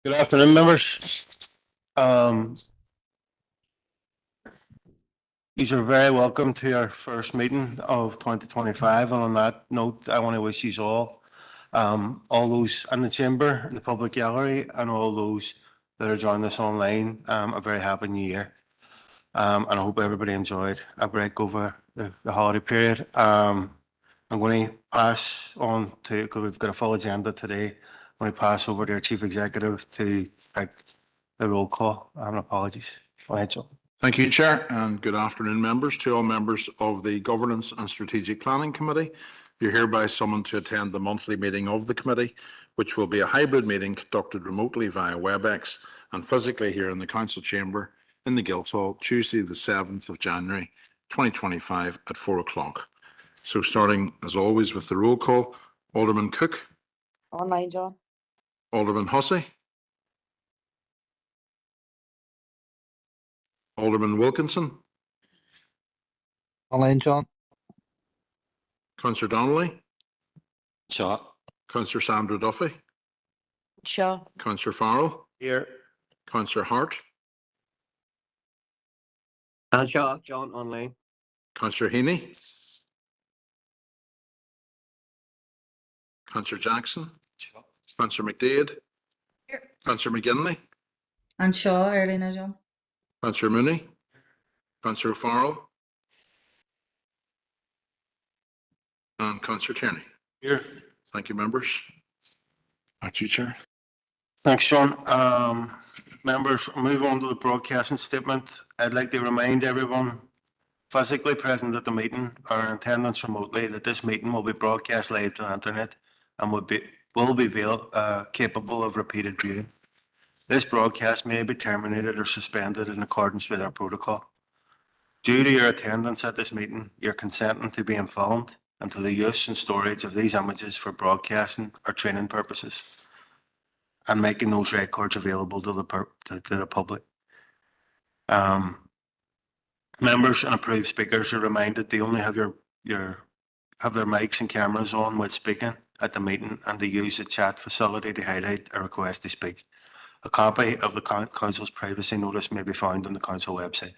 Good afternoon, members. You are very welcome to our first meeting of 2025. And on that note, I want to wish you all those in the chamber, in the public gallery, and all those that are joining us online, a very happy new year. And I hope everybody enjoyed a break over the holiday period. I'm going to pass on to, because we've got a full agenda today, I'm going to pass over to our Chief Executive to take the roll call. Apologies. Go ahead, Joe. Thank you, Chair, and good afternoon, members. To all members of the Governance and Strategic Planning Committee, you're hereby summoned to attend the monthly meeting of the committee, which will be a hybrid meeting conducted remotely via WebEx and physically here in the Council Chamber in the Guildhall, Tuesday the 7th of January 2025 at 4 o'clock. So starting, as always, with the roll call, Alderman Cook. Online, John. Alderman Hussey. Alderman Wilkinson. Online, John. Councillor Donnelly. Shaw. Councillor Sandra Duffy. Shaw. Councillor Farrell. Here. Councillor Hart. And Shaw, John, online. Councillor Heaney. Councillor Jackson. Councillor McDade. Here. Councillor McGinley. And Shaw, early now, John. Councillor Mooney. Councillor Farrell. And Councillor Tierney. Here. Thank you, members. Back to you, Chair. Thanks, John. Members, move on to the broadcasting statement. I'd like to remind everyone physically present at the meeting or in attendance remotely that this meeting will be broadcast live to the internet and will be capable of repeated viewing. This broadcast may be terminated or suspended in accordance with our protocol. Due to your attendance at this meeting, you're consenting to be filmed and to the use and storage of these images for broadcasting or training purposes, and making those records available to the public. Members and approved speakers are reminded they only have have their mics and cameras on while speaking at the meeting, and to use the chat facility to highlight a request to speak. A copy of the Council's privacy notice may be found on the Council website.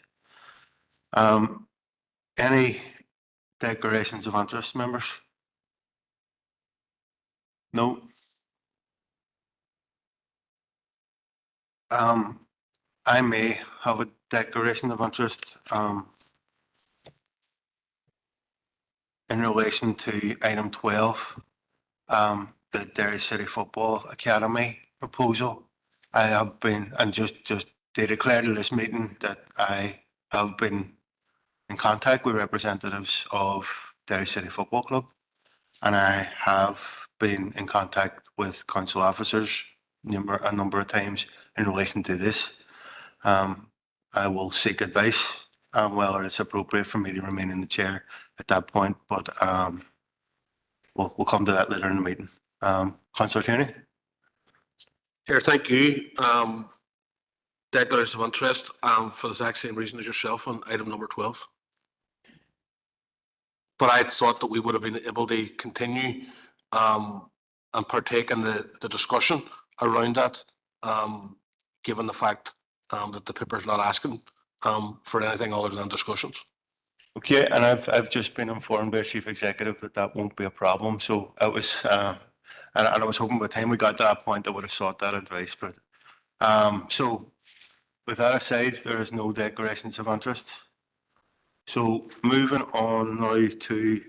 Any declarations of interest, members? No. I may have a declaration of interest in relation to item 12, the Derry City Football Academy proposal. I have been, and just to declare to this meeting that I have been in contact with representatives of Derry City Football Club, and I have been in contact with council officers a number of times in relation to this. I will seek advice on whether it's appropriate for me to remain in the chair at that point, but we'll come to that later in the meeting. Councillor Tierney. Chair, thank you. Declaration of interest for the exact same reason as yourself on item number 12. But I thought that we would have been able to continue and partake in the discussion around that, given the fact that the paper is not asking for anything other than discussions. Okay, and I've just been informed by Chief Executive that that won't be a problem, so it was, and I was hoping by the time we got to that point, I would have sought that advice, but, so with that aside, there is no declarations of interest. So moving on now to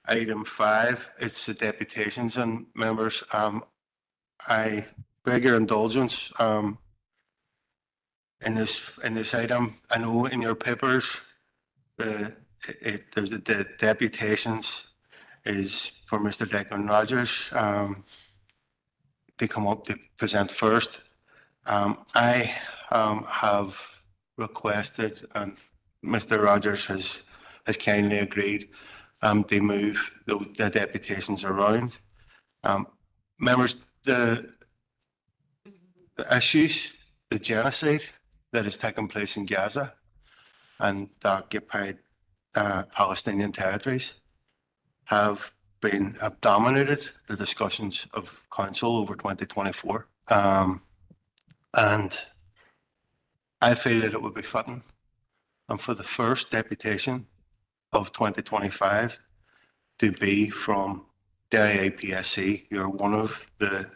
item 5, it's the deputations, and members, I beg your indulgence, in this item. I know in your papers, there's the deputations is for Mr. Declan Rogers. They come up to present first. I have requested, and Mr. Rogers has kindly agreed, to move the deputations around. Members, the issues, the genocide that has taken place in Gaza and the occupied Palestinian territories have dominated the discussions of Council over 2024. And I feel that it would be fitting, and for the first deputation of 2025 to be from Derry APSC. You're one of the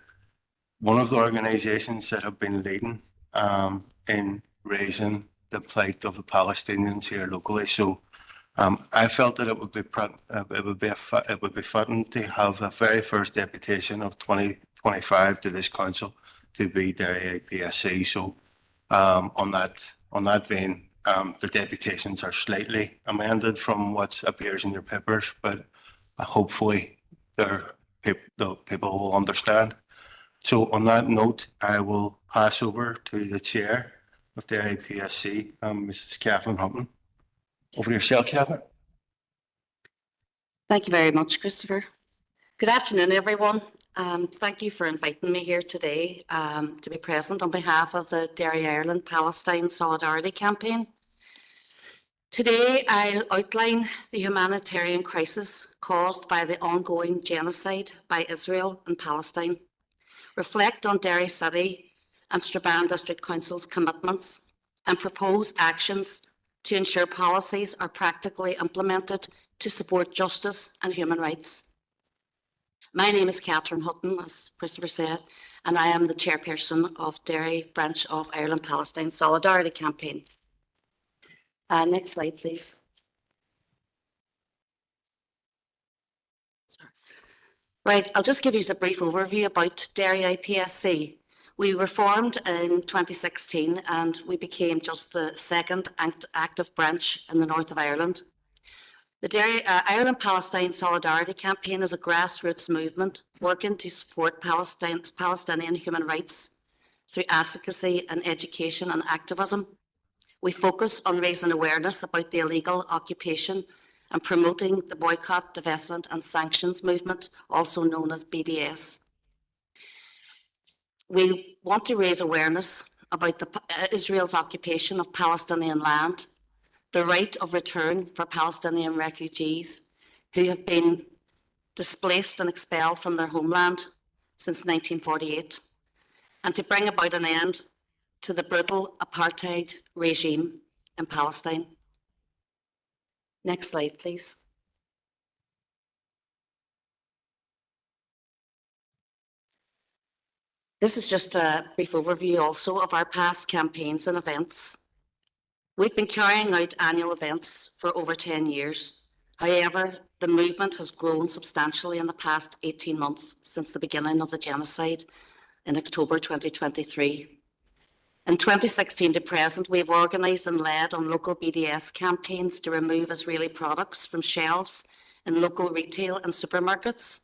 organisations that have been leading in raising the plight of the Palestinians here locally. So I felt that it would be fitting to have the very first deputation of 2025 to this council to be Derry APSC. So on that vein, the deputations are slightly amended from what appears in your papers, but hopefully the people will understand. So on that note, I will pass over to the chair of the IPSC, Mrs. Kathleen Hutton. Over to yourself, Kathleen. Thank you very much, Christopher. Good afternoon, everyone. Thank you for inviting me here today to be present on behalf of the Derry Ireland Palestine Solidarity Campaign. Today, I'll outline the humanitarian crisis caused by the ongoing genocide by Israel and Palestine, reflect on Derry City and Strabane District Council's commitments, and propose actions to ensure policies are practically implemented to support justice and human rights. My name is Catherine Hutton, as Christopher said, and I am the chairperson of Derry branch of Ireland Palestine Solidarity Campaign. Next slide, please. Sorry. Right, I'll just give you a brief overview about Derry IPSC. We were formed in 2016 and we became just the second active branch in the north of Ireland. The Derry Ireland Palestine Solidarity Campaign is a grassroots movement working to support Palestinian human rights through advocacy and education and activism. We focus on raising awareness about the illegal occupation and promoting the boycott, divestment and sanctions movement, also known as BDS. We want to raise awareness about Israel's occupation of Palestinian land, the right of return for Palestinian refugees who have been displaced and expelled from their homeland since 1948, and to bring about an end to the brutal apartheid regime in Palestine. Next slide, please. This is just a brief overview also of our past campaigns and events. We've been carrying out annual events for over 10 years. However, the movement has grown substantially in the past 18 months since the beginning of the genocide in October 2023. In 2016 to present, we have organised and led on local BDS campaigns to remove Israeli products from shelves in local retail and supermarkets.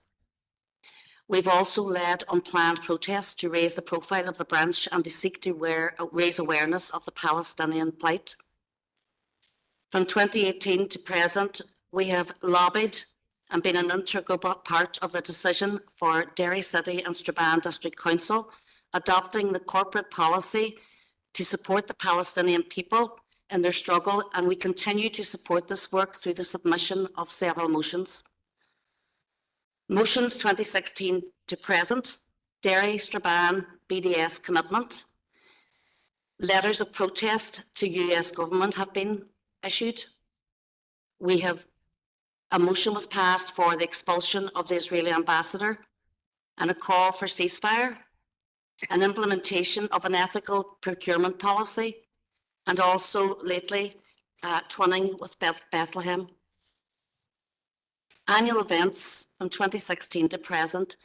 We've also led on planned protests to raise the profile of the branch and to seek to raise awareness of the Palestinian plight. From 2018 to present, we have lobbied and been an integral part of the decision for Derry City and Strabane District Council adopting the corporate policy to support the Palestinian people in their struggle, and we continue to support this work through the submission of several motions. Motions 2016 to present, Derry Strabane BDS commitment. Letters of protest to US government have been issued. A motion was passed for the expulsion of the Israeli ambassador and a call for ceasefire, an implementation of an ethical procurement policy, and also lately twinning with Bethlehem. Annual events from 2016 to present.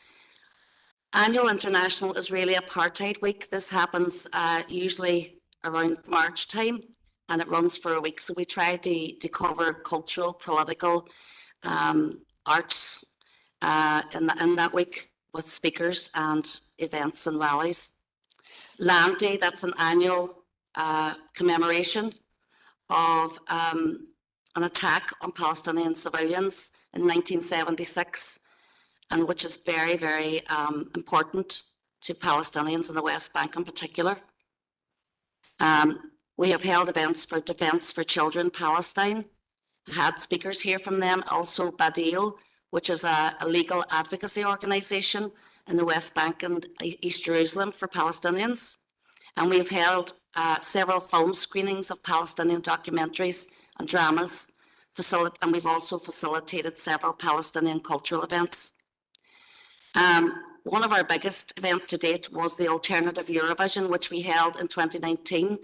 Annual International Israeli Apartheid Week. This happens usually around March time, and it runs for a week. So we try to cover cultural, political, arts in that week with speakers and events and rallies. Land Day, that's an annual commemoration of an attack on Palestinian civilians in 1976, and which is very, very important to Palestinians in the West Bank in particular. We have held events for Defence for Children Palestine. I had speakers here from them, also Badil, which is a legal advocacy organisation in the West Bank and East Jerusalem for Palestinians. And we've held several film screenings of Palestinian documentaries and dramas, and we've also facilitated several Palestinian cultural events. One of our biggest events to date was the Alternative Eurovision, which we held in 2019.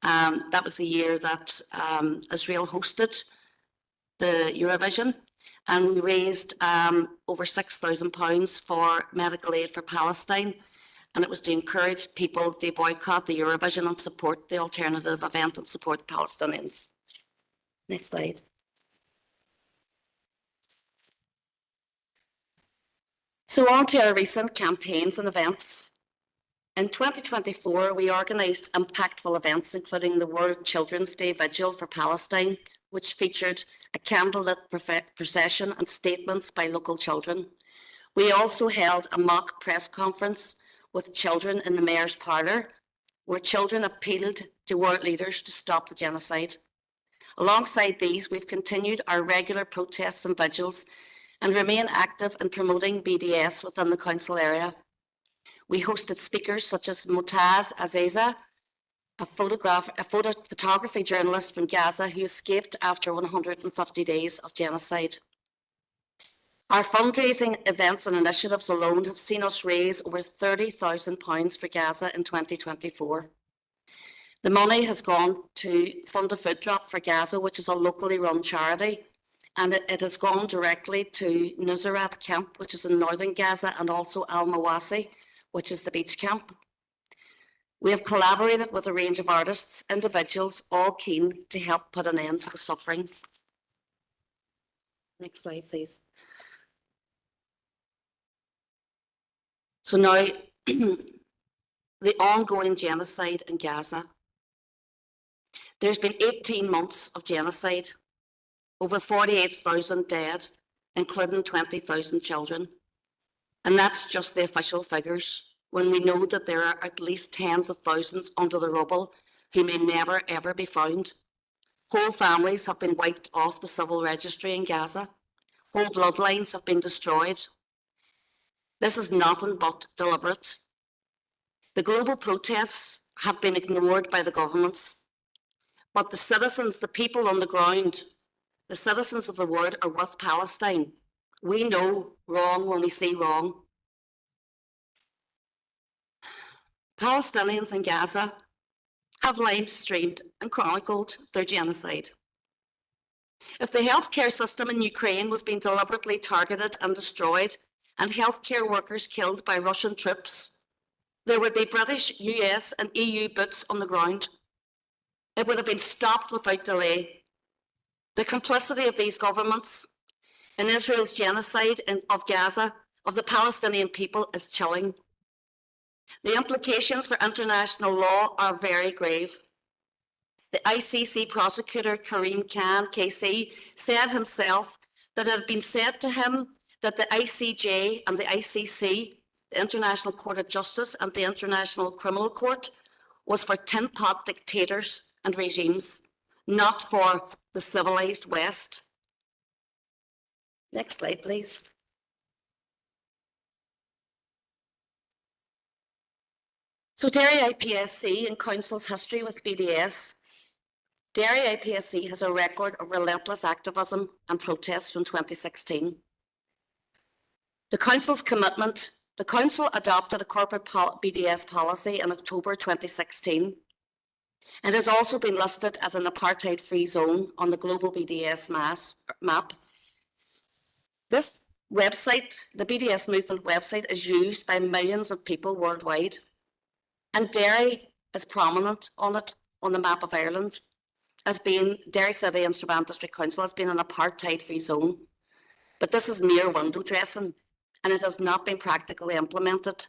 That was the year that Israel hosted the Eurovision, and we raised over £6,000 for medical aid for Palestine, and it was to encourage people to boycott the Eurovision and support the alternative event and support Palestinians. Next slide. So on to our recent campaigns and events. In 2024, we organised impactful events, including the World Children's Day Vigil for Palestine, which featured a candlelit procession and statements by local children. We also held a mock press conference with children in the Mayor's Parlour, where children appealed to world leaders to stop the genocide. Alongside these, we've continued our regular protests and vigils and remain active in promoting BDS within the council area. We hosted speakers such as Motaz Aziza, a photography journalist from Gaza who escaped after 150 days of genocide. Our fundraising events and initiatives alone have seen us raise over £30,000 for Gaza in 2024. The money has gone to fund a food drop for Gaza, which is a locally run charity, and it has gone directly to Nusrat camp, which is in northern Gaza, and also Al-Mawasi, which is the beach camp. We have collaborated with a range of artists, individuals, all keen to help put an end to the suffering. Next slide, please. So now, the ongoing genocide in Gaza. There's been 18 months of genocide, over 48,000 dead, including 20,000 children. And that's just the official figures, when we know that there are at least tens of thousands under the rubble who may never, ever be found. Whole families have been wiped off the civil registry in Gaza. Whole bloodlines have been destroyed. This is nothing but deliberate. The global protests have been ignored by the governments, but the citizens, the people on the ground, the citizens of the world are with Palestine. We know wrong when we see wrong. Palestinians in Gaza have live streamed and chronicled their genocide. If the healthcare system in Ukraine was being deliberately targeted and destroyed, and healthcare workers killed by Russian troops, there would be British, US, and EU boots on the ground. It would have been stopped without delay. The complicity of these governments in Israel's genocide of Gaza, of the Palestinian people, is chilling. The implications for international law are very grave. The ICC prosecutor, Karim Khan, KC, said himself that it had been said to him that the ICJ and the ICC, the International Court of Justice and the International Criminal Court, was for tin pot dictators and regimes, not for the civilized West. Next slide, please. So Derry IPSC and Council's history with BDS. Derry IPSC has a record of relentless activism and protests from 2016. The Council's commitment, the Council adopted a corporate BDS policy in October 2016 and has also been listed as an apartheid-free zone on the global BDS map. This website, the BDS movement website, is used by millions of people worldwide, and Derry is prominent on it on the map of Ireland as being Derry City and Strabane District Council has been an apartheid-free zone. But this is mere window dressing, and it has not been practically implemented.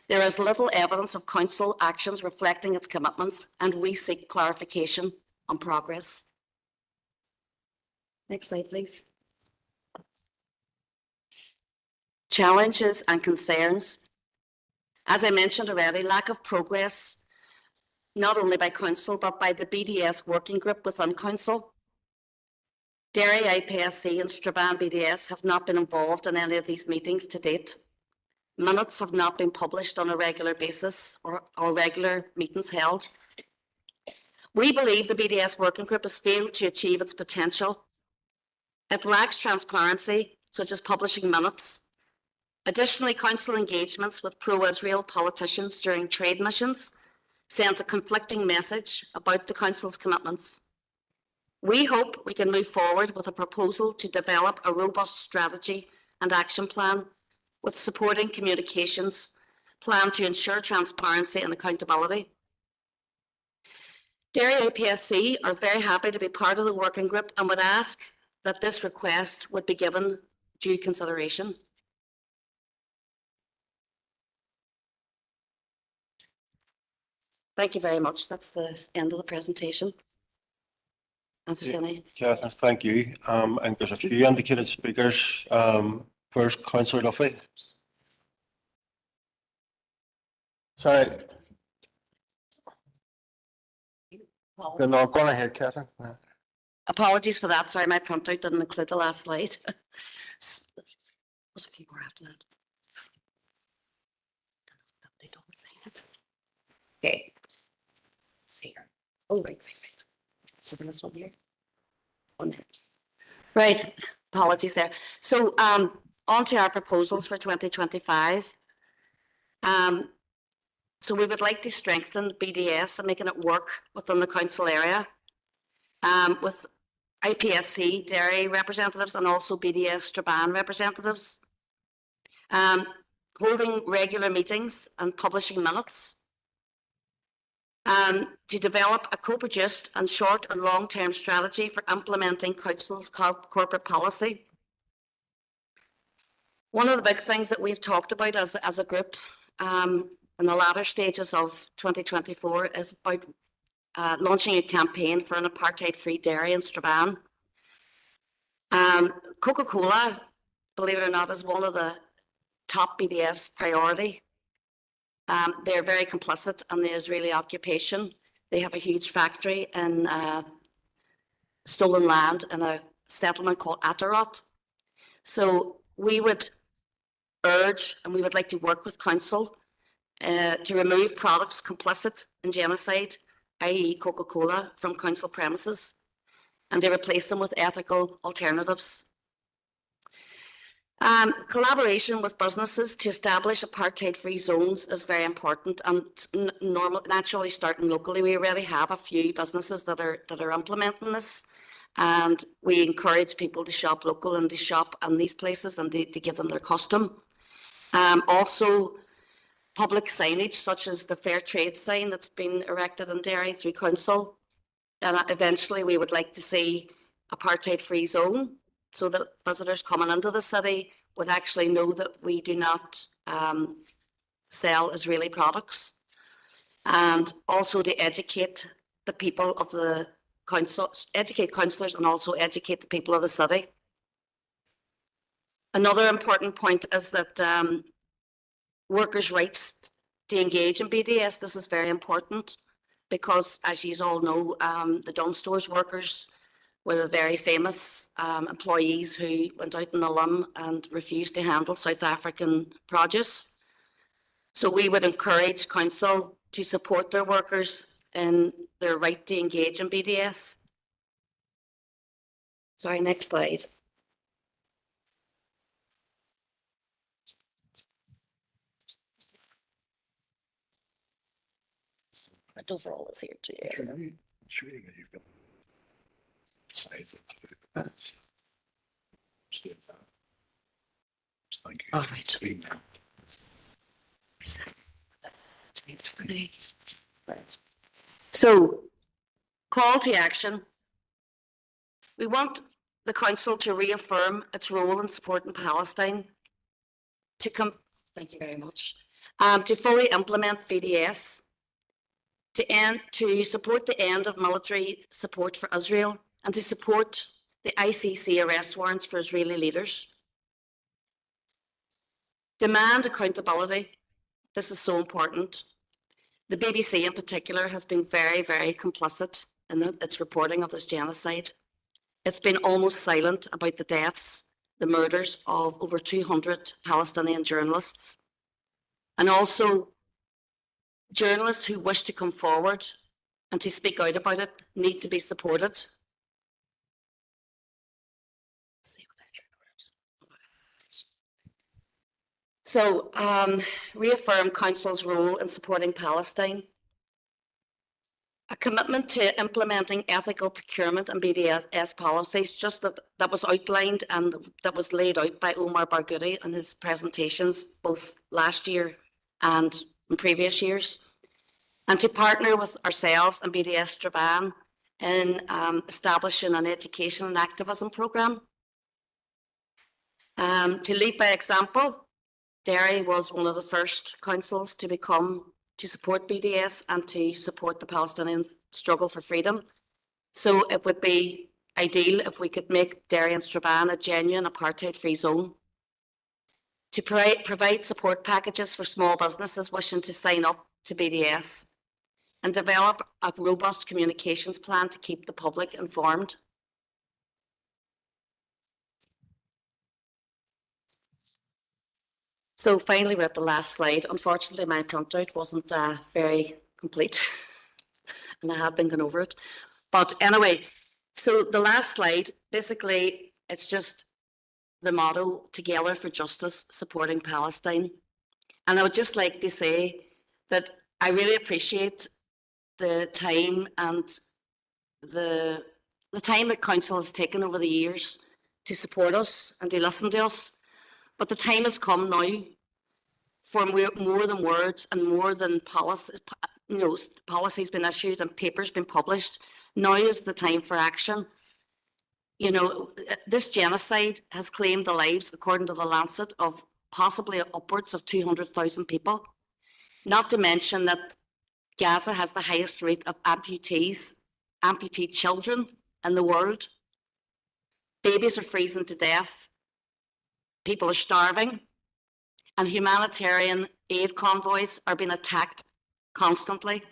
There is little evidence of council actions reflecting its commitments, and we seek clarification on progress. Next slide, please. Challenges and concerns. As I mentioned already, lack of progress, not only by council, but by the BDS working group within council. Derry IPSC and Strabane BDS have not been involved in any of these meetings to date. Minutes have not been published on a regular basis or regular meetings held. We believe the BDS working group has failed to achieve its potential. It lacks transparency, such as publishing minutes. Additionally, council engagements with pro-Israel politicians during trade missions sends a conflicting message about the council's commitments. We hope we can move forward with a proposal to develop a robust strategy and action plan with supporting communications plan to ensure transparency and accountability. Derry IPSC are very happy to be part of the working group and would ask that this request would be given due consideration. Thank you very much. That's the end of the presentation. If there's any. Catherine, thank you. And there's a few indicated speakers. First, Councillor Duffy. Sorry. No, go on ahead, Catherine. Apologies for that. Sorry, my printout didn't include the last slide. There's a few more after that. They don't say it. Okay. Let's see here. Oh, right. So for this one here. Right. Apologies there. So on to our proposals for 2025. So we would like to strengthen BDS and making it work within the council area with IPSC, Derry representatives and also BDS Strabane representatives. Holding regular meetings and publishing minutes. To develop a co-produced and short and long-term strategy for implementing council's corporate policy. One of the big things that we've talked about as a group in the latter stages of 2024 is about launching a campaign for an apartheid-free Derry in Strabane. Coca-Cola, believe it or not, is one of the top BDS priority. They're very complicit in the Israeli occupation. They have a huge factory in stolen land in a settlement called Atarot. So we would urge and we would like to work with council to remove products complicit in genocide, i.e. Coca-Cola, from council premises and to replace them with ethical alternatives. Collaboration with businesses to establish apartheid-free zones is very important and naturally starting locally. We already have a few businesses that are implementing this and we encourage people to shop local and to shop in these places and to give them their custom. Also, public signage such as the Fair Trade sign that's been erected in Derry through council. And eventually we would like to see apartheid-free zone so that visitors coming into the city would actually know that we do not sell Israeli products. And also to educate the people of the council, educate councillors and also educate the people of the city. Another important point is that workers' rights to engage in BDS, this is very important because as you all know, the Dunn Stores workers were the very famous employees who went out on a limb and refused to handle South African produce. So we would encourage council to support their workers in their right to engage in BDS. Sorry, next slide. And overall is here too. Thank you. All right. Right. So, call to action. We want the council to reaffirm its role in supporting Palestine, thank you very much, to fully implement BDS, to support the end of military support for Israel, and to support the ICC arrest warrants for Israeli leaders. Demand accountability. This is so important. The BBC in particular has been very, very complicit in its reporting of this genocide. It's been almost silent about the deaths, the murders of over 200 Palestinian journalists. And also, journalists who wish to come forward and to speak out about it need to be supported. So, reaffirm Council's role in supporting Palestine. A commitment to implementing ethical procurement and BDS policies, just that was outlined and that was laid out by Omar Barghouti in his presentations, both last year and in previous years. And to partner with ourselves and BDS Strabane in establishing an education and activism programme. To lead by example, Derry was one of the first councils to support BDS and to support the Palestinian struggle for freedom. So it would be ideal if we could make Derry and Strabane a genuine apartheid-free zone. To provide support packages for small businesses wishing to sign up to BDS and develop a robust communications plan to keep the public informed. So finally, we're at the last slide. Unfortunately, my printout wasn't very complete and I have been going over it. But anyway, so the last slide, basically, it's just the motto, Together for Justice, Supporting Palestine. And I would just like to say that I really appreciate the time and the time that Council has taken over the years to support us and to listen to us. But the time has come now for more than words and more than policies, policies been issued and papers been published. Now is the time for action. This genocide has claimed the lives, according to the Lancet, of possibly upwards of 200,000 people. Not to mention that Gaza has the highest rate of amputee children in the world. Babies are freezing to death. People are starving. And humanitarian aid convoys are being attacked constantly.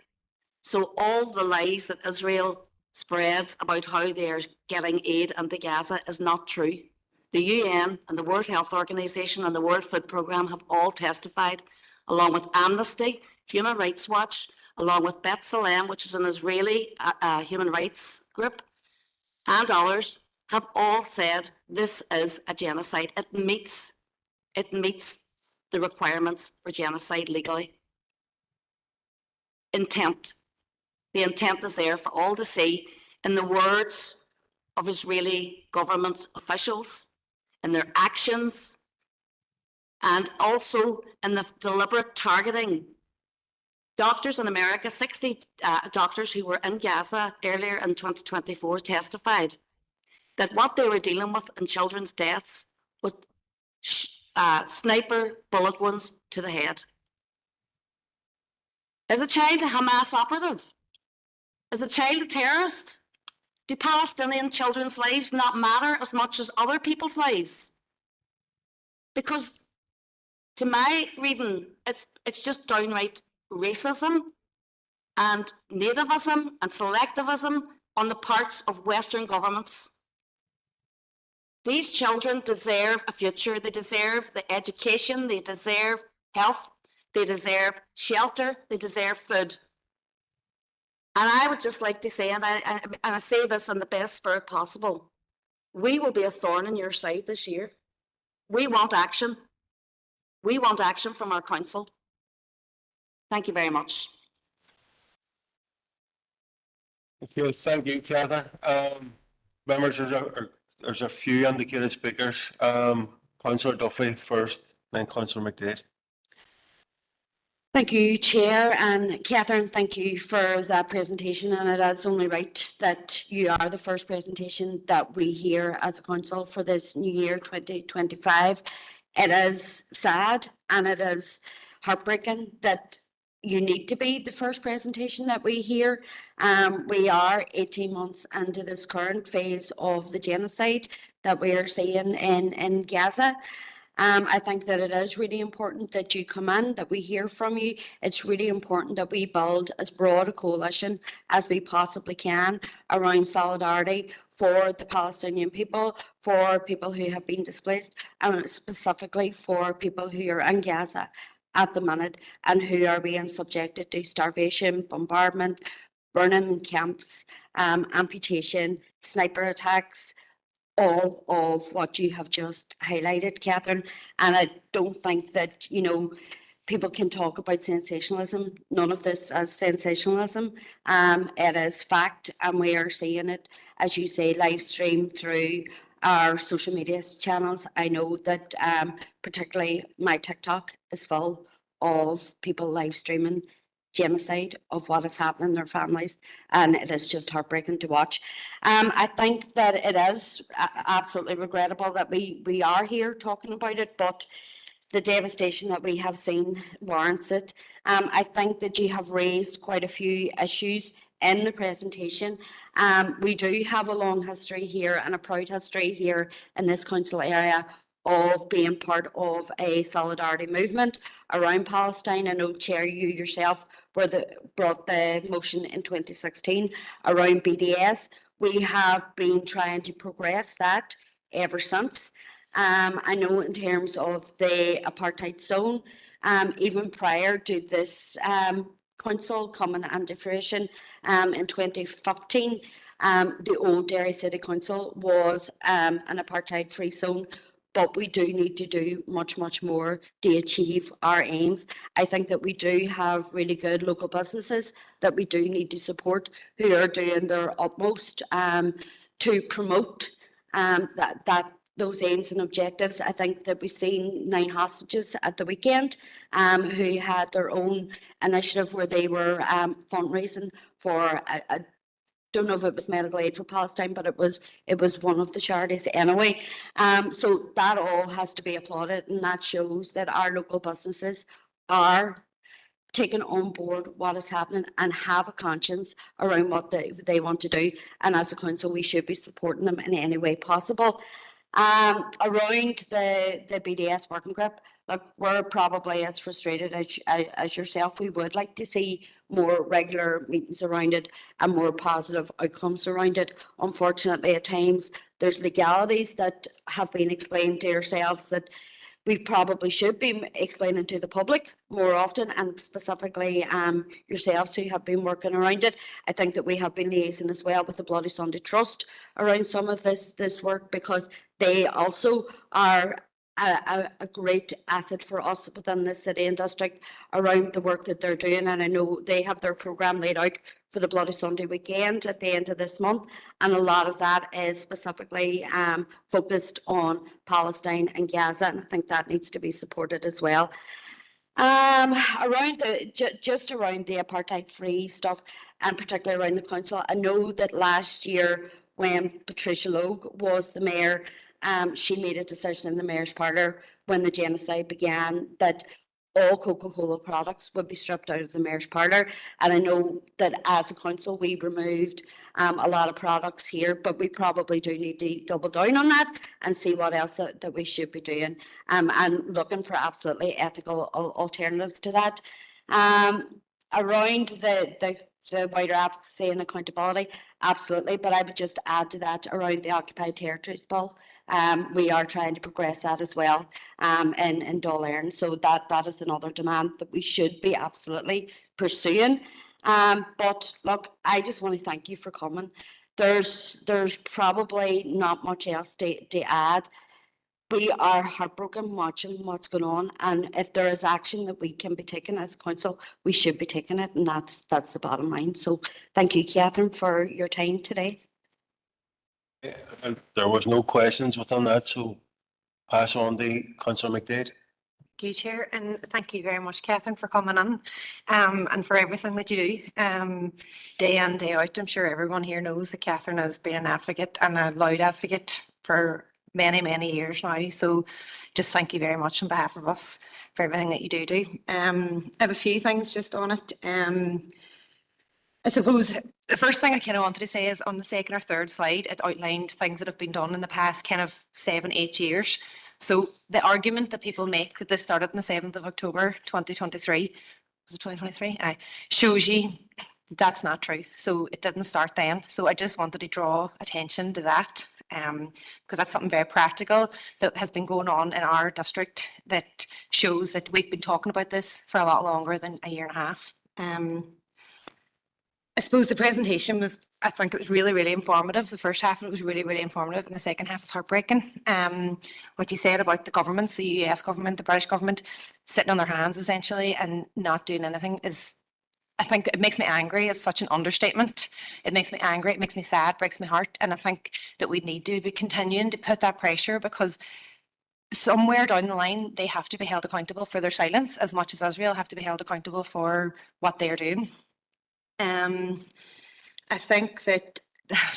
So all the lies that Israel spreads about how they are getting aid into Gaza is not true. The UN and the World Health Organization and the World Food Programme have all testified, along with Amnesty, Human Rights Watch, along with B'Tselem, which is an Israeli human rights group, and others, have all said this is a genocide. It meets the requirements for genocide legally. Intent. The intent is there for all to see in the words of Israeli government officials, in their actions, and also in the deliberate targeting. Doctors in America, 60 doctors who were in Gaza earlier in 2024 testified that what they were dealing with in children's deaths was sniper bullet wounds to the head. Is a child a Hamas operative? Is a child a terrorist? Do Palestinian children's lives not matter as much as other people's lives? Because to my reading, it's just downright racism and nativism and selectivism on the parts of Western governments. These children deserve a future. They deserve the education. They deserve health. They deserve shelter. They deserve food. And I would just like to say, and I say this in the best spirit possible, we will be a thorn in your side this year. We want action. We want action from our council. Thank you very much. Okay, thank you, Catherine. Members, there's a few indicated speakers. Councillor Duffy first, then Councillor McDade. Thank you, Chair, and Catherine, thank you for that presentation, and it is only right that you are the first presentation that we hear as a council for this new year 2025. It is sad and it is heartbreaking that you need to be the first presentation that we hear. We are 18 months into this current phase of the genocide that we are seeing in Gaza. I think that it is really important that you come in, that we hear from you. It's really important that we build as broad a coalition as we possibly can around solidarity for the Palestinian people, for people who have been displaced, and specifically for people who are in Gaza at the minute and who are being subjected to starvation, bombardment, burning camps, amputation, sniper attacks, all of what you have just highlighted, Catherine. And I don't think that, people can talk about sensationalism. None of this is sensationalism. It is fact, and we are seeing it, as you say, live stream through our social media channels. I know that particularly my TikTok is full of people live streaming genocide of what is happening in their families, and it is just heartbreaking to watch. I think that it is absolutely regrettable that we are here talking about it, but the devastation that we have seen warrants it. I think that you have raised quite a few issues in the presentation. We do have a long history here and a proud history here in this council area of being part of a solidarity movement around Palestine. I know, Chair, you yourself brought the motion in 2016 around BDS. We have been trying to progress that ever since. I know in terms of the apartheid zone, even prior to this council coming into fruition in 2015, the old Derry City Council was an apartheid-free zone, but we do need to do much, much more to achieve our aims. I think that we do have really good local businesses that we do need to support, who are doing their utmost to promote those aims and objectives. I think that we've seen 9 hostages at the weekend who had their own initiative where they were fundraising for a don't know if it was medical aid for Palestine, but it was one of the charities anyway. So that all has to be applauded, and that shows that our local businesses are taking on board what is happening and have a conscience around what they want to do. And as a council, we should be supporting them in any way possible. Around the BDS working group, look, we're probably as frustrated as yourself. We would like to see more regular meetings around it and more positive outcomes around it. Unfortunately, at times, there's legalities that have been explained to yourselves that we probably should be explaining to the public more often, and specifically yourselves who have been working around it. I think that we have been liaising as well with the Bloody Sunday Trust around some of this work, because they also are a great asset for us within the city and district around the work that they're doing. And I know they have their programme laid out for the Bloody Sunday weekend at the end of this month, and a lot of that is specifically focused on Palestine and Gaza, and I think that needs to be supported as well. Around just around the apartheid-free stuff, and particularly around the council, I know that last year when Patricia Logue was the mayor, she made a decision in the mayor's parlour when the genocide began that all Coca-Cola products would be stripped out of the mayor's parlour. And I know that as a council we removed a lot of products here, but we probably do need to double down on that and see what else that we should be doing, and looking for absolutely ethical alternatives to that. Around the wider advocacy and accountability, absolutely, but I would just add to that around the Occupied Territories Bill. We are trying to progress that as well in Dáil Éireann. So that is another demand that we should be absolutely pursuing. But look, I just want to thank you for coming. There's probably not much else to add. We are heartbroken watching what's going on, and if there is action that we can be taking as council, we should be taking it, and that's the bottom line. So thank you, Catherine, for your time today. And there was no questions within that, so pass on to Councillor McDade. Thank you, Chair, and thank you very much, Catherine, for coming in and for everything that you do day in, day out. I'm sure everyone here knows that Catherine has been an advocate and a loud advocate for many, many years now. So just thank you very much on behalf of us for everything that you do. I have a few things just on it. I suppose the first thing I kind of wanted to say is on the second or third slide, it outlined things that have been done in the past kind of 7-8 years. So the argument that people make that this started on the 7th of October 2023, was it 2023? Aye, shows you that's not true. So it didn't start then. So I just wanted to draw attention to that because that's something very practical that has been going on in our district that shows that we've been talking about this for a lot longer than a year and a half. I suppose the presentation was, I think it was really, really informative. The first half of it was really, really informative, and the second half was heartbreaking. What you said about the governments, the US government, the British government, sitting on their hands essentially and not doing anything is, I think it makes me angry. It's such an understatement. It makes me angry. It makes me sad, breaks my heart. And I think that we need to be continuing to put that pressure because somewhere down the line, they have to be held accountable for their silence as much as Israel have to be held accountable for what they're doing. I think that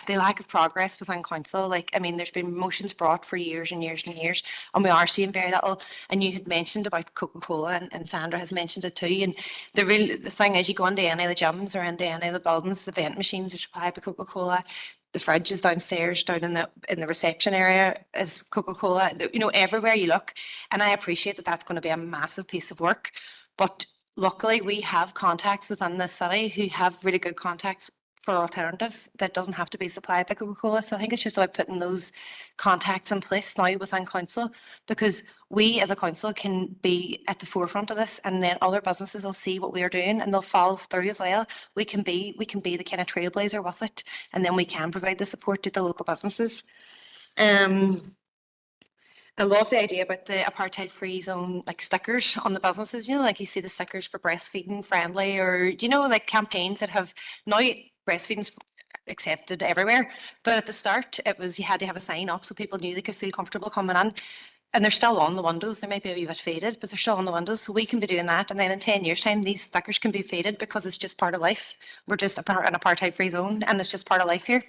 the lack of progress within council, like, I mean, there's been motions brought for years and years and years, and we are seeing very little. And you had mentioned about Coca-Cola, and Sandra has mentioned it too. And the thing is, you go into any of the gyms or into any of the buildings, the vent machines are supplied by Coca-Cola. The fridge is downstairs, down in the reception area is Coca-Cola. You know, everywhere you look. And I appreciate that that's going to be a massive piece of work, but luckily, we have contacts within the city who have really good contacts for alternatives that doesn't have to be supplied by Coca-Cola. So I think it's just about putting those contacts in place now within council, because we as a council can be at the forefront of this, and then other businesses will see what we are doing and they'll follow through as well. We can be the kind of trailblazer with it, and then we can provide the support to the local businesses. I love the idea about the apartheid-free zone, like stickers on the businesses, you know, like you see the stickers for breastfeeding friendly, or, you know, like campaigns that have now breastfeeding's accepted everywhere. But at the start, it was, you had to have a sign up so people knew they could feel comfortable coming in. And they're still on the windows. They might be a wee bit faded, but they're still on the windows. So we can be doing that. And then in 10 years' time, these stickers can be faded because it's just part of life. We're just an apartheid-free zone, and it's just part of life here.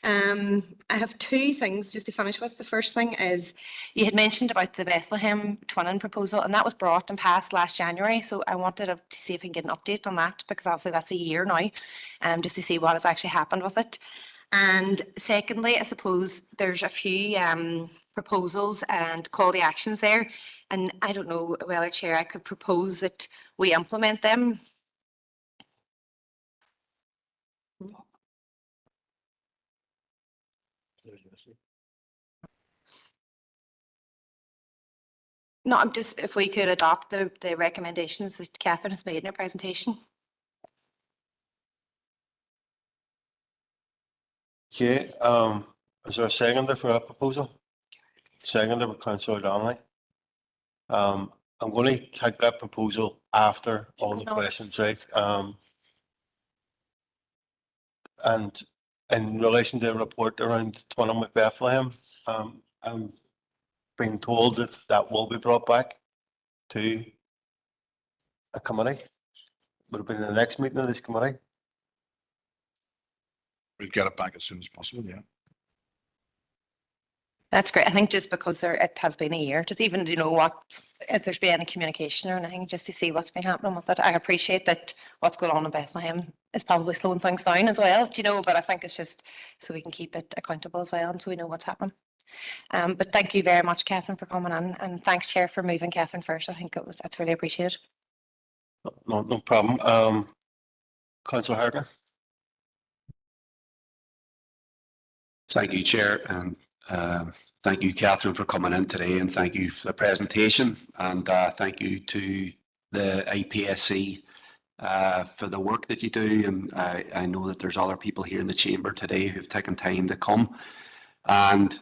I have two things just to finish with. The first thing is you had mentioned about the Bethlehem twinning proposal, and that was brought and passed last January. So I wanted to see if we can get an update on that, because obviously that's a year now, just to see what has actually happened with it. And secondly, I suppose there's a few proposals and call to actions there. And I don't know whether, Chair, I could propose that we implement them. No, I'm just, if we could adopt the recommendations that Catherine has made in her presentation. Okay, is there a seconder for that proposal? Seconder by Councillor Donnelly. I'm going to take that proposal after all the No, questions, right? And in relation to the report around twinning with Bethlehem, I'm being told that that will be brought back to a committee. Would it be in the next meeting of this committee? We'll get it back as soon as possible, yeah. That's great. I think just because it has been a year, just even, you know, what, if there's been any communication or anything, just to see what's been happening with it. I appreciate that what's going on in Bethlehem is probably slowing things down as well, do you know, but I think it's just so we can keep it accountable as well and so we know what's happening. But thank you very much, Catherine, for coming in, and thanks, Chair, for moving Catherine first. I think that's really appreciated. No problem. Councillor Harker. Thank you, Chair, and Thank you, Catherine, for coming in today, and thank you for the presentation, and thank you to the IPSC for the work that you do. And I know that there's other people here in the chamber today who've taken time to come, and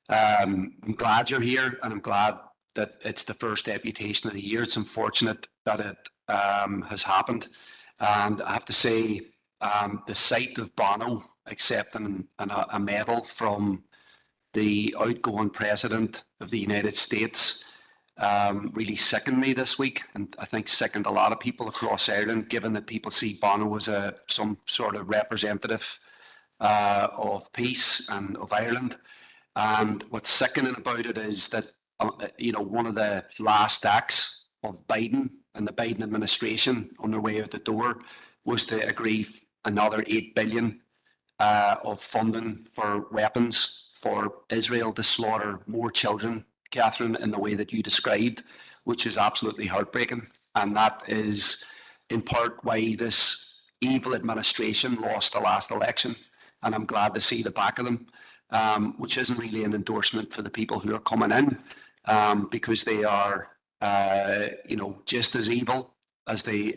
I'm glad you're here, and I'm glad that it's the first deputation of the year. It's unfortunate that it has happened, and I have to say, the sight of Bono accepting a medal from the outgoing president of the United States really sickened me this week, and I think sickened a lot of people across Ireland, given that people see Bono as some sort of representative of peace and of Ireland. And what's sickening about it is that one of the last acts of Biden and the Biden administration on their way out the door was to agree another $8 billion of funding for weapons for Israel to slaughter more children, Catherine, in the way that you described, which is absolutely heartbreaking. And that is in part why this evil administration lost the last election. And I'm glad to see the back of them, which isn't really an endorsement for the people who are coming in, because they are, just as evil as the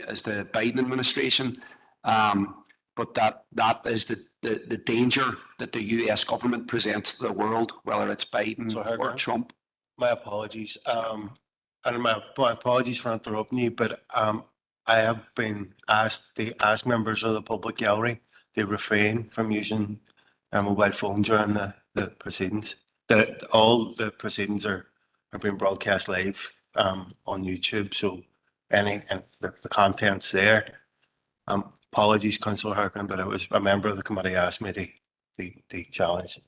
Biden administration. But that is the danger that the US government presents to the world, whether it's Biden or Trump. My apologies. And my apologies for interrupting you, but I have been asked to ask members of the public gallery to refrain from using a mobile phone during the proceedings. All the proceedings are being broadcast live on YouTube, so the content's there. Apologies, Councillor Harkin, but it was a member of the committee asked me to challenge.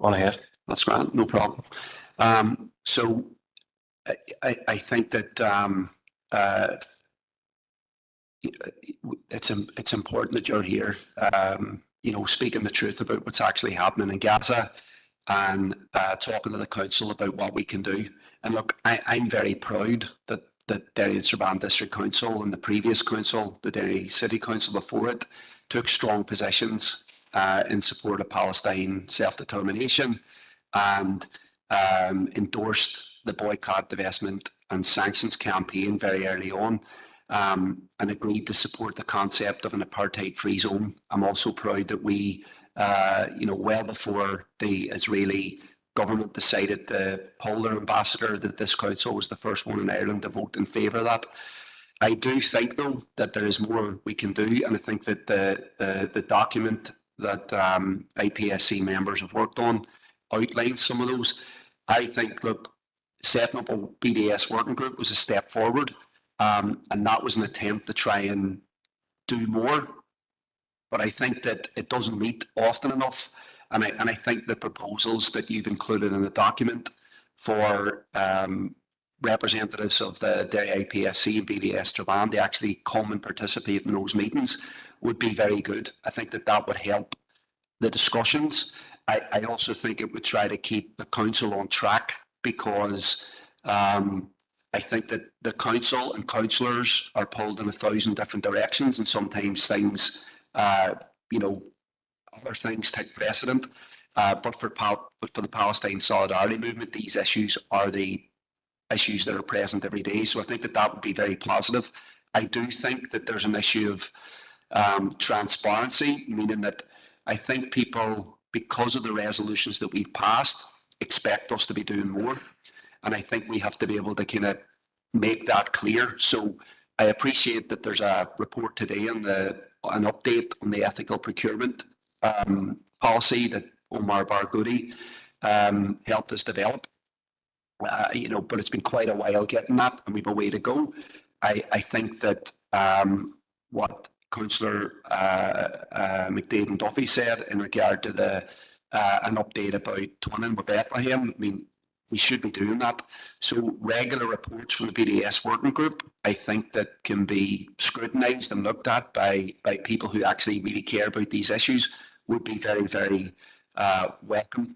On ahead. That's grand, no problem. So I think that it's important that you're here, speaking the truth about what's actually happening in Gaza, and talking to the council about what we can do. And look, I'm very proud that Derry and Strabane District Council and the previous council, the Derry City Council before it, took strong positions in support of Palestine self-determination, and endorsed the boycott, divestment and sanctions campaign very early on, and agreed to support the concept of an apartheid-free zone. I'm also proud that we, well before the Israeli government decided to poll their ambassador, that this council was the first one in Ireland to vote in favour of that. I do think, though, that there is more we can do, and I think that the document that IPSC members have worked on outlines some of those. I think, look, setting up a BDS working group was a step forward, and that was an attempt to try and do more. But I think that it doesn't meet often enough. And I think the proposals that you've included in the document for representatives of the Derry IPSC and BDS Strabane to actually come and participate in those meetings would be very good. I think that would help the discussions. I also think it would try to keep the council on track, because I think that the council and councillors are pulled in 1,000 different directions, and sometimes things, other things take precedent. But for the Palestine Solidarity Movement, these issues are the issues that are present every day. So I think that would be very positive. I do think that there's an issue of transparency, meaning that I think people, because of the resolutions that we've passed, expect us to be doing more. And I think we have to be able to kind of make that clear. So I appreciate that there's a report today on an update on the ethical procurement policy that Omar Barghouti helped us develop. But it's been quite a while getting that, and we've a way to go. I think that what Councillor McDade Duffy said in regard to an update about twinning with Bethlehem, I mean, we should be doing that. So regular reports from the BDS working group, I think that can be scrutinised and looked at by people who actually really care about these issues, would be very, very welcome.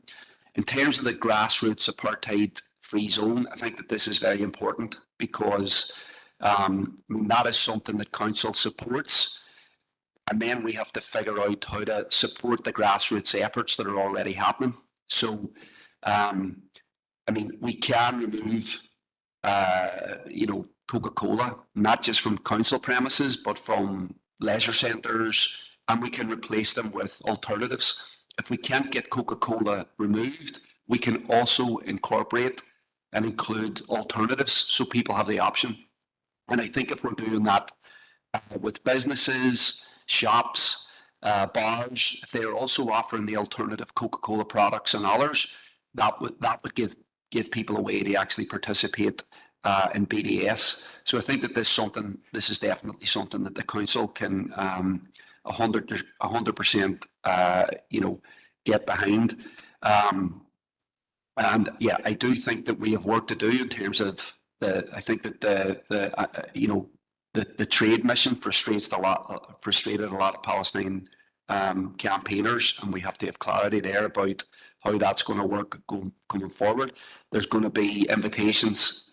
In terms of the grassroots apartheid-free zone, I think that this is very important, because that is something that council supports. And then we have to figure out how to support the grassroots efforts that are already happening. So, I mean, we can remove, Coca-Cola, not just from council premises, but from leisure centres, and we can replace them with alternatives. If we can't get Coca-Cola removed, we can also incorporate and include alternatives so people have the option. And I think if we're doing that with businesses, shops, bars, if they're also offering the alternative Coca-Cola products and others, that would give people a way to actually participate in BDS. So I think that this is definitely something that the council can 100% get behind. And yeah, I do think that we have work to do in terms of I think that the trade mission frustrated a lot of Palestinian campaigners, and we have to have clarity there about how that's going to work going forward. There's going to be invitations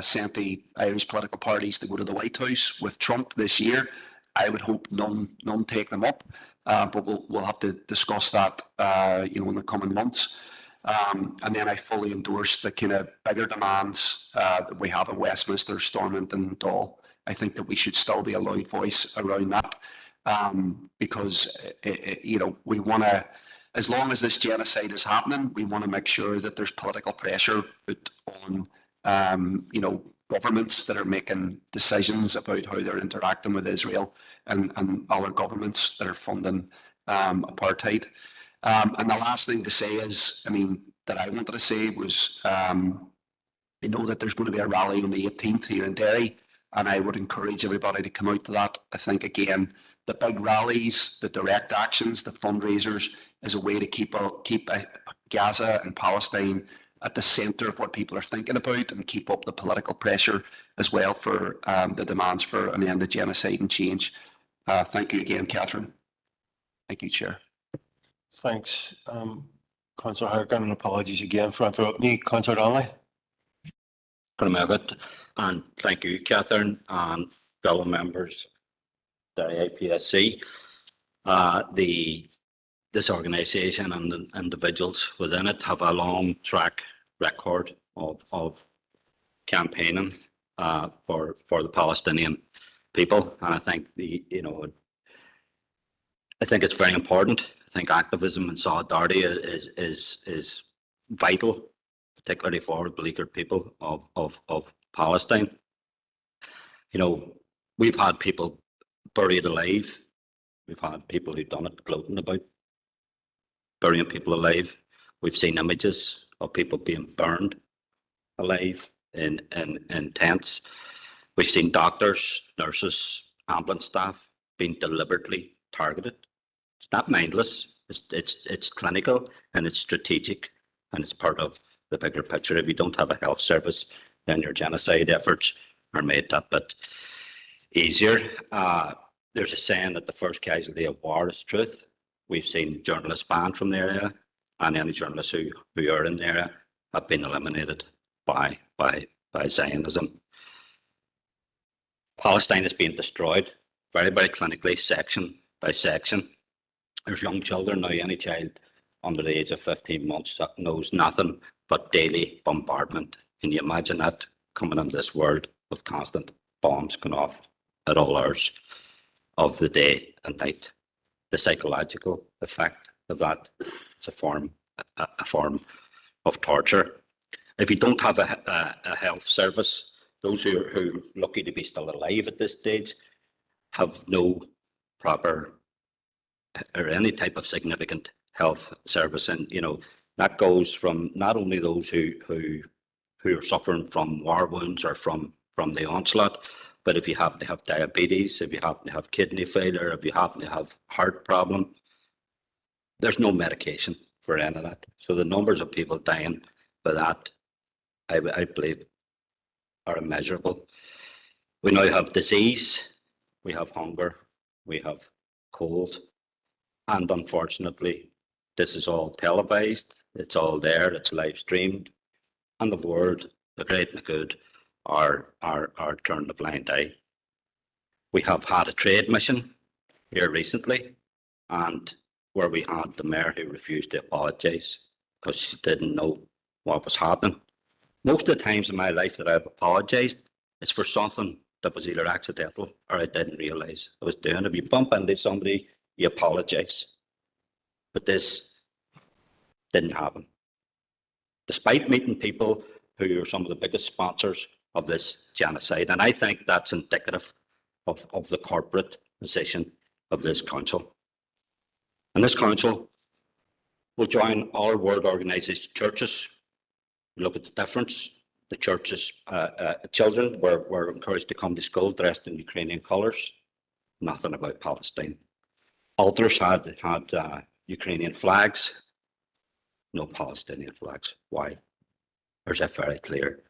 sent to Irish political parties to go to the White House with Trump this year. I would hope none take them up, but we'll have to discuss that in the coming months. And then I fully endorse the kind of bigger demands that we have in Westminster, Stormont and Dáil. I think that we should still be a loud voice around that, because we want to, as long as this genocide is happening, we want to make sure that there's political pressure put on governments that are making decisions about how they're interacting with Israel and other governments that are funding apartheid. And the last thing to say is, that I wanted to say was, I know that there's going to be a rally on the 18th here in Derry, and I would encourage everybody to come out to that. I think, again, the big rallies, the direct actions, the fundraisers is a way to keep Gaza and Palestine at the centre of what people are thinking about, and keep up the political pressure as well for the demands for an end of genocide and change. Thank you again, Catherine. Thank you, Chair. Thanks, Councillor Harkin, and apologies again for interrupting you. Councillor Donnelly. And thank you, Catherine, and fellow members of the IPSC. This organisation and the individuals within it have a long track record of campaigning for the Palestinian people, and I think I think it's very important. I think activism and solidarity is vital, particularly for the beleaguered people of Palestine. We've had people buried alive. We've had people who've done it gloating about burying people alive. We've seen images of people being burned alive in tents. We've seen doctors, nurses, ambulance staff being deliberately targeted. It's not mindless. It's clinical and it's strategic, and it's part of the bigger picture. If you don't have a health service, then your genocide efforts are made that bit easier. There's a saying that the first casualty of war is truth. We've seen journalists banned from the area, and any journalists who are in the area have been eliminated by Zionism. Palestine is being destroyed very, very clinically, section by section. There's young children now, any child under the age of 15 months that knows nothing but daily bombardment. Can you imagine that coming into this world with constant bombs going off at all hours of the day and night? The psychological effect of that is a form of torture. If you don't have a health service, those who are lucky to be still alive at this stage have no proper or any type of significant health service, and that goes from not only those who are suffering from war wounds or from the onslaught, but if you happen to have diabetes, if you happen to have kidney failure, if you happen to have heart problem, there's no medication for any of that. So the numbers of people dying for that, I believe, are immeasurable. We now have disease, we have hunger, we have cold, and unfortunately, this is all televised, it's all there, it's live streamed, and the world, the great and the good, are turned a blind eye. We have had a trade mission here recently, and where we had the mayor who refused to apologise because she didn't know what was happening. Most of the times in my life that I've apologised, it's for something that was either accidental or I didn't realise I was doing. If you bump into somebody, you apologise. But this didn't happen. Despite meeting people who are some of the biggest sponsors of this genocide. And I think that's indicative of the corporate position of this council. And this council will join all world organisations, churches. Look at the difference. The churches, children were encouraged to come to school dressed in Ukrainian colours. Nothing about Palestine. Altars had Ukrainian flags. No Palestinian flags. Why? There's a very clear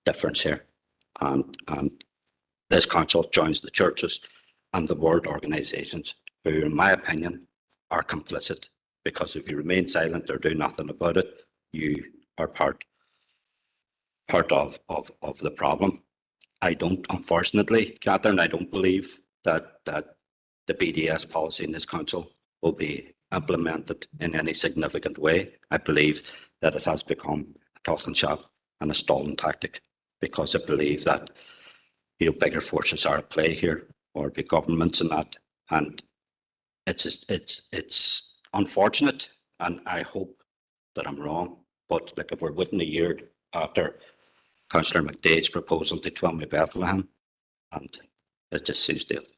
difference here. And this council joins the churches and the world organisations who, in my opinion, are complicit, because if you remain silent or do nothing about it, you are part of the problem. I don't, unfortunately, Catherine, I don't believe that the BDS policy in this council will be implemented in any significant way. I believe that it has become a talking shop and a stalling tactic, because I believe that bigger forces are at play here, or big governments and that, and it's unfortunate, and I hope that I'm wrong. But like, if we're within a year after Councillor McDade's proposal to Twilmy Bethlehem, and it just seems to have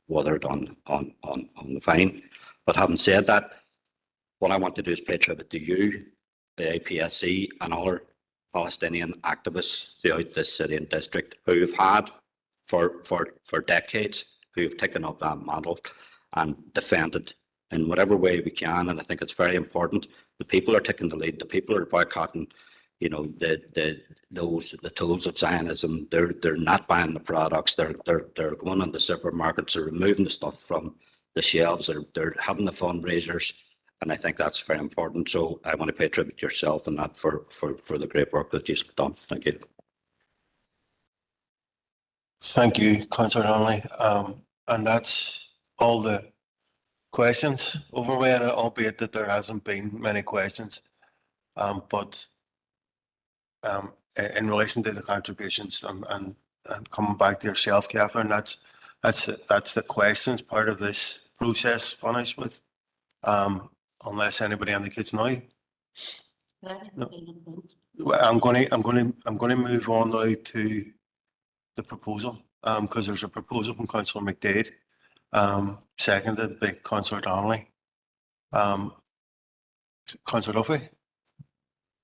withered on the vine. But having said that, what I want to do is pay tribute to you, the APSC, and other Palestinian activists throughout this city and district who have had for decades, who have taken up that mantle and defended in whatever way we can. And I think it's very important. The people are taking the lead. The people are boycotting, the tools of Zionism. They're not buying the products. They're going on the supermarkets. They're removing the stuff from the shelves. They're having the fundraisers. And I think that's very important. So I want to pay tribute to yourself and that for the great work that you've done. Thank you. Thank you, Councillor Donnelly. And that's all the questions over with, albeit that there hasn't been many questions. But in relation to the contributions and coming back to yourself, Catherine, that's the questions part of this process finished with. Unless anybody indicates now. No. Well, I'm going to move on now to the proposal, because there's a proposal from Councillor McDade, seconded by Councillor Donnelly. Councillor Duffy.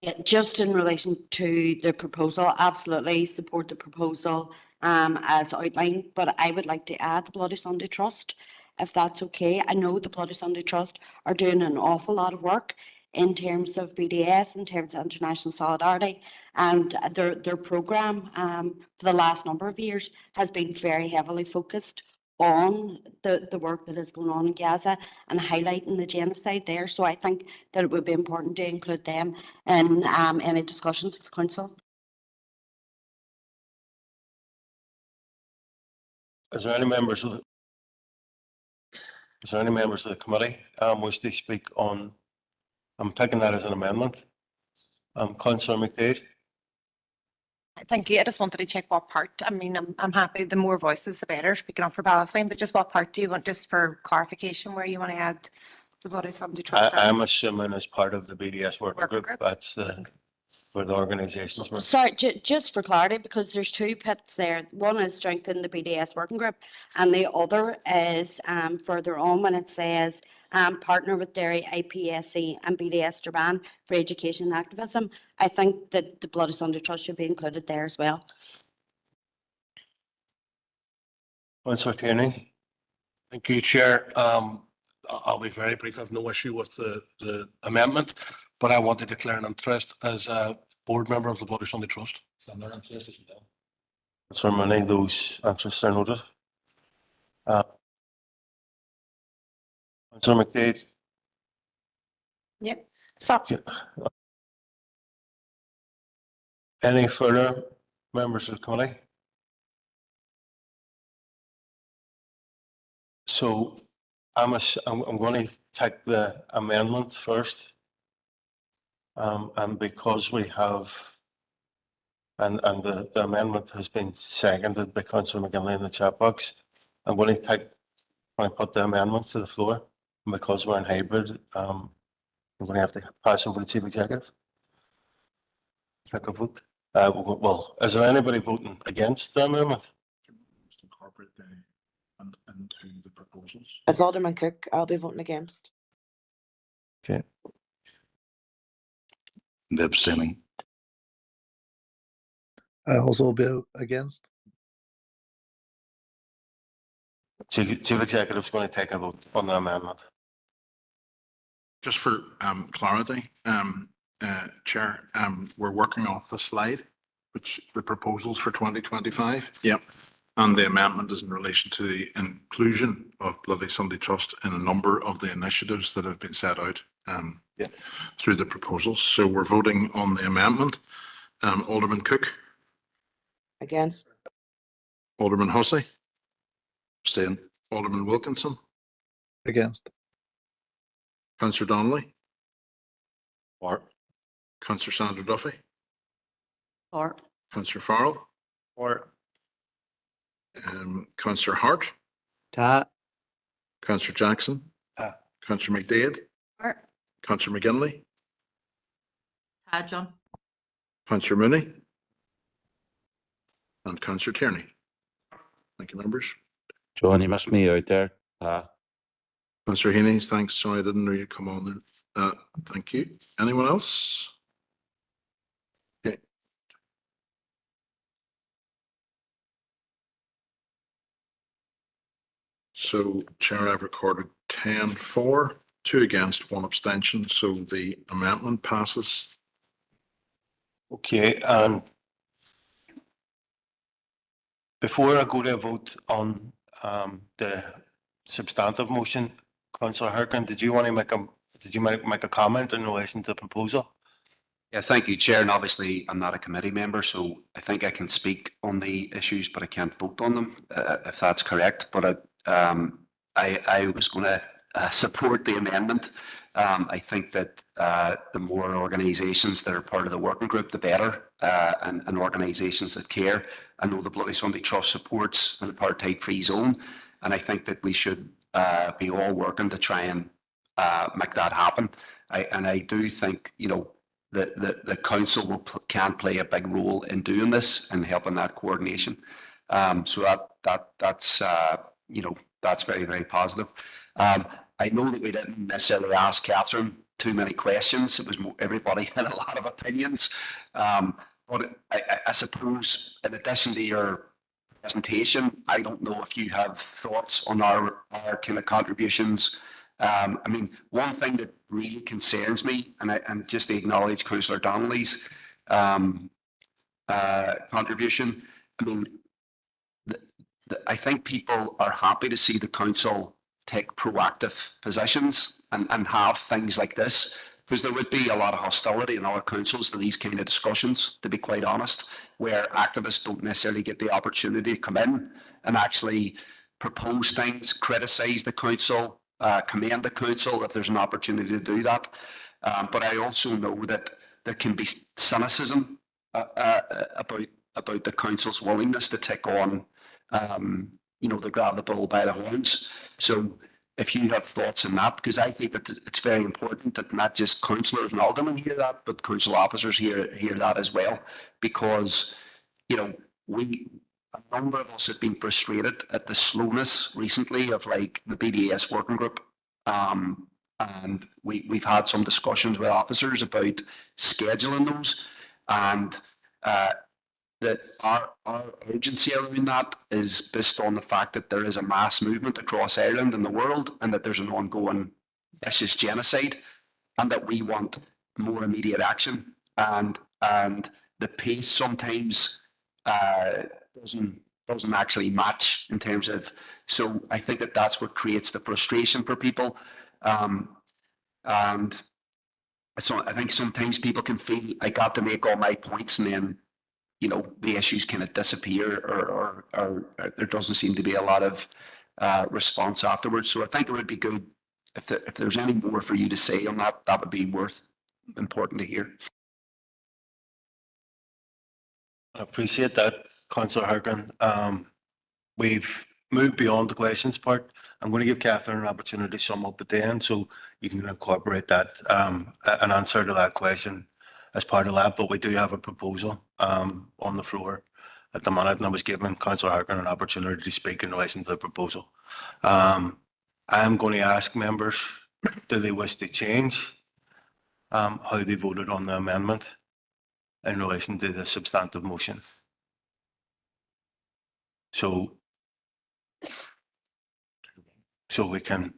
Yeah, just in relation to the proposal, absolutely support the proposal as outlined, but I would like to add the Bloody Sunday Trust, if that's okay. I know the Bloody Sunday Trust are doing an awful lot of work in terms of BDS, in terms of international solidarity, and their programme for the last number of years has been very heavily focused on the work that is going on in Gaza and highlighting the genocide there. So I think that it would be important to include them in any discussions with the council. Is there any members of the committee wish to speak on? I'm taking that as an amendment. Councillor McDade. Thank you. I just wanted to check what part. I mean, I'm happy. The more voices, the better, speaking up for Palestine. But just what part do you want, just for clarification, where you want to add the Bloody Sunday Trust? I'm assuming as part of the BDS working group. That's where the organisations were. Sorry, just for clarity, because there's two bits there. One is strengthen the BDS working group, and the other is further on when it says partner with Derry, IPSC and BDS Durban for education and activism. I think that the Bloody Sunday Trust should be included there as well. Councillor Tierney. Thank you, Chair. I'll be very brief. I have no issue with the amendment, but I want to declare an interest as a board member of the Bloody Sunday Trust. Councillor Mooney, those interests are noted. Councillor McDade. Yep. So Any further members of the committee? So I'm going to take the amendment first. And because we have, and the amendment has been seconded by Councillor McGinley in the chat box, I'm going to put the amendment to the floor. And because we're in hybrid, I'm going to have to pass over to Chief Executive. Take a vote. Well, is there anybody voting against the amendment? Incorporate into the proposals. It's Alderman Cook. I'll be voting against. Okay. Abstaining. I also be against. Chief Executive is going to take a vote on the amendment. Just for clarity, Chair, we're working off the slide, which the proposals for 2025. Yep. And the amendment is in relation to the inclusion of Bloody Sunday Trust in a number of the initiatives that have been set out through the proposals. So we're voting on the amendment. Alderman Cook. Against. Alderman Hussey. Abstain. Alderman Wilkinson. Against. Councillor Donnelly. Or. Councillor Sandra Duffy. Or. Councillor Farrell. Or. Councillor Hart. Ta. Councillor Jackson. Councillor McDade. Or. Councillor McGinley. John. Councillor Mooney. And Councillor Tierney. Thank you, members. John, you missed me out there. Councillor Haynes, thanks. Sorry, I didn't know you'd come on there. Thank you. Anyone else? Okay. So, Chair, I've recorded 10 for, 2 against, 1 abstention. So the amendment passes. Okay, before I go to a vote on the substantive motion, Councillor Harkin, did you want to make a comment in relation to the proposal? Yeah, thank you, Chair. And obviously, I'm not a committee member, so I think I can speak on the issues, but I can't vote on them, if that's correct. But I was going to support the amendment. I think that the more organisations that are part of the working group, the better, and organisations that care. I know the Bloody Sunday Trust supports an apartheid-free zone, and I think that we should be all working to try and make that happen. I do think, you know, the council can play a big role in doing this and helping that coordination. So that's you know, that's very, very positive. I know that we didn't necessarily ask Catherine too many questions. It was more, everybody had a lot of opinions. But I suppose in addition to your presentation, I don't know if you have thoughts on our kind of contributions. I mean, one thing that really concerns me, and just to acknowledge Councillor Donnelly's contribution, I mean, I think people are happy to see the council take proactive positions and have things like this, because there would be a lot of hostility in other councils to these kind of discussions, to be quite honest, where activists don't necessarily get the opportunity to come in and actually propose things, criticise the council, commend the council if there's an opportunity to do that. But I also know that there can be cynicism about the council's willingness to take on, you know, to grab the bull by the horns. So if you have thoughts on that, because I think that it's very important that not just councillors and aldermen hear that, but council officers hear that as well, because, you know, a number of us have been frustrated at the slowness recently of like the BDS working group. And we've had some discussions with officers about scheduling those, and that our urgency around that is based on the fact that there is a mass movement across Ireland and the world, and that there's an ongoing vicious genocide, and that we want more immediate action. And the pace sometimes doesn't actually match in terms of. So I think that that's what creates the frustration for people, and so I think sometimes people can feel I got to make all my points and then, you know, the issues kind of disappear, or there doesn't seem to be a lot of response afterwards. So I think it would be good if there's any more for you to say on that. That would be worth important to hear. I appreciate that, Councillor Harkin. We've moved beyond the questions part. I'm going to give Catherine an opportunity to sum up at the end, so you can incorporate that, an answer to that question as part of that. But we do have a proposal on the floor at the minute, and I was giving Councillor Harkin an opportunity to speak in relation to the proposal. I'm going to ask members, do they wish to change how they voted on the amendment in relation to the substantive motion? So we can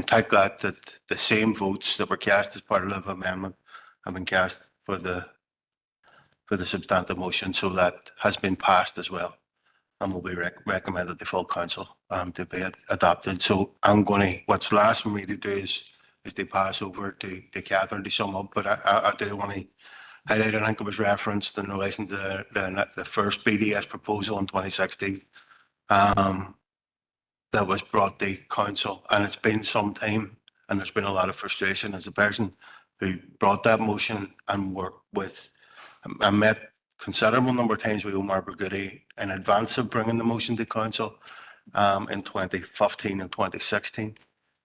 take that the same votes that were cast as part of the amendment have been cast for the substantive motion, so that has been passed as well, and will be recommended to full council to be adopted. So I'm going to, what's last for me to do is to pass over to Catherine to sum up, but I do want to highlight, I think it was referenced in relation to the first BDS proposal in 2016. That was brought to council, and it's been some time, and there's been a lot of frustration as a person who brought that motion and worked with. I met considerable number of times with Omar Brigudi in advance of bringing the motion to council in 2015 and 2016,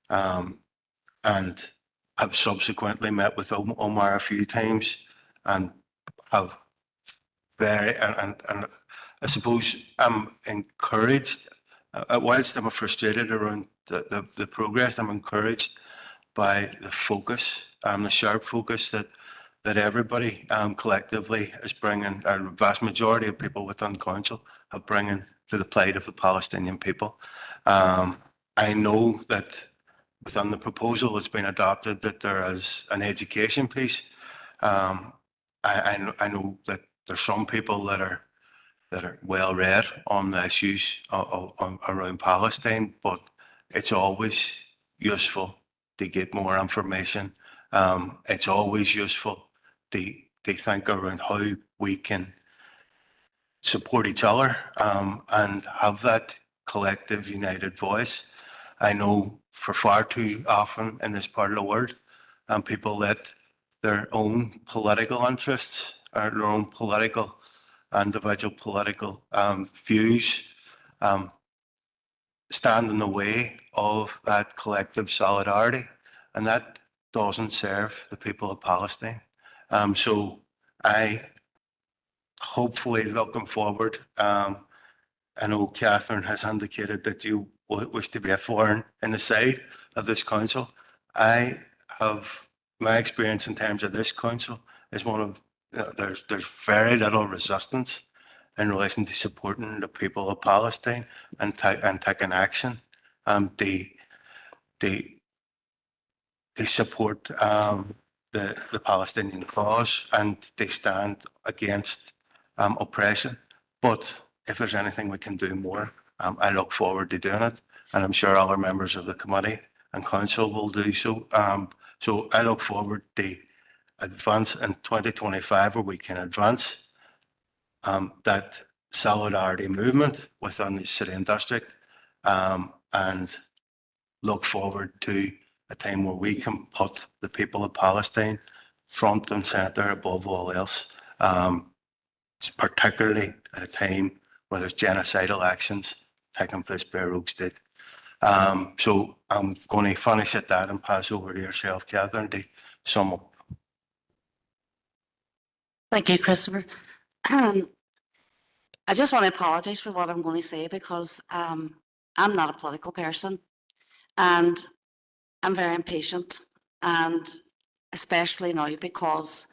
and I've subsequently met with Omar a few times and have and I suppose I'm encouraged. Whilst I'm frustrated around the progress, I'm encouraged by the focus, the sharp focus that everybody collectively is bringing, a vast majority of people within council are bringing to the plight of the Palestinian people. I know that within the proposal that's been adopted that there is an education piece. I know that there's some people that are well read on the issues around Palestine, but it's always useful to get more information. It's always useful to think around how we can support each other and have that collective united voice. I know for far too often in this part of the world, people let their own political interests or their own individual political views stand in the way of that collective solidarity, and that doesn't serve the people of Palestine. So I hopefully looking forward, I know Catherine has indicated that you wish to be a foreign in the side of this council. I have my experience in terms of this council is one of there's very little resistance in relation to supporting the people of Palestine and taking action. They support the Palestinian cause, and they stand against oppression. But if there's anything we can do more, I look forward to doing it, and I'm sure other members of the committee and council will do so. So I look forward to advance in 2025 where we can advance that solidarity movement within the city and district, and look forward to a time where we can put the people of Palestine front and centre above all else, particularly at a time where there's genocidal actions taking place by Rogue State. So I'm going to finish at that and pass over to yourself, Catherine, to sum up. Thank you, Christopher. I just want to apologise for what I'm going to say because I'm not a political person and I'm very impatient, and especially now because,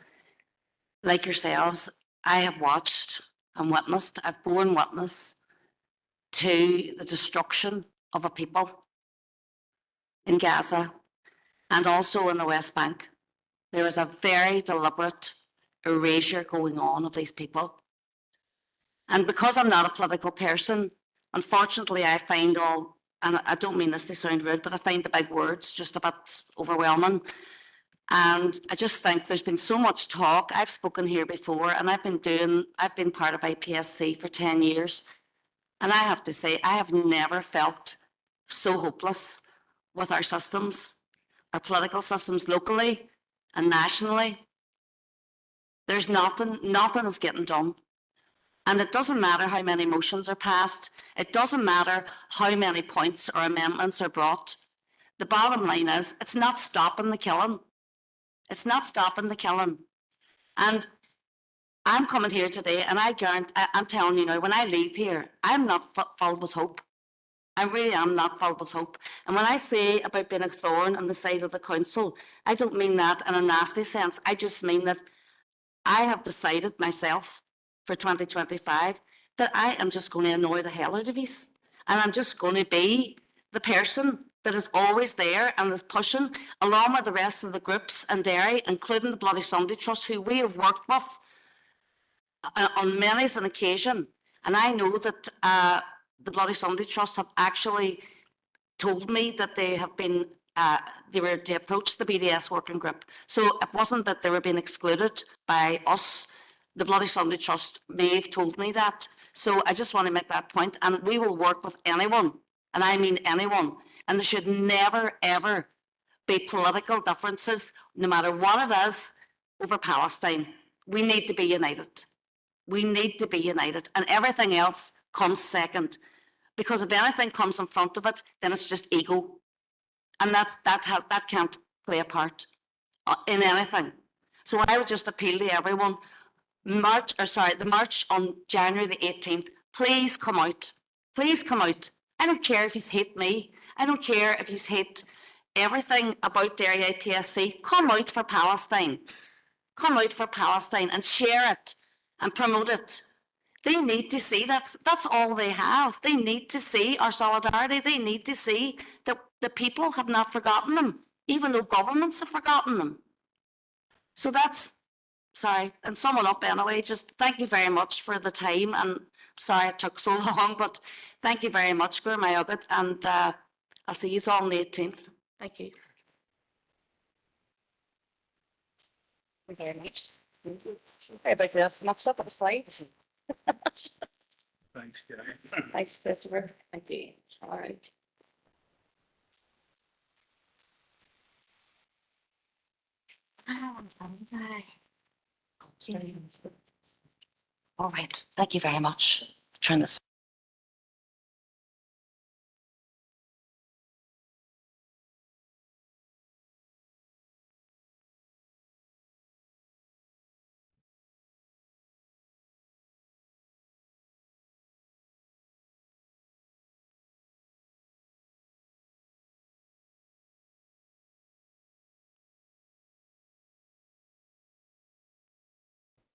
like yourselves, I have watched and witnessed, I've borne witness to the destruction of a people in Gaza and also in the West Bank. There is a very deliberate erasure going on of these people. And because I'm not a political person, unfortunately, I find all, and I don't mean this to sound rude, but I find the big words just a bit overwhelming. And I just think there's been so much talk. I've spoken here before, and I've been part of IPSC for 10 years. And I have to say, I have never felt so hopeless with our systems, our political systems locally and nationally, There's nothing is getting done. And it doesn't matter how many motions are passed. It doesn't matter how many points or amendments are brought. The bottom line is, it's not stopping the killing. It's not stopping the killing. And I'm coming here today and I'm telling you now, when I leave here, I'm not filled with hope. I really am not filled with hope. And when I say about being a thorn on the side of the council, I don't mean that in a nasty sense. I just mean that I have decided myself for 2025 that I am just going to annoy the hell out of you. And I'm just going to be the person that is always there and is pushing, along with the rest of the groups in Derry, including the Bloody Sunday Trust, who we have worked with on many an occasion. And I know that the Bloody Sunday Trust have actually told me that they have been, they were to approach the BDS working group. So it wasn't that they were being excluded by us. The Bloody Sunday Trust may have told me that. So I just want to make that point. And we will work with anyone, and I mean anyone. And there should never, ever be political differences, no matter what it is, over Palestine. We need to be united. We need to be united. And everything else comes second. Because if anything comes in front of it, then it's just ego. And that can't play a part in anything. So I would just appeal to everyone, the march on January the 18th, please come out. Please come out. I don't care if he's hate me. I don't care if he's hate everything about Derry IPSC. Come out for Palestine. Come out for Palestine and share it and promote it. They need to see that's all they have. They need to see our solidarity. They need to see that the people have not forgotten them, even though governments have forgotten them. So sorry, and summing up anyway, just thank you very much for the time, and sorry it took so long, but thank you very much, Gur Mayugad, and I'll see you all on the 18th. Thank you. Thank you very much. Sorry about this, mixed up with the slides. Thanks, Gary. Thanks, Christopher. Thank you. All right. All right. Thank you very much. Trying this.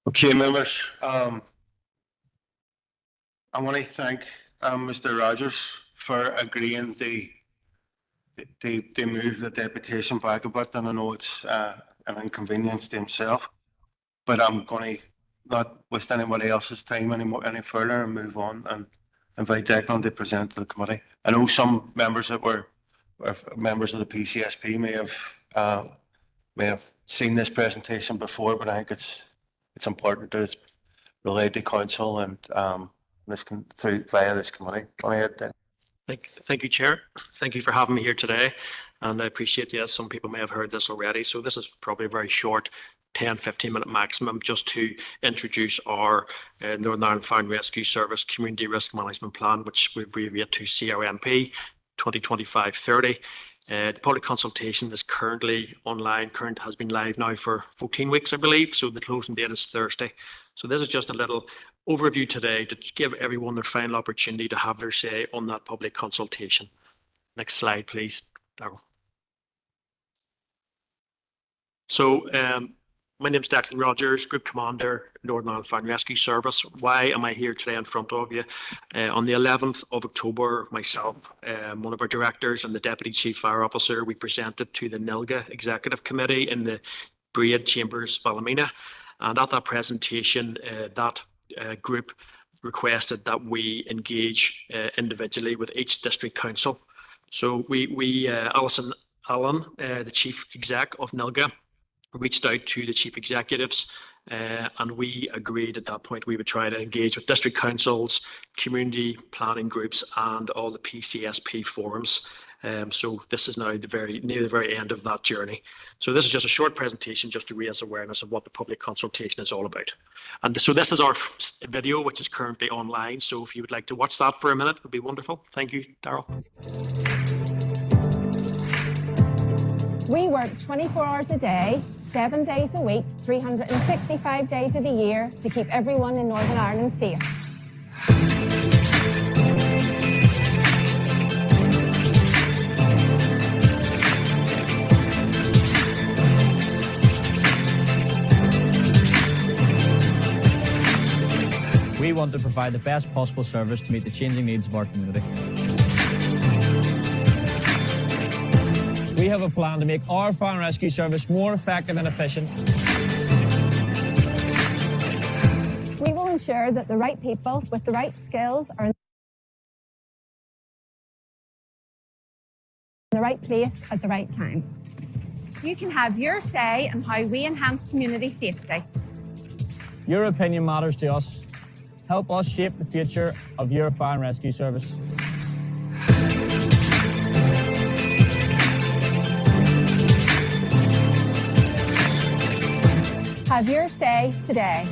Okay, members, I want to thank Mr. Rogers for agreeing to move the deputation back a bit, and I know it's an inconvenience to himself, but I'm going to not waste anybody else's time any further and move on and invite Declan to present to the committee. I know some members that were members of the PCSP may have seen this presentation before, but I think it's important that it's relayed to council and via this committee. Go ahead, then. Thank you, Chair. Thank you for having me here today. And I appreciate, yes, some people may have heard this already. So this is probably a very short 10-15 minute maximum just to introduce our Northern Ireland Fire and Rescue Service Community Risk Management Plan, which we abbreviate to CRMP 2025-30. The public consultation is currently online. Has been live now for 14 weeks, I believe. So the closing date is Thursday. So this is just a little overview today to give everyone their final opportunity to have their say on that public consultation. Next slide, please, Darryl. So my name is Declan Rogers, Group Commander, Northern Ireland Fire and Rescue Service. Why am I here today in front of you? On the 11th of October, myself, one of our directors and the Deputy Chief Fire Officer, we presented to the NILGA Executive Committee in the Braid Chambers, Ballymena. And at that presentation, that group requested that we engage individually with each district council. So Alison Allen, the Chief Exec of NILGA, reached out to the chief executives And we agreed at that point we would try to engage with district councils, community planning groups, and all the PCSP forums. So this is now near the very end of that journey. So this is just a short presentation just to raise awareness of what the public consultation is all about. And so this is our video, which is currently online. So if you would like to watch that for a minute, it would be wonderful. Thank you, Darryl. We work 24 hours a day, 7 days a week, 365 days of the year to keep everyone in Northern Ireland safe. We want to provide the best possible service to meet the changing needs of our community. We have a plan to make our fire and rescue service more effective and efficient. We will ensure that the right people with the right skills are in the right place at the right time. You can have your say in how we enhance community safety. Your opinion matters to us. Help us shape the future of your fire and rescue service. Have your say today.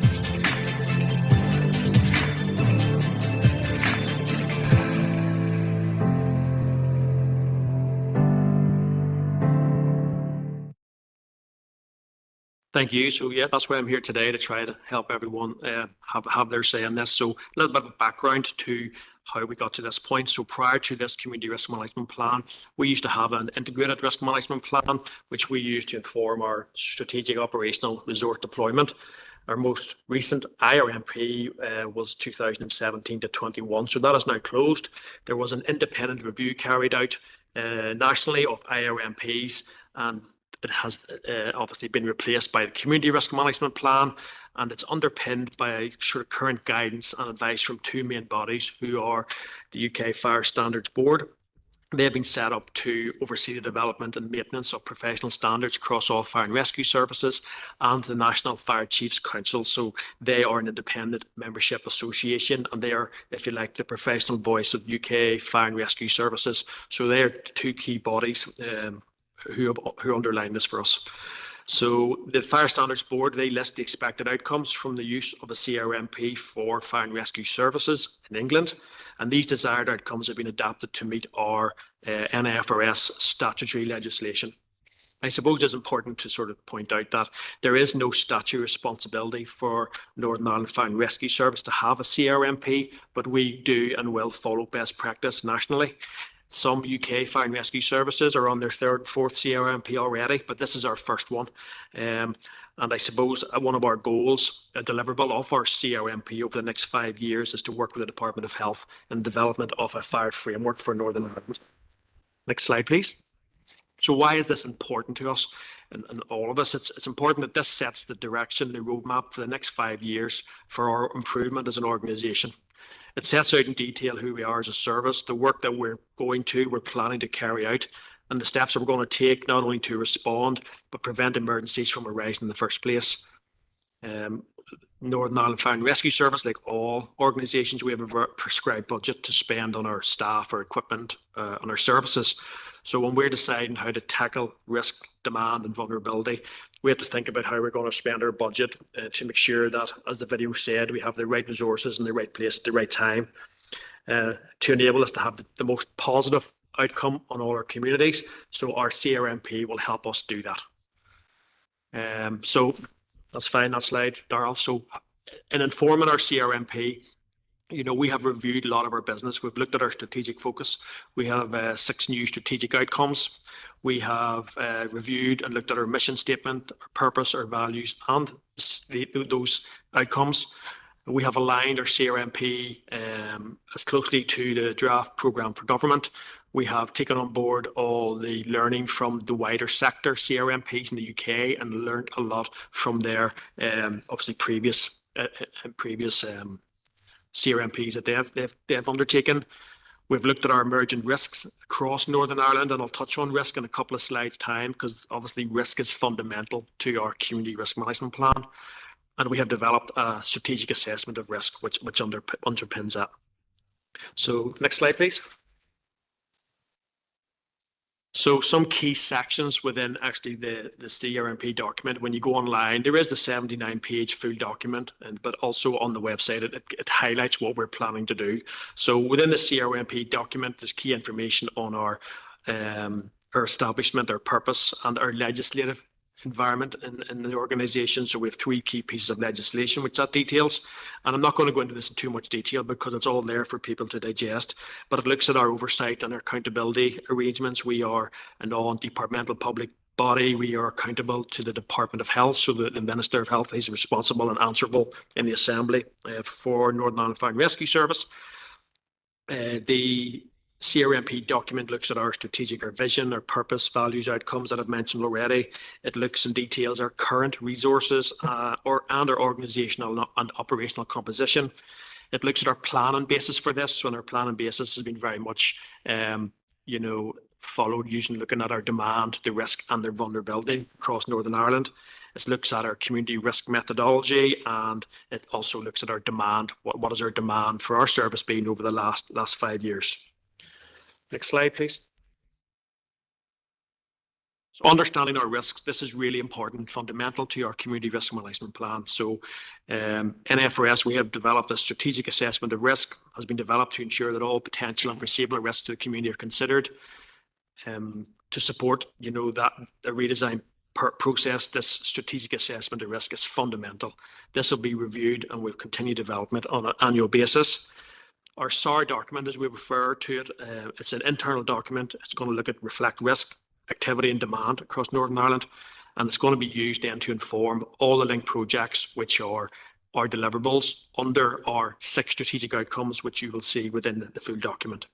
Thank you. So yeah, that's why I'm here today, to try to help everyone have their say in this. So a little bit of background to how we got to this point. So prior to this community risk management plan, we used to have an integrated risk management plan, which we used to inform our strategic operational resource deployment. Our most recent IRMP was 2017 to 21, so that is now closed. There was an independent review carried out nationally of IRMPs, and it has obviously been replaced by the Community Risk Management Plan, and it's underpinned by sort of current guidance and advice from two main bodies, who are the UK Fire Standards Board. They have been set up to oversee the development and maintenance of professional standards across all fire and rescue services, and the National Fire Chiefs Council. So they are an independent membership association, and they are, if you like, the professional voice of UK fire and rescue services. So they are two key bodies who underline this for us. So the Fire Standards Board, they list the expected outcomes from the use of a CRMP for fire and rescue services in England. And these desired outcomes have been adapted to meet our NFRS statutory legislation. I suppose it's important to sort of point out that there is no statutory responsibility for Northern Ireland Fire and Rescue Service to have a CRMP, but we do and will follow best practice nationally. Some UK fire and rescue services are on their third and fourth CRMP already, but this is our first one. And I suppose one of our goals, a deliverable of our CRMP over the next 5 years, is to work with the Department of Health in the development of a fire framework for Northern Ireland. Next slide, please. So why is this important to us and all of us? It's important that this sets the direction, the roadmap for the next 5 years for our improvement as an organisation. It sets out in detail who we are as a service, the work that we're planning to carry out, and the steps that we're going to take not only to respond, but prevent emergencies from arising in the first place. Northern Ireland Fire and Rescue Service, like all organisations, we have a prescribed budget to spend on our staff, our equipment, on our services. So when we're deciding how to tackle risk, demand and vulnerability, we have to think about how we're going to spend our budget to make sure that, as the video said, we have the right resources in the right place at the right time to enable us to have the most positive outcome on all our communities. So our CRMP will help us do that. So that's fine, that slide, Darryl. So in informing our CRMP, you know, we have reviewed a lot of our business. We've looked at our strategic focus. We have 6 new strategic outcomes. We have reviewed and looked at our mission statement, our purpose, our values, and those outcomes. We have aligned our CRMP as closely to the draft programme for government. We have taken on board all the learning from the wider sector CRMPs in the UK and learned a lot from their obviously previous CRMPs that they have undertaken. We've looked at our emerging risks across Northern Ireland, and I'll touch on risk in a couple of slides' time, because obviously risk is fundamental to our community risk management plan. And we have developed a strategic assessment of risk, which underpins that. So next slide, please. So some key sections within actually the CRMP document. When you go online, there is the 79-page full document, but also on the website, it highlights what we're planning to do. So within the CRMP document, there's key information on our establishment, our purpose, and our legislative environment in the organisation. So we have 3 key pieces of legislation which that details, and I'm not going to go into this in too much detail because it's all there for people to digest, but it looks at our oversight and our accountability arrangements. We are a non-departmental public body. We are accountable to the Department of Health, so the Minister of Health is responsible and answerable in the Assembly for Northern Ireland Fire and Rescue Service. The CRMP document looks at our strategic, our vision, our purpose, values, outcomes that I've mentioned already. It looks and details our current resources and our organisational and operational composition. It looks at our planning basis for this, and our planning basis has been very much, followed using looking at our demand, the risk and their vulnerability across Northern Ireland. It looks at our community risk methodology, and it also looks at our demand. What is our demand for our service been over the last 5 years? Next slide, please. So understanding our risks, this is really important, fundamental to our community risk management plan. So in FRS, we have developed a strategic assessment of risk, has been developed to ensure that all potential and foreseeable risks to the community are considered. To support, that the redesign process, this strategic assessment of risk is fundamental. This will be reviewed and will continue development on an annual basis. Our SAR document, as we refer to it, it's an internal document. It's going to reflect risk, activity and demand across Northern Ireland, and it's going to be used then to inform all the linked projects, which are our deliverables under our 6 strategic outcomes, which you will see within the full document.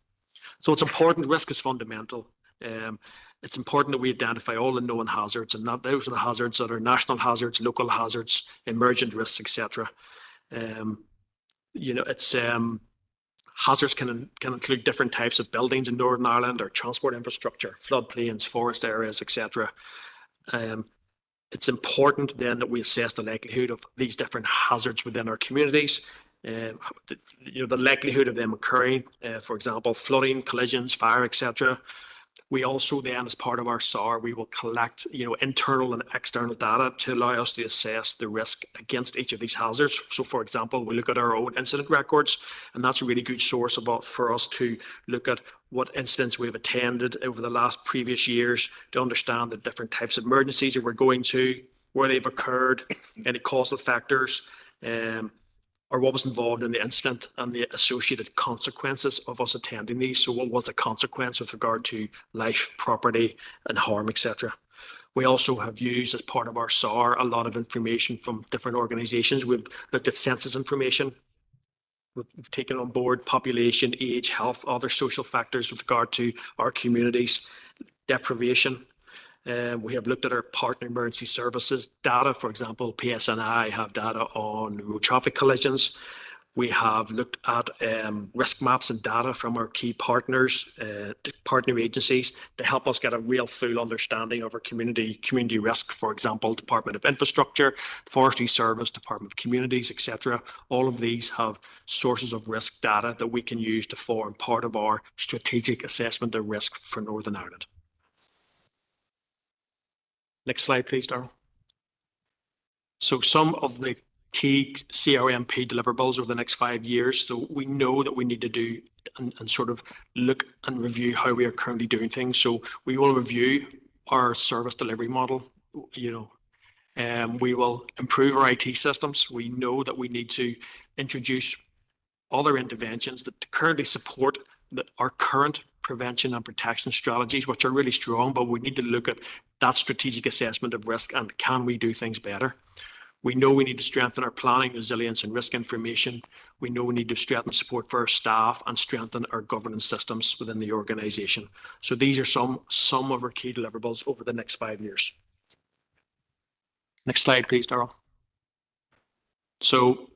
So it's important. Risk is fundamental. It's important that we identify all the known hazards, and those are the hazards that are national hazards, local hazards, emergent risks, etc. Hazards can include different types of buildings in Northern Ireland, or transport infrastructure, floodplains, forest areas, etc. It's important then that we assess the likelihood of these different hazards within our communities. The likelihood of them occurring, for example, flooding, collisions, fire, etc. We also then, as part of our SAR, we will collect, internal and external data to allow us to assess the risk against each of these hazards. So, for example, we look at our own incident records, and that's a really good source for us to look at what incidents we've attended over the last previous years to understand the different types of emergencies that we're going to, where they've occurred, any causal factors, or what was involved in the incident and the associated consequences of us attending these. So what was the consequence with regard to life, property and harm, etc. We also have used, as part of our SAR, a lot of information from different organisations. We've looked at census information. We've taken on board population, age, health, other social factors with regard to our communities, deprivation. We have looked at our partner emergency services data. For example, PSNI have data on road traffic collisions. We have looked at risk maps and data from our key partners, partner agencies, to help us get a real full understanding of our community risk. For example, Department of Infrastructure, Forestry Service, Department of Communities, etc. All of these have sources of risk data that we can use to form part of our strategic assessment of risk for Northern Ireland. Next slide, please, Darryl. So some of the key CRMP deliverables over the next 5 years. So we know that we need to do and sort of look and review how we are currently doing things. So we will review our service delivery model. We will improve our IT systems. We know that we need to introduce other interventions that currently support our current prevention and protection strategies, which are really strong, but we need to look at that strategic assessment of risk and can we do things better. We know we need to strengthen our planning, resilience and risk information. We know we need to strengthen support for our staff and strengthen our governance systems within the organisation. So these are some of our key deliverables over the next 5 years. Next slide, please, Darryl. So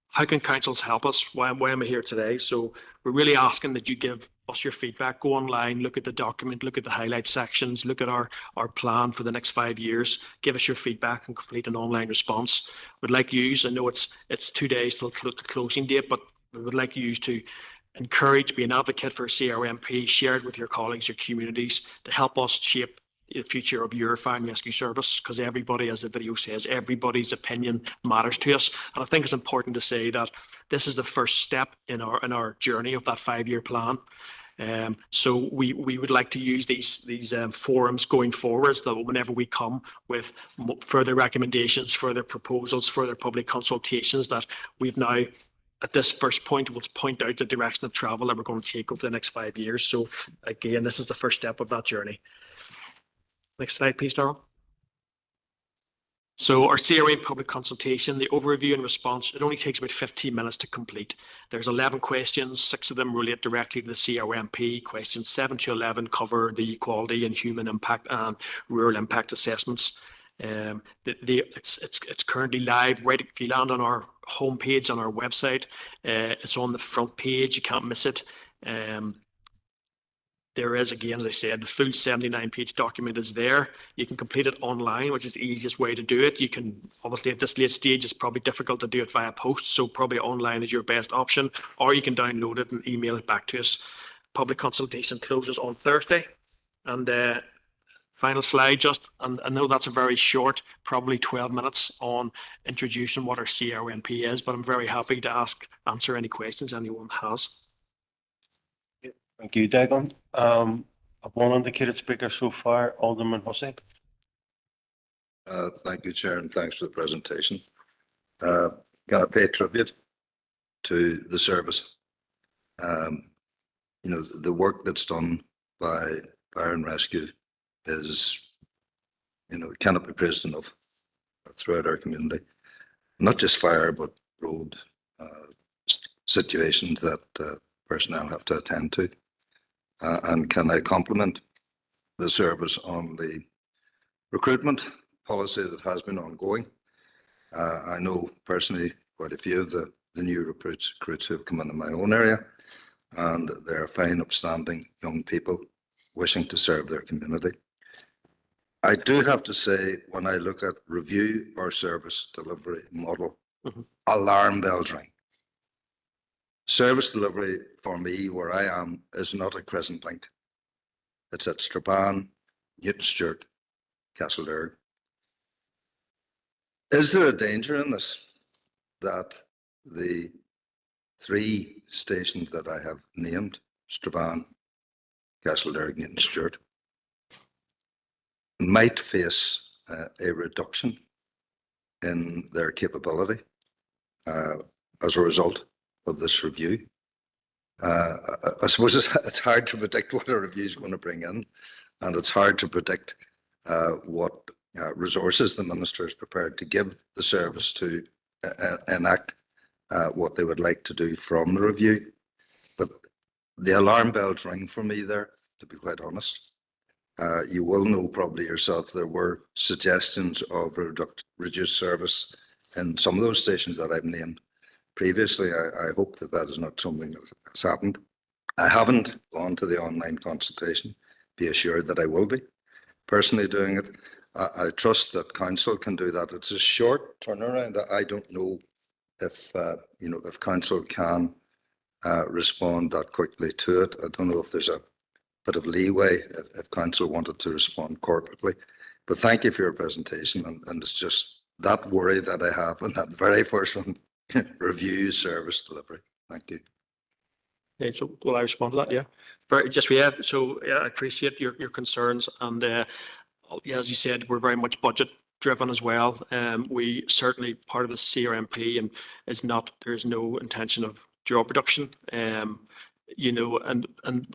how can councils help us? Why am I here today? So we're really asking that you give us your feedback. Go online, look at the document, look at the highlight sections, look at our plan for the next 5 years. Give us your feedback and complete an online response. We'd like you, I know it's 2 days till the closing date, but we would like you to encourage, be an advocate for CRMP, share it with your colleagues, your communities, to help us shape the future of your fire and rescue service, because everybody, as the video says, everybody's opinion matters to us. And I think it's important to say that this is the first step in our journey of that 5-year plan. So we would like to use these forums going forward, so that whenever we come with further recommendations, further proposals, further public consultations, that we've now, at this first point, will point out the direction of travel that we're going to take over the next 5 years. So again, this is the first step of that journey. Next slide, please, Darrell. So our CRA public consultation, the overview and response, it only takes about 15 minutes to complete. There's 11 questions, 6 of them relate directly to the CRMP. Questions 7 to 11 cover the equality and human impact and rural impact assessments. It's currently live. Right, if you land on our homepage on our website, it's on the front page. You can't miss it. There is, again, as I said, the full 79-page document is there. You can complete it online, which is the easiest way to do it. You can, obviously, at this late stage, it's probably difficult to do it via post, so probably online is your best option, or you can download it and email it back to us. Public consultation closes on Thursday. And final slide, just, and I know that's a very short, probably 12 minutes on introducing what our CRMP is, but I'm very happy to answer any questions anyone has. Thank you, Dagon. I've one indicated speaker so far, Alderman Hussey. Thank you, Chair, and thanks for the presentation. Can I pay tribute to the service? You know, the work that's done by fire and rescue is, you know, it cannot be praised enough throughout our community. Not just fire, but road situations that personnel have to attend to. And can I compliment the service on the recruitment policy that has been ongoing? I know personally quite a few of the new recruits who have come into my own area, and they're fine, upstanding young people wishing to serve their community. I do have to say, when I look at review our service delivery model, alarm bells ring. Service delivery for me, where I am, is not at Crescent Link. It's at Strabane, Newton Stewart, Castleberg. Is there a danger in this that the 3 stations that I have named, Strabane, Castleberg, Newton Stewart, might face a reduction in their capability as a result of this review? I suppose it's hard to predict what a review is going to bring in, and it's hard to predict what resources the Minister is prepared to give the service to enact what they would like to do from the review. But the alarm bells ring for me there, to be quite honest. You will know probably yourself there were suggestions of reduced service in some of those stations that I've named previously. I hope that that is not something that has happened. I haven't gone to the online consultation. Be assured that I will be personally doing it. I trust that council can do that. It's a short turnaround. I don't know if you know, if council can respond that quickly to it. I don't know if there's a bit of leeway if council wanted to respond corporately. But thank you for your presentation, and it's just that worry that I have on that very first one. Review service delivery. Thank you. Okay, so will I respond to that? Yeah. So yeah, I appreciate your concerns, and yeah, as you said, we're very much budget driven as well. We certainly, part of the CRMP and there is no intention of job reduction. You know, and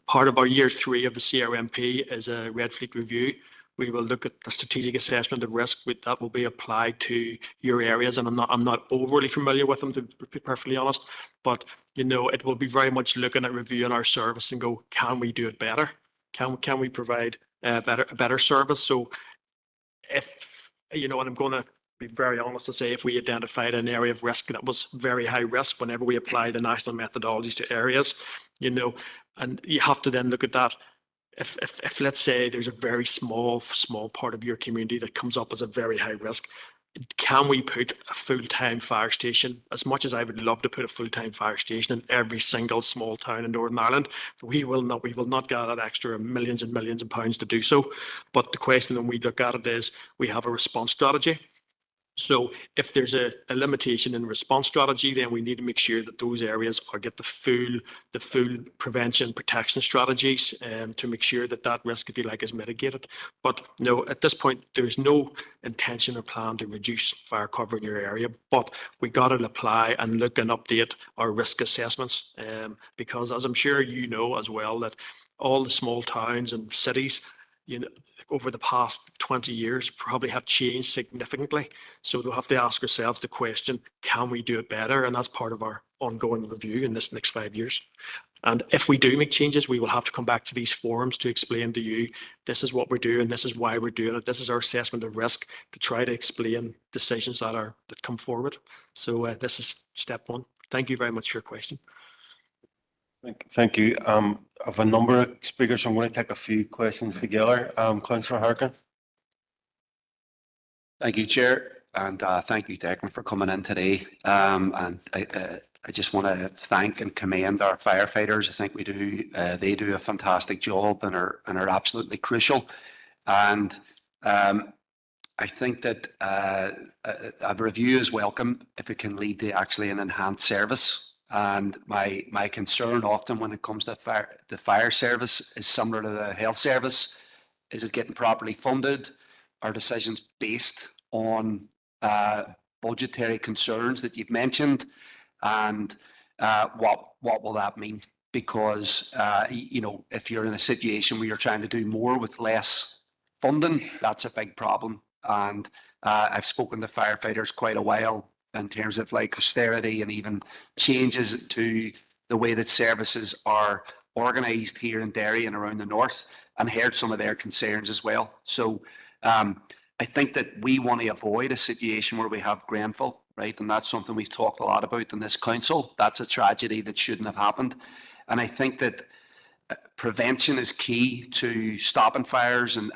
part of our year 3 of the CRMP is a Red Fleet review. We will look at the strategic assessment of risk that will be applied to your areas, and I'm not overly familiar with them, to be perfectly honest. But you know, it will be very much looking at reviewing our service and go, can we do it better? Can we provide a better service? So, if you know, and I'm going to be very honest to say, if we identified an area of risk that was very high risk, whenever we apply the national methodologies to areas, you know, And you have to then look at that. If let's say there's a very small part of your community that comes up as a very high risk, can we put a full-time fire station? As much as I would love to put a full-time fire station in every single small town in Northern Ireland, we will not get that extra millions and millions of pounds to do so. But the question when we look at it is, we have a response strategy. So if there's a limitation in response strategy, then we need to make sure that those areas get the full prevention protection strategies to make sure that that risk, if you like, is mitigated. But no, at this point, there is no intention or plan to reduce fire cover in your area, but we got to apply and look and update our risk assessments because, as I'm sure you know as well, that all the small towns and cities, over the past 20 years probably have changed significantly. So we'll have to ask ourselves the question, can we do it better? And that's part of our ongoing review in this next 5 years. And if we do make changes, we will have to come back to these forums to explain to you, this is what we're doing, this is why we're doing it, this is our assessment of risk, to try to explain decisions that come forward. So this is step one. Thank you very much for your question. Thank you. I have a number of speakers, so I'm going to take a few questions together. Councillor Harkin. Thank you, Chair, and thank you, Declan, for coming in today. And I just want to thank and commend our firefighters. I think they do a fantastic job and are absolutely crucial. And I think that a review is welcome if it can lead to actually an enhanced service. And my concern often when it comes to the fire service is similar to the health service. Is it getting properly funded? Are decisions based on budgetary concerns that you've mentioned? And what will that mean? Because if you're in a situation where you're trying to do more with less funding, that's a big problem. And I've spoken to firefighters quite a while in terms of like austerity and even changes to the way that services are organised here in Derry and around the north, and heard some of their concerns as well. So I think that we want to avoid a situation where we have Grenfell, right? And that's something we've talked a lot about in this council. That's a tragedy that shouldn't have happened. And I think that prevention is key to stopping fires and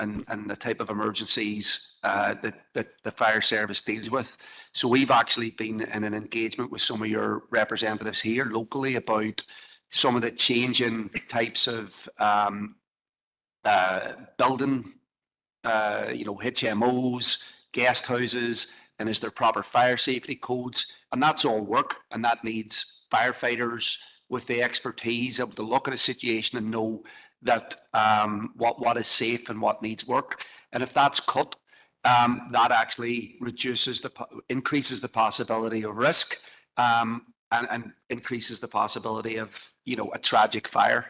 the type of emergencies that the fire service deals with. So we've actually been in an engagement with some of your representatives here locally about some of the changing types of building, HMOs, guest houses, and is there proper fire safety codes? And that's all work, and that needs firefighters with the expertise able to look at a situation and know that what is safe and what needs work. And if that's cut, that actually increases the possibility of risk and increases the possibility of a tragic fire.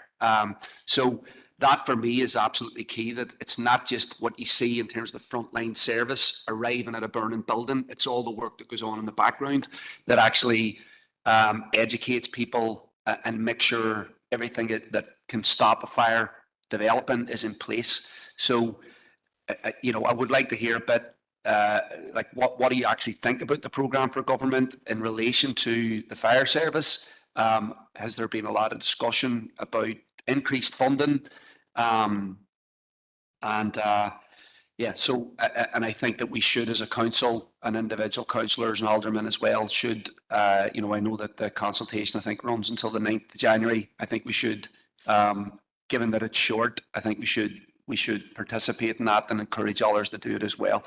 So that for me is absolutely key, that it's not just what you see in terms of the frontline service arriving at a burning building. It's all the work that goes on in the background that actually educates people and make sure everything that can stop a fire developing is in place. So, I would like to hear a bit, like what do you actually think about the programme for government in relation to the fire service? Has there been a lot of discussion about increased funding? So I think that we should, as a council and individual councillors and aldermen as well, should, I know that the consultation, I think, runs until the 9th of January. I think we should, given that it's short, I think we should participate in that and encourage others to do it as well.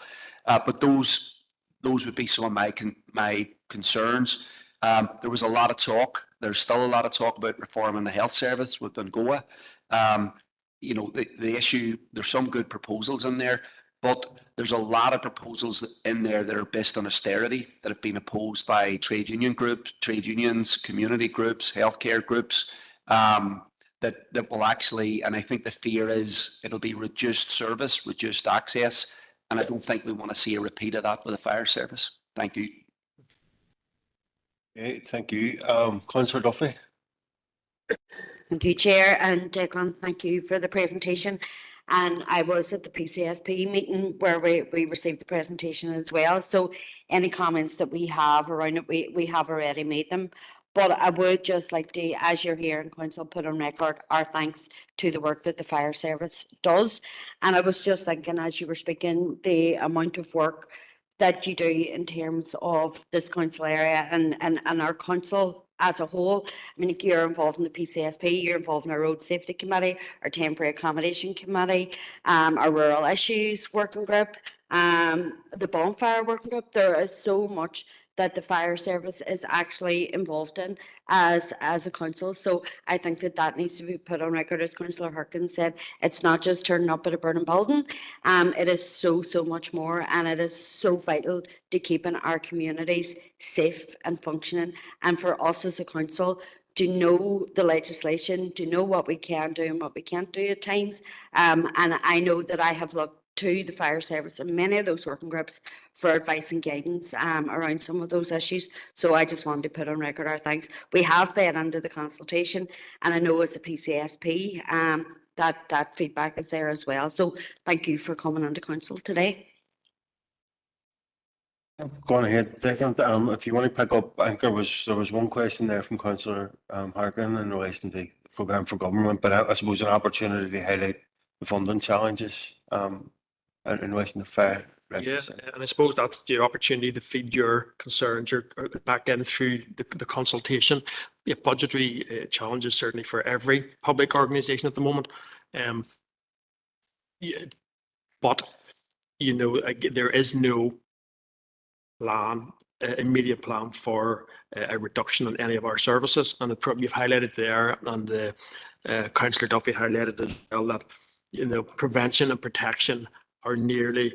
But those would be some of my concerns. There was a lot of talk. There's still a lot of talk about reforming the health service with Bengoa. The issue, there's some good proposals in there, but there's a lot of proposals in there that are based on austerity that have been opposed by trade unions, community groups, healthcare groups, that will actually, and I think the fear is it'll be reduced service, reduced access, and I don't think we want to see a repeat of that with the fire service. Thank you. Okay, thank you. Councillor Duffy. Thank you, Chair, and Declan, thank you for the presentation. And I was at the PCSP meeting where we received the presentation as well. So any comments that we have around it, we have already made them. But I would just like to, as you're here in council, put on record our thanks to the work that the fire service does. And I was just thinking, as you were speaking, the amount of work that you do in terms of this council area and our council as a whole. I mean, you're involved in the PCSP, you're involved in our road safety committee, our temporary accommodation committee, our rural issues working group, the bonfire working group. There is so much that the fire service is actually involved in as a council. So I think that that needs to be put on record. As Councillor Harkin said, it's not just turning up at a burning building. It is so much more, and it is so vital to keeping our communities safe and functioning. And for us as a council to know the legislation, to know what we can do and what we can't do at times. And I know that I have looked to the fire service and many of those working groups for advice and guidance around some of those issues. So I just wanted to put on record our thanks. We have fed into the consultation, and I know as a PCSP that feedback is there as well. So thank you for coming into council today. Go on ahead, Declan. If you want to pick up, I think there was one question there from Councillor Harkin in relation to the programme for government, but I suppose an opportunity to highlight the funding challenges in relation to fire. Yeah, and I suppose that's the opportunity to feed your concerns back in through the consultation. Yeah, budgetary challenges certainly for every public organisation at the moment. Yeah, but you know, there is no plan, immediate plan for a reduction in any of our services, and you've highlighted there, and the Councillor Duffy highlighted as well that prevention and protection are nearly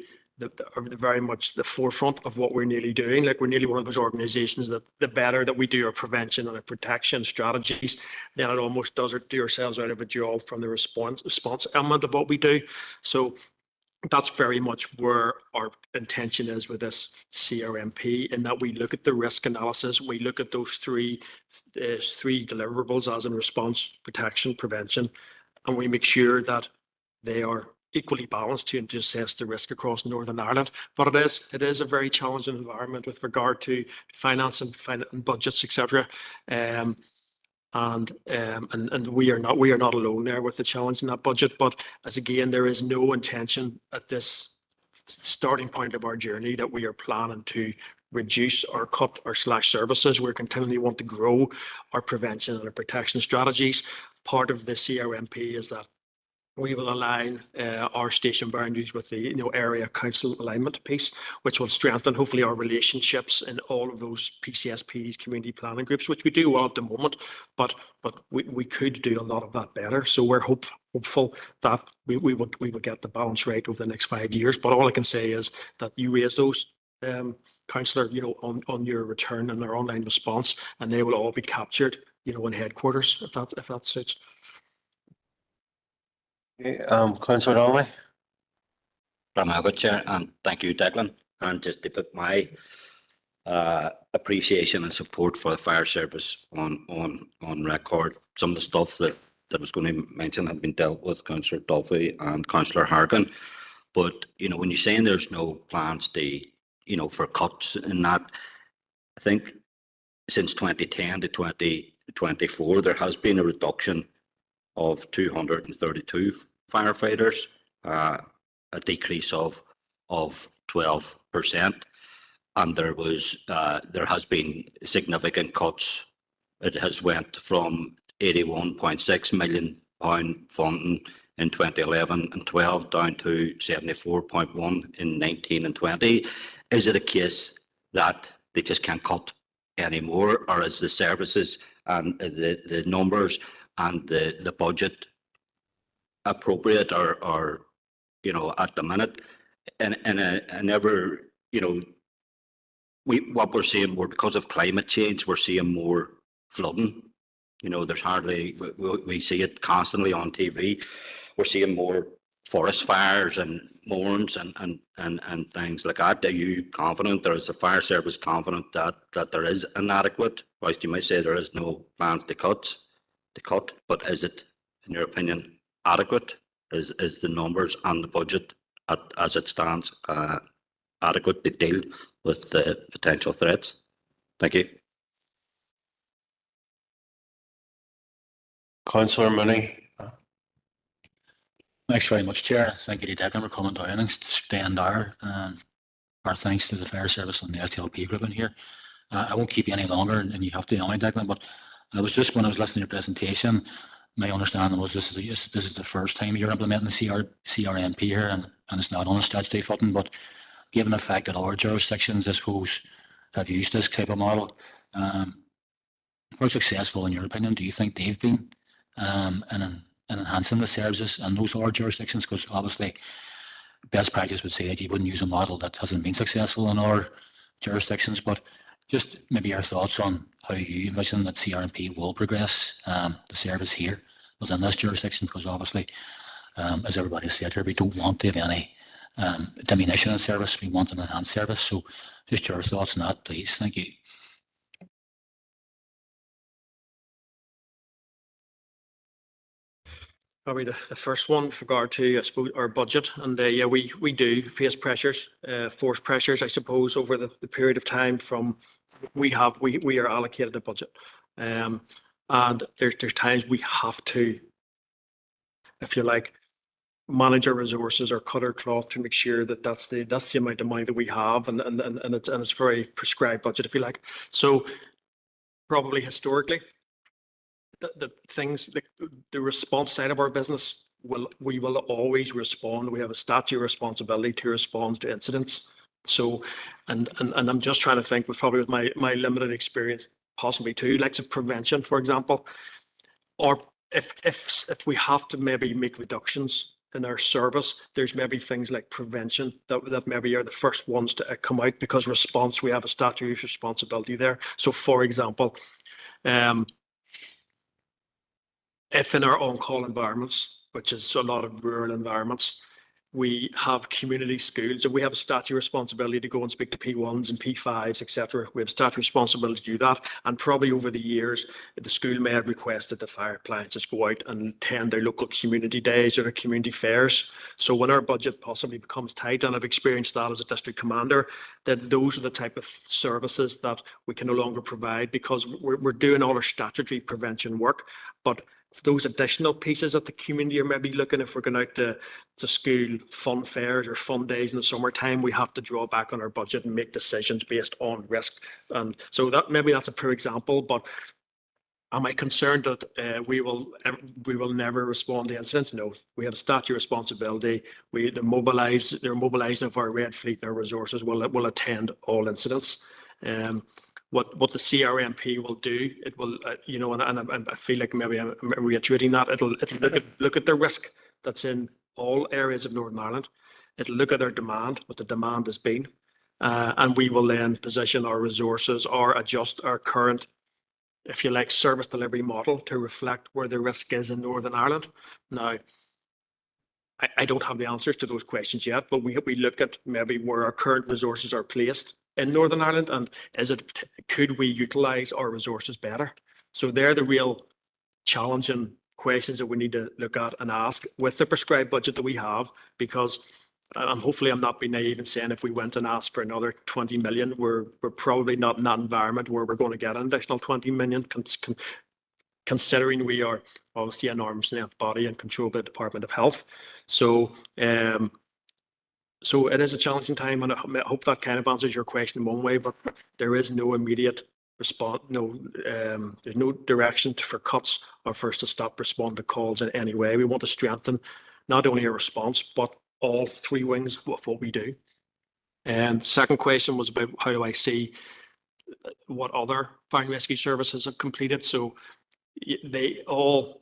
are very much the forefront of what we're nearly doing. Like, we're nearly one of those organisations that the better that we do our prevention and our protection strategies, then it almost does do ourselves out of a job from the response element of what we do. So that's very much where our intention is with this CRMP, in that we look at the risk analysis, we look at those three deliverables, as in response, protection, prevention, and we make sure that they are equally balanced to assess the risk across Northern Ireland. But it is a very challenging environment with regard to finance and budgets, etc. And we are not alone there with the challenge in that budget. But as again, there is no intention at this starting point of our journey that we are planning to reduce or cut or slash services. We're continually want to grow our prevention and our protection strategies. Part of the CRMP is that we will align our station boundaries with the area council alignment piece, which will strengthen hopefully our relationships in all of those PCSPs, community planning groups, which we do well at the moment, but we could do a lot of that better. So we're hopeful that we will get the balance right over the next 5 years. But all I can say is that you raise those, Councillor, on your return and their online response, and they will all be captured, in headquarters, if that suits. Okay, Councillor Donnelly. Good Chair, and thank you, Declan. And just to put my appreciation and support for the fire service on record, some of the stuff that I was going to mention had been dealt with Councillor Duffy and Councillor Harkin. But when you're saying there's no plans to for cuts in that, I think since 2010 to 2024 there has been a reduction of 232 firefighters, a decrease of 12%, and there has been significant cuts. It has went from £81.6 million funding in 2011 and 12 down to 74.1 in 19 and 20. Is it a case that they just can't cut anymore, or is the services and the numbers and the budget appropriate or at the minute? And I never, what we're seeing more because of climate change, we're seeing more flooding. There's hardly, we see it constantly on TV. We're seeing more forest fires and mourns and things like that. Are you confident, or is the fire service confident that there is inadequate, whilst you might say there is no plans to cut, but is it, in your opinion, adequate? Is the numbers and the budget as it stands adequate to deal with the potential threats? Thank you. Councillor Mooney. Thanks very much, Chair. Thank you to Declan for coming down and staying there. Our thanks to the fire service and the STLP group in here. I won't keep you any longer, and you have to annoy Declan, but I was just, when I was listening to your presentation, my understanding was this is the first time you're implementing CRMP here, and it's not on a statutory footing, but given the fact that other jurisdictions, I suppose, have used this type of model, how successful, in your opinion, do you think they've been in enhancing the services in those other jurisdictions? Because obviously, best practice would say that you wouldn't use a model that hasn't been successful in other jurisdictions, but just maybe your thoughts on how you envision that CRMP will progress the service here within this jurisdiction, because obviously, as everybody said here, we don't want to have any diminution in service, we want an enhanced service. So just your thoughts on that, please. Thank you. Probably the first one with regard to, I suppose, our budget. And yeah, we do face pressures, force pressures, I suppose, over the period of time from we are allocated a budget. And there's times we have to, if you like, manage our resources or cut our cloth to make sure that that's the amount of money that we have, and it's very prescribed budget, if you like. So probably historically, the things, the response side of our business, we will always respond. We have a statutory responsibility to respond to incidents. So, and I'm just trying to think, with my limited experience, possibly too, like of prevention, for example, or if we have to maybe make reductions in our service, there's maybe things like prevention that maybe are the first ones to come out, because response, we have a statutory responsibility there. So, for example, if in our on-call environments, which is a lot of rural environments, we have community schools, and we have a statutory responsibility to go and speak to P1s and P5s, etc. We have a statutory responsibility to do that. And probably over the years, the school may have requested that fire appliances go out and attend their local community days or their community fairs. So when our budget possibly becomes tight, and I've experienced that as a district commander, that those are the type of services that we can no longer provide, because we're doing all our statutory prevention work. But those additional pieces that the community are maybe looking, if we're going out to school fun fairs or fun days in the summertime, we have to draw back on our budget and make decisions based on risk. And so that that's a poor example, but am I concerned that we will never respond to incidents? No, we have a statutory responsibility. They're mobilising of our red fleet and our resources will attend all incidents. What the CRMP will do, it will, and I feel like maybe I'm reiterating that, it'll look at the risk that's in all areas of Northern Ireland. It'll look at our demand, what the demand has been, and we will then position our resources or adjust our current, if you like, service delivery model to reflect where the risk is in Northern Ireland. Now, I don't have the answers to those questions yet, but we look at maybe where our current resources are placed in Northern Ireland, and could we utilise our resources better? So they're the real challenging questions that we need to look at and ask with the prescribed budget that we have, because hopefully I'm not being naive in saying if we went and asked for another 20 million, we're probably not in that environment where we're going to get an additional 20 million, considering we are obviously an arm's length body and controlled by the Department of Health. So so it is a challenging time, and I hope that kind of answers your question in one way, but there is no immediate response, there's no direction for cuts or for us to stop responding to calls in any way. We want to strengthen not only our response, but all three wings of what we do. And the second question was about how do I see what other fire and rescue services have completed. So they all,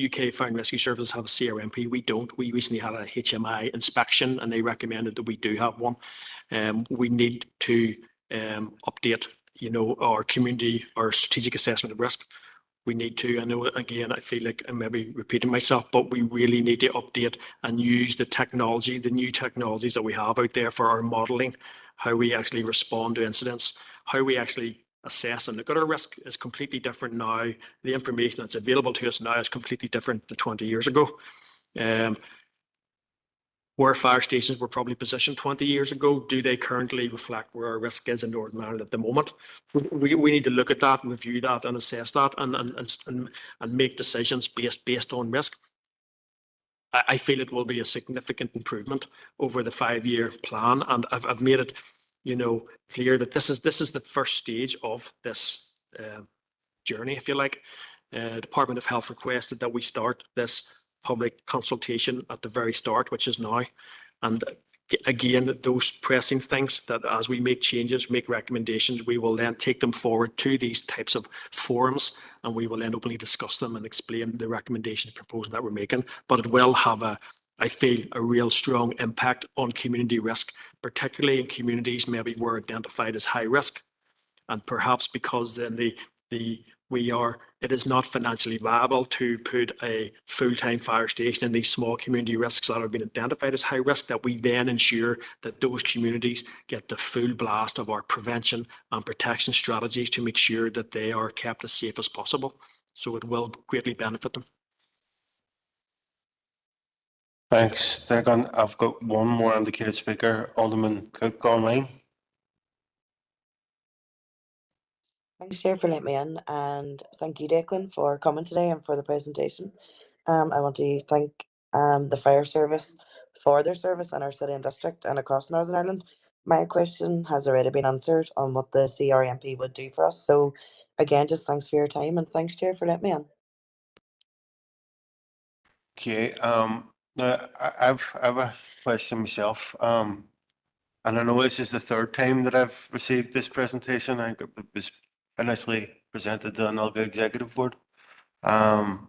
UK Fire and Rescue Services have a CRMP. We don't. We recently had a HMI inspection and they recommended that we do have one. We need to update, our community, our strategic assessment of risk. We need to, I know, again, I feel like I'm maybe repeating myself, but we really need to update and use the technology, the new technologies that we have out there for our modelling, how we actually respond to incidents, how we actually assess and look at our risk is completely different now. The information that's available to us now is completely different than 20 years ago. where fire stations were probably positioned 20 years ago, do they currently reflect where our risk is in Northern Ireland at the moment? We need to look at that, review that and assess that and make decisions based on risk. I feel it will be a significant improvement over the 5-year plan, and I've made it, clear that this is the first stage of this journey, if you like. Department of Health requested that we start this public consultation at the very start, which is now. And again, those pressing things that as we make changes, make recommendations, we will then take them forward to these types of forums, and we will then openly discuss them and explain the recommendation proposal that we're making. But it will have I feel, a real strong impact on community risk, particularly in communities maybe were identified as high risk. And perhaps because then it is not financially viable to put a full-time fire station in these small community risks that have been identified as high risk, that we then ensure that those communities get the full blast of our prevention and protection strategies to make sure that they are kept as safe as possible. So it will greatly benefit them. Thanks, Declan. I've got one more indicated speaker, Alderman Cook online. Thanks, Chair, for letting me in, and thank you, Declan, for coming today and for the presentation. I want to thank the fire service for their service in our city and district and across Northern Ireland. My question has already been answered on what the CRMP would do for us. So again, just thanks for your time, and thanks, Chair, for letting me in. Okay, now I've a question myself. And I know this is the third time that I've received this presentation. I think it was initially presented to another executive board. But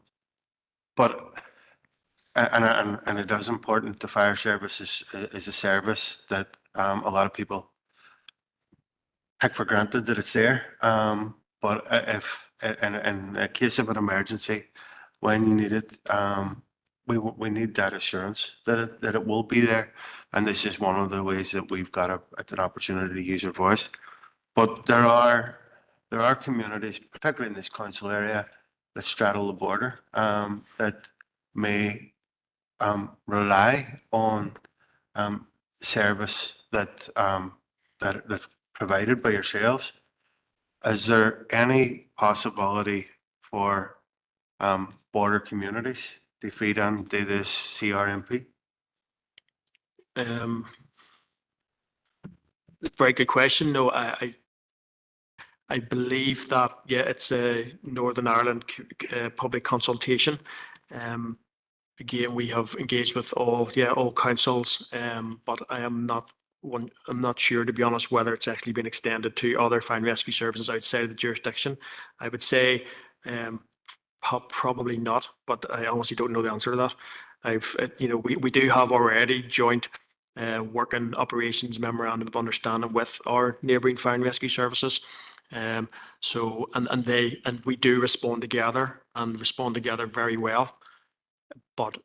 and it is important. The fire service is a service that a lot of people take for granted that it's there. But if in a case of an emergency, when you need it, we need that assurance that it will be there. And this is one of the ways that we've got an opportunity to use our voice. But there are communities, particularly in this council area, that straddle the border, that may rely on service that provided by yourselves. Is there any possibility for border communities to feed into this CRMP? Very good question. No, I believe that, yeah, it's a Northern Ireland public consultation. Again, we have engaged with all councils, but I'm not sure, to be honest, whether it's actually been extended to other fire and rescue services outside of the jurisdiction. I would say probably not, but I honestly don't know the answer to that. We do have already joint working operations memorandum of understanding with our neighbouring fire and rescue services. So we do respond together very well. But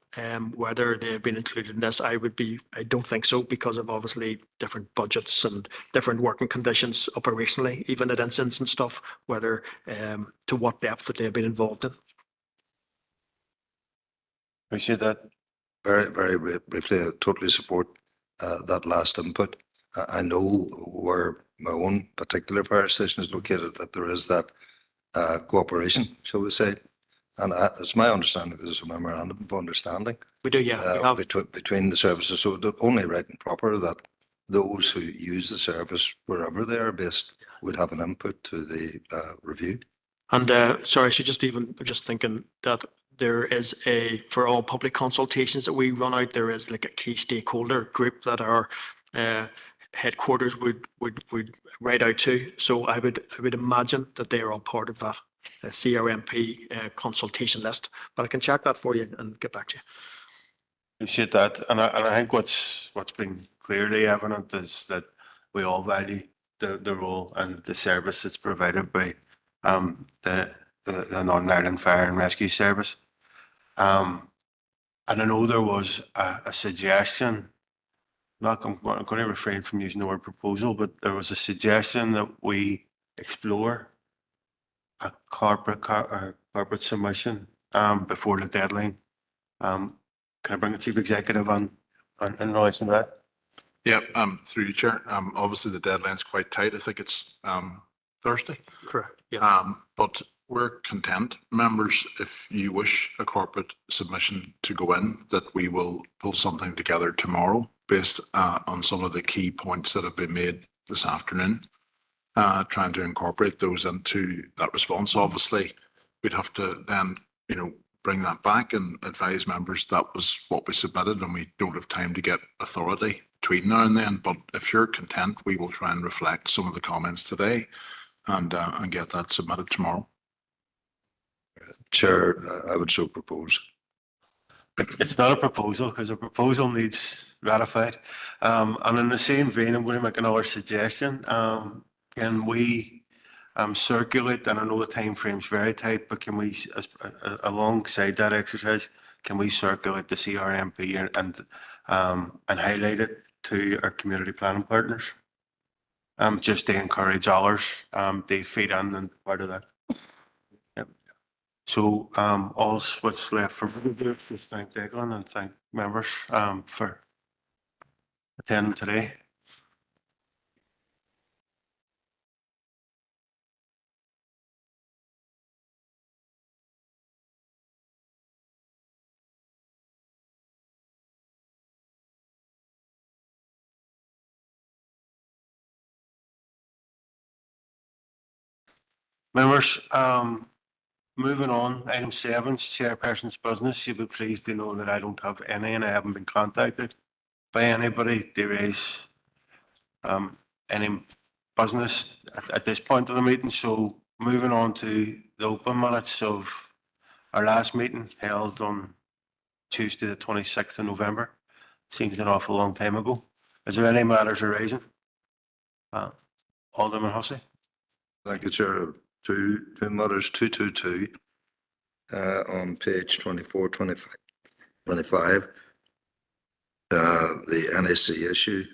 whether they've been included in this, I don't think so, because of obviously different budgets and different working conditions operationally, even at incidents and stuff, whether to what depth that they've been involved in. Appreciate that. Very, very briefly, I totally support that last input. I know where my own particular fire station is located, that there is that cooperation, shall we say. And it's my understanding there's a memorandum of understanding. We do, yeah. Between the services. So it's only right and proper that those who use the service, wherever they are based, would have an input to the review. And sorry, I should just thinking that there is for all public consultations that we run out, there is like a key stakeholder group that our headquarters would write out to. So I would imagine that they are all part of that CRMP consultation list. But I can check that for you and get back to you. Appreciate that. And I think what's been clearly evident is that we all value the role and the service that's provided by the Northern Ireland Fire and Rescue Service. And I know there was a suggestion, I'm going to refrain from using the word proposal, but there was a suggestion that we explore a corporate submission before the deadline. Can I bring the Chief Executive on in relation to that? Yeah, through you, Chair. Obviously the deadline's quite tight. I think it's Thursday. Correct. Yeah. But we're content, members, if you wish a corporate submission to go in, that we will pull something together tomorrow based on some of the key points that have been made this afternoon, trying to incorporate those into that response. Obviously, we'd have to then, bring that back and advise members that was what we submitted, and we don't have time to get authority between now and then. But if you're content, we will try and reflect some of the comments today and get that submitted tomorrow. Chair, I would so propose. It's not a proposal because a proposal needs ratified. And in the same vein, I'm going to make another suggestion. Can we circulate, and I know the time frame's very tight, but can we, alongside that exercise, can we circulate the CRMP and highlight it to our community planning partners? Just to encourage others to feed in and part of that. Yep. So all what's left for me to do is just thank Declan and thank members for attending today. Members, moving on, item 7, chairperson's business. You'll be pleased to know that I don't have any, and I haven't been contacted by anybody to raise any business at this point of the meeting. So moving on to the open minutes of our last meeting held on Tuesday, the 26th of November. Seems an awful long time ago. Is there any matters arising? Alderman Hussey. Thank you, Chair. Two matters, 222 on page 24, 25. The NAC issue.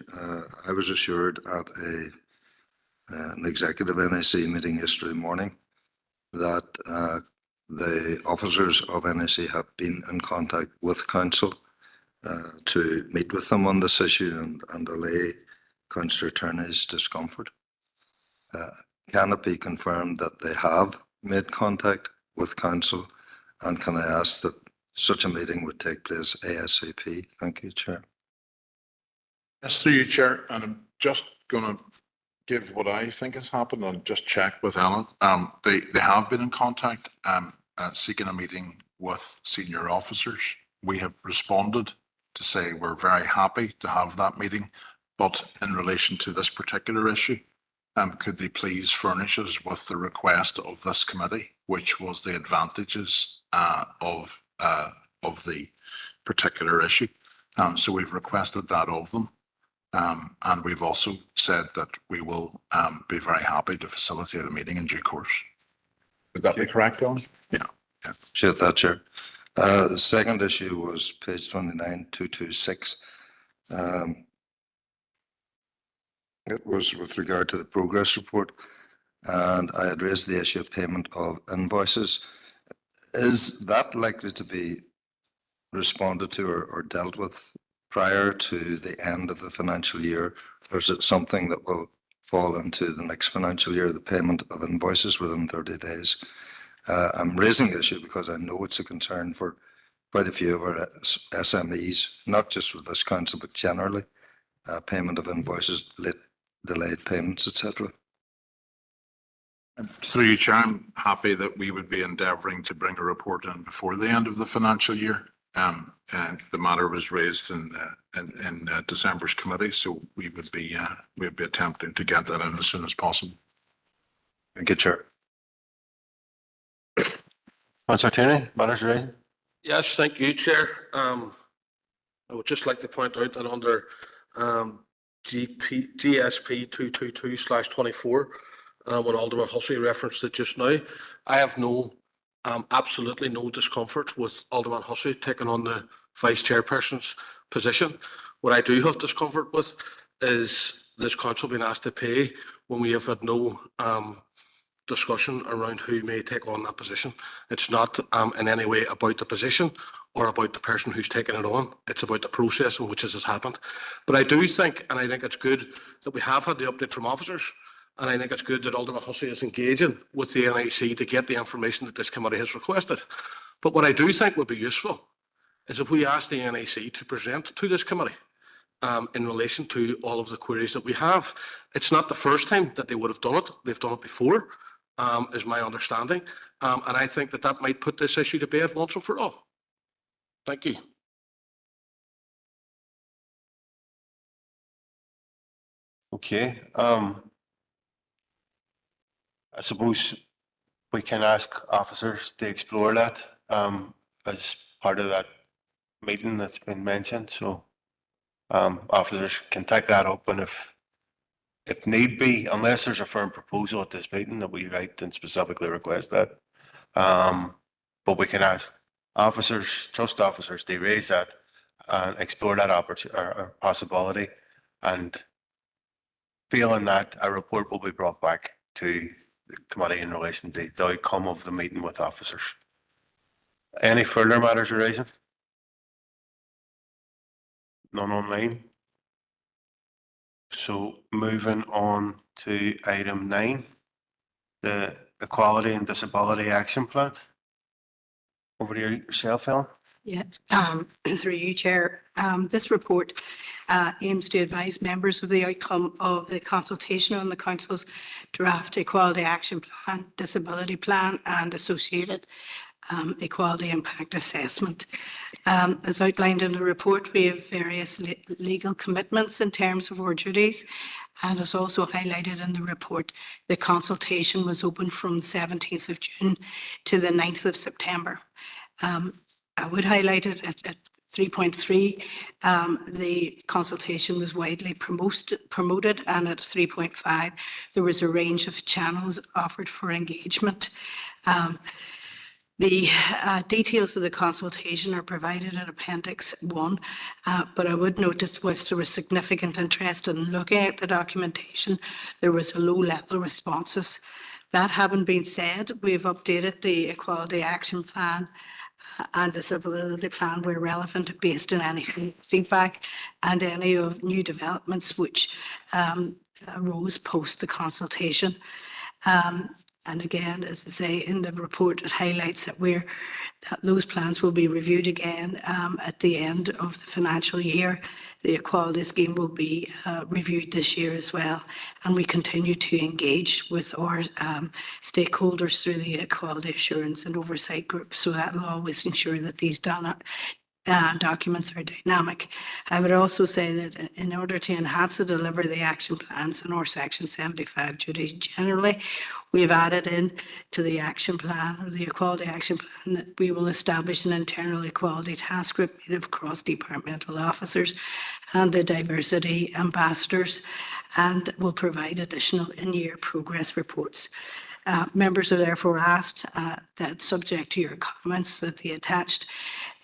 I was assured at an executive NAC meeting yesterday morning that the officers of NAC have been in contact with council to meet with them on this issue and allay Councillor Turney's discomfort. Can it be confirmed that they have made contact with council, and can I ask that such a meeting would take place ASAP? Thank you, Chair. Yes, through you, Chair, and I'm just going to give what I think has happened and just check with Ellen. They have been in contact seeking a meeting with senior officers. We have responded to say we're very happy to have that meeting, but in relation to this particular issue, could they please furnish us with the request of this committee, which was the advantages of the particular issue. So we've requested that of them. And we've also said that we will be very happy to facilitate a meeting in due course. Would that be correct, Ellen? Yeah. Appreciate that, Chair. The second issue was page 29, 226. It was with regard to the progress report, and I had raised the issue of payment of invoices. Is that likely to be responded to or dealt with prior to the end of the financial year, or is it something that will fall into the next financial year, the payment of invoices within 30 days? I'm raising the issue because I know it's a concern for quite a few of our SMEs, not just with this council, but generally, payment of invoices, delayed payments, etc. Through you, Chair, I'm happy that we would be endeavouring to bring a report in before the end of the financial year. And the matter was raised in December's committee, so we would be attempting to get that in as soon as possible. Thank you, Chair. Councillor Tierney, matters arising. Yes, thank you, Chair. I would just like to point out that under GSP 222/24, when Alderman Hussey referenced it just now, I have absolutely no discomfort with Alderman Hussey taking on the Vice Chairperson's position. What I do have discomfort with is this council being asked to pay when we have had no discussion around who may take on that position. It's not in any way about the position or about the person who's taken it on. It's about the process in which this has happened. But I do think, and I think it's good that we have had the update from officers, and I think it's good that Alderman Hussey is engaging with the NIC to get the information that this committee has requested. But what I do think would be useful is if we ask the NIC to present to this committee in relation to all of the queries that we have. It's not the first time that they would have done it. They've done it before, is my understanding. And I think that that might put this issue to bed once and for all. Thank you. Okay. I suppose we can ask officers to explore that as part of that meeting that's been mentioned. So officers can take that up, and if need be, unless there's a firm proposal at this meeting that we write and specifically request that. But we can ask officers, trust officers, to raise that and explore that opportunity or possibility, and feeling that a report will be brought back to the committee in relation to the outcome of the meeting with officers. Any further matters you're raising? None online. So moving on to item 9, the Equality and Disability Action Plan. Over to yourself, Ellen. Yeah, through you, Chair. This report aims to advise members of the outcome of the consultation on the Council's draft Equality Action Plan, Disability Plan and associated Equality Impact Assessment. As outlined in the report, we have various legal commitments in terms of our duties, and as also highlighted in the report, the consultation was open from the 17th of June to the 9th of September. I would highlight it at 3.3, the consultation was widely promoted, and at 3.5, there was a range of channels offered for engagement. The details of the consultation are provided in Appendix 1, but I would note that whilst there was significant interest in looking at the documentation, there was a low level of responses. That having been said, we've updated the Equality Action Plan and Disability Plan where relevant, based on any feedback and any of new developments which arose post the consultation. And again, as I say, in the report, it highlights that those plans will be reviewed again at the end of the financial year. The equality scheme will be reviewed this year as well. And we continue to engage with our stakeholders through the Equality Assurance and Oversight Group. So that will always ensure that these documents are dynamic. I would also say that in order to enhance and deliver the action plans and our Section 75 duties generally, we've added in to the action plan, or the Equality Action Plan, that we will establish an internal equality task group made of cross-departmental officers and the diversity ambassadors, and will provide additional in-year progress reports. Members are therefore asked that, subject to your comments, that the attached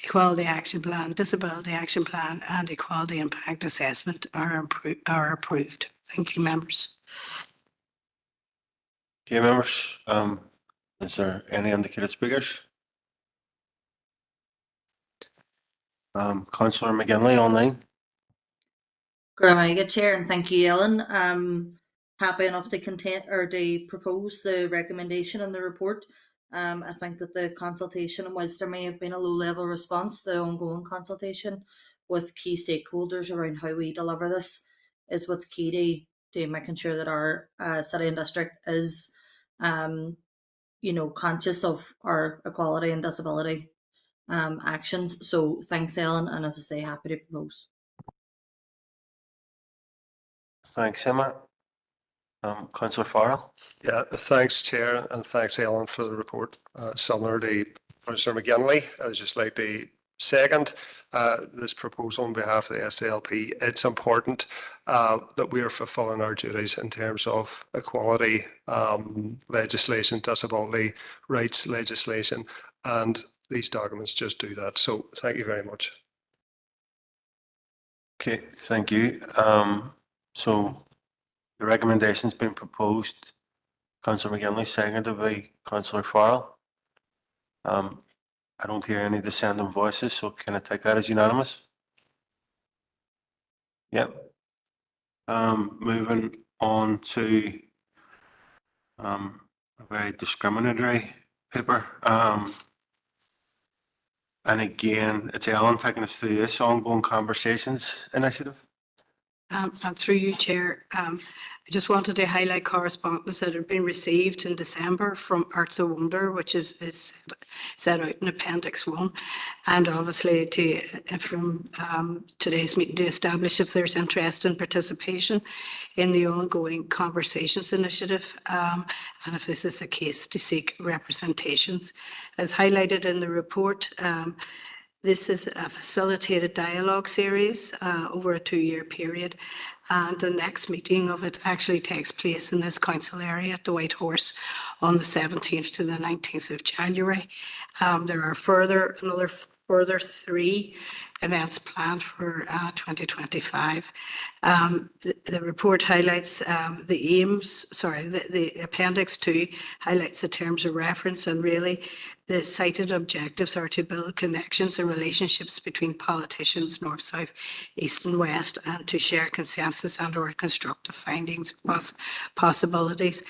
Equality Action Plan, Disability Action Plan and Equality Impact Assessment are approved. Thank you, members. Okay, members. Is there any indicated speakers? Councillor McGinley online. Good Chair, and thank you, Ellen. Happy enough to propose the recommendation in the report. I think that the consultation, and whilst there may have been a low level response, the ongoing consultation with key stakeholders around how we deliver this is what's key to making sure that our city and district is, conscious of our equality and disability actions. So thanks, Ellen, and as I say, happy to propose. Thanks, Emma. Councillor Farrell. Yeah, thanks, Chair, and thanks, Ellen, for the report. Similar to Councillor McGinley, I would just like to second this proposal on behalf of the SDLP. It's important that we are fulfilling our duties in terms of equality legislation, disability rights legislation, and these documents just do that. So thank you very much. Okay, thank you. So the recommendation's been proposed. Councillor McGinley, seconded by Councillor Farrell. I don't hear any dissenting voices, so can I take that as unanimous? Yep. Moving on to a very discriminatory paper. And again, it's Ellen taking us through this ongoing conversations initiative. And through you, Chair, I just wanted to highlight correspondence that had been received in December from Arts of Wonder, which is set out in Appendix 1. And obviously from today's meeting to establish if there's interest in participation in the ongoing conversations initiative. And if this is the case, to seek representations. As highlighted in the report, this is a facilitated dialogue series over a 2-year period. And the next meeting of it actually takes place in this council area at the White Horse on the 17th to the 19th of January. There are another further 3 events planned for 2025. The report highlights the aims, the Appendix 2 highlights the terms of reference, and really the cited objectives are to build connections and relationships between politicians, north, south, east and west, and to share consensus and or constructive findings, possibilities.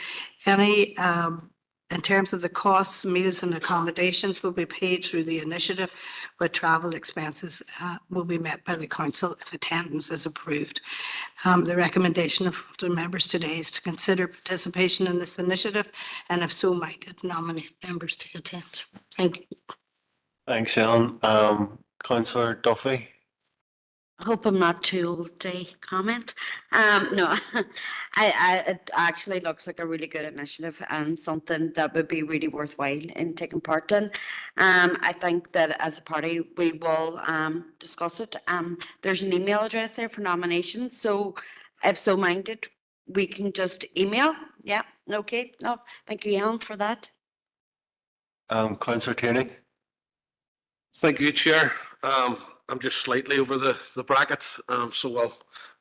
In terms of the costs, meals and accommodations will be paid through the initiative, but travel expenses will be met by the council if attendance is approved. The recommendation of the members today is to consider participation in this initiative, and if so minded, nominate members to attend. Thank you. Thanks, Ellen. Councillor Duffy. I hope I'm not too old to comment. No, it actually looks like a really good initiative and something that would be really worthwhile in taking part in. I think that as a party, we will discuss it. There's an email address there for nominations. So if so minded, we can just email. Yeah, okay. No, thank you, Ellen, for that. Councillor Tierney. Thank you, Chair. I'm just slightly over the bracket, so I'll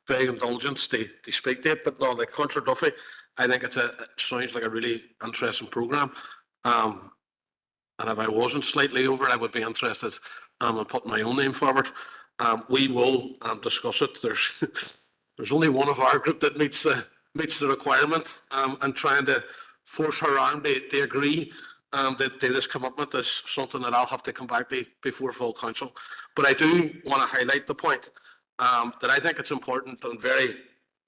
beg indulgence to speak to it. But no, like Councillor Duffy, I think it sounds like a really interesting programme. And if I wasn't slightly over, I would be interested in putting my own name forward. We will discuss it. There's only one of our group that meets the requirement, and trying to force her arm to agree that this commitment is something that I'll have to come back to before full council. But I do want to highlight the point that I think it's important and very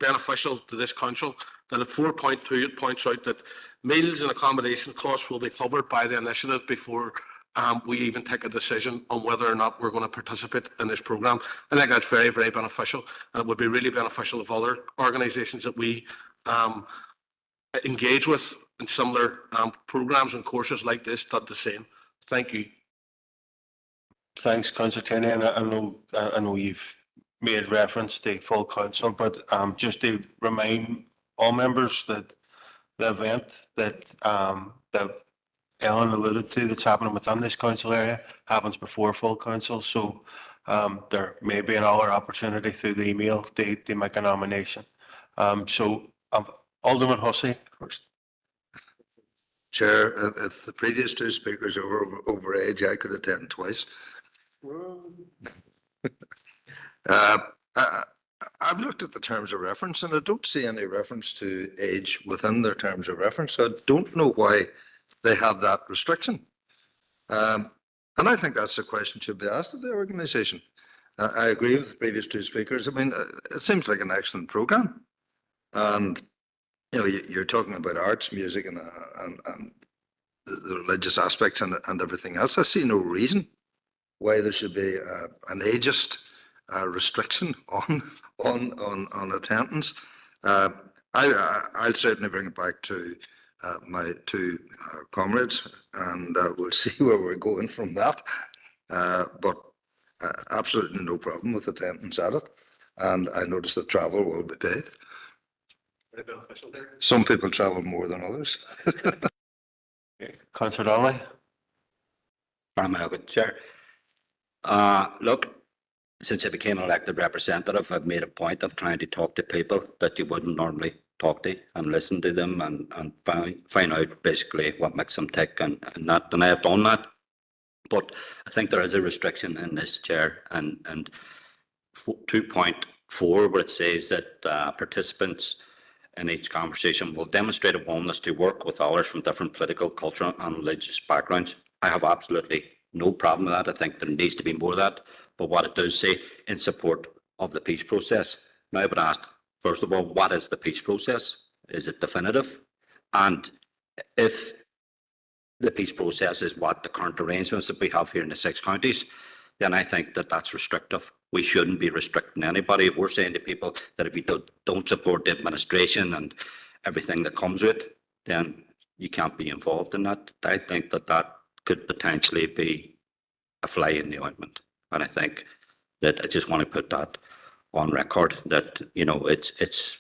beneficial to this council that at 4.2 it points out that meals and accommodation costs will be covered by the initiative before we even take a decision on whether or not we're going to participate in this programme. I think that's very, very beneficial, and it would be really beneficial if other organisations that we engage with in similar programmes and courses like this did the same. Thank you. Thanks, Councillor Tierney. And I know you've made reference to full council, but just to remind all members that the event that Ellen alluded to that's happening within this council area happens before full council. So there may be another opportunity through the email to make a nomination. Alderman Hussey first. Chair, if the previous 2 speakers are over age, I could attend twice. I've looked at the terms of reference and I don't see any reference to age within their terms of reference. So I don't know why they have that restriction. And I think that's a question should be asked of the organisation. I agree with the previous 2 speakers. I mean, it seems like an excellent programme. And you know, you're talking about arts, music, and the religious aspects and everything else. I see no reason why there should be an ageist restriction on attendance. I'll certainly bring it back to my 2 comrades, and we'll see where we're going from that. But absolutely no problem with attendance at it, and I notice that travel will be paid. Very beneficial there. Some people travel more than others. Councillor Donnelly. Very good, Chair. Look, since I became an elected representative, I've made a point of trying to talk to people that you wouldn't normally talk to and listen to them and find out basically what makes them tick and not. And I have done that. But I think there is a restriction in this, Chair, and 2.4, where it says that participants in each conversation will demonstrate a willingness to work with others from different political, cultural and religious backgrounds. I have absolutely no problem with that. I think there needs to be more of that. But what it does say, in support of the peace process. Now I would ask, first of all, what is the peace process? Is it definitive? And if the peace process is what the current arrangements that we have here in the 6 counties, then I think that that's restrictive. We shouldn't be restricting anybody. If we're saying to people that if you don't support the administration and everything that comes with it, then you can't be involved in that. I think that that could potentially be a fly in the ointment. And I think that I just want to put that on record, that, you know, it's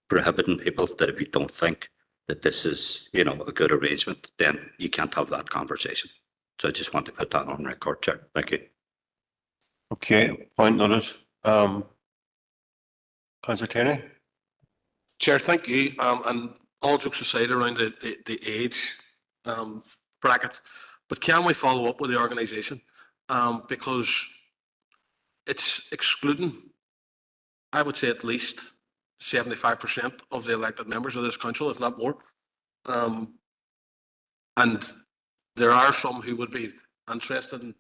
prohibiting people that if you don't think that this is, you know, a good arrangement, then you can't have that conversation. So I just want to put that on record, Chair. Thank you. Okay, point noted. Councillor Tierney? Chair, thank you. And all jokes aside around the age bracket, but can we follow up with the organisation? Because it's excluding, I would say, at least 75% of the elected members of this council, if not more. And there are some who would be interested in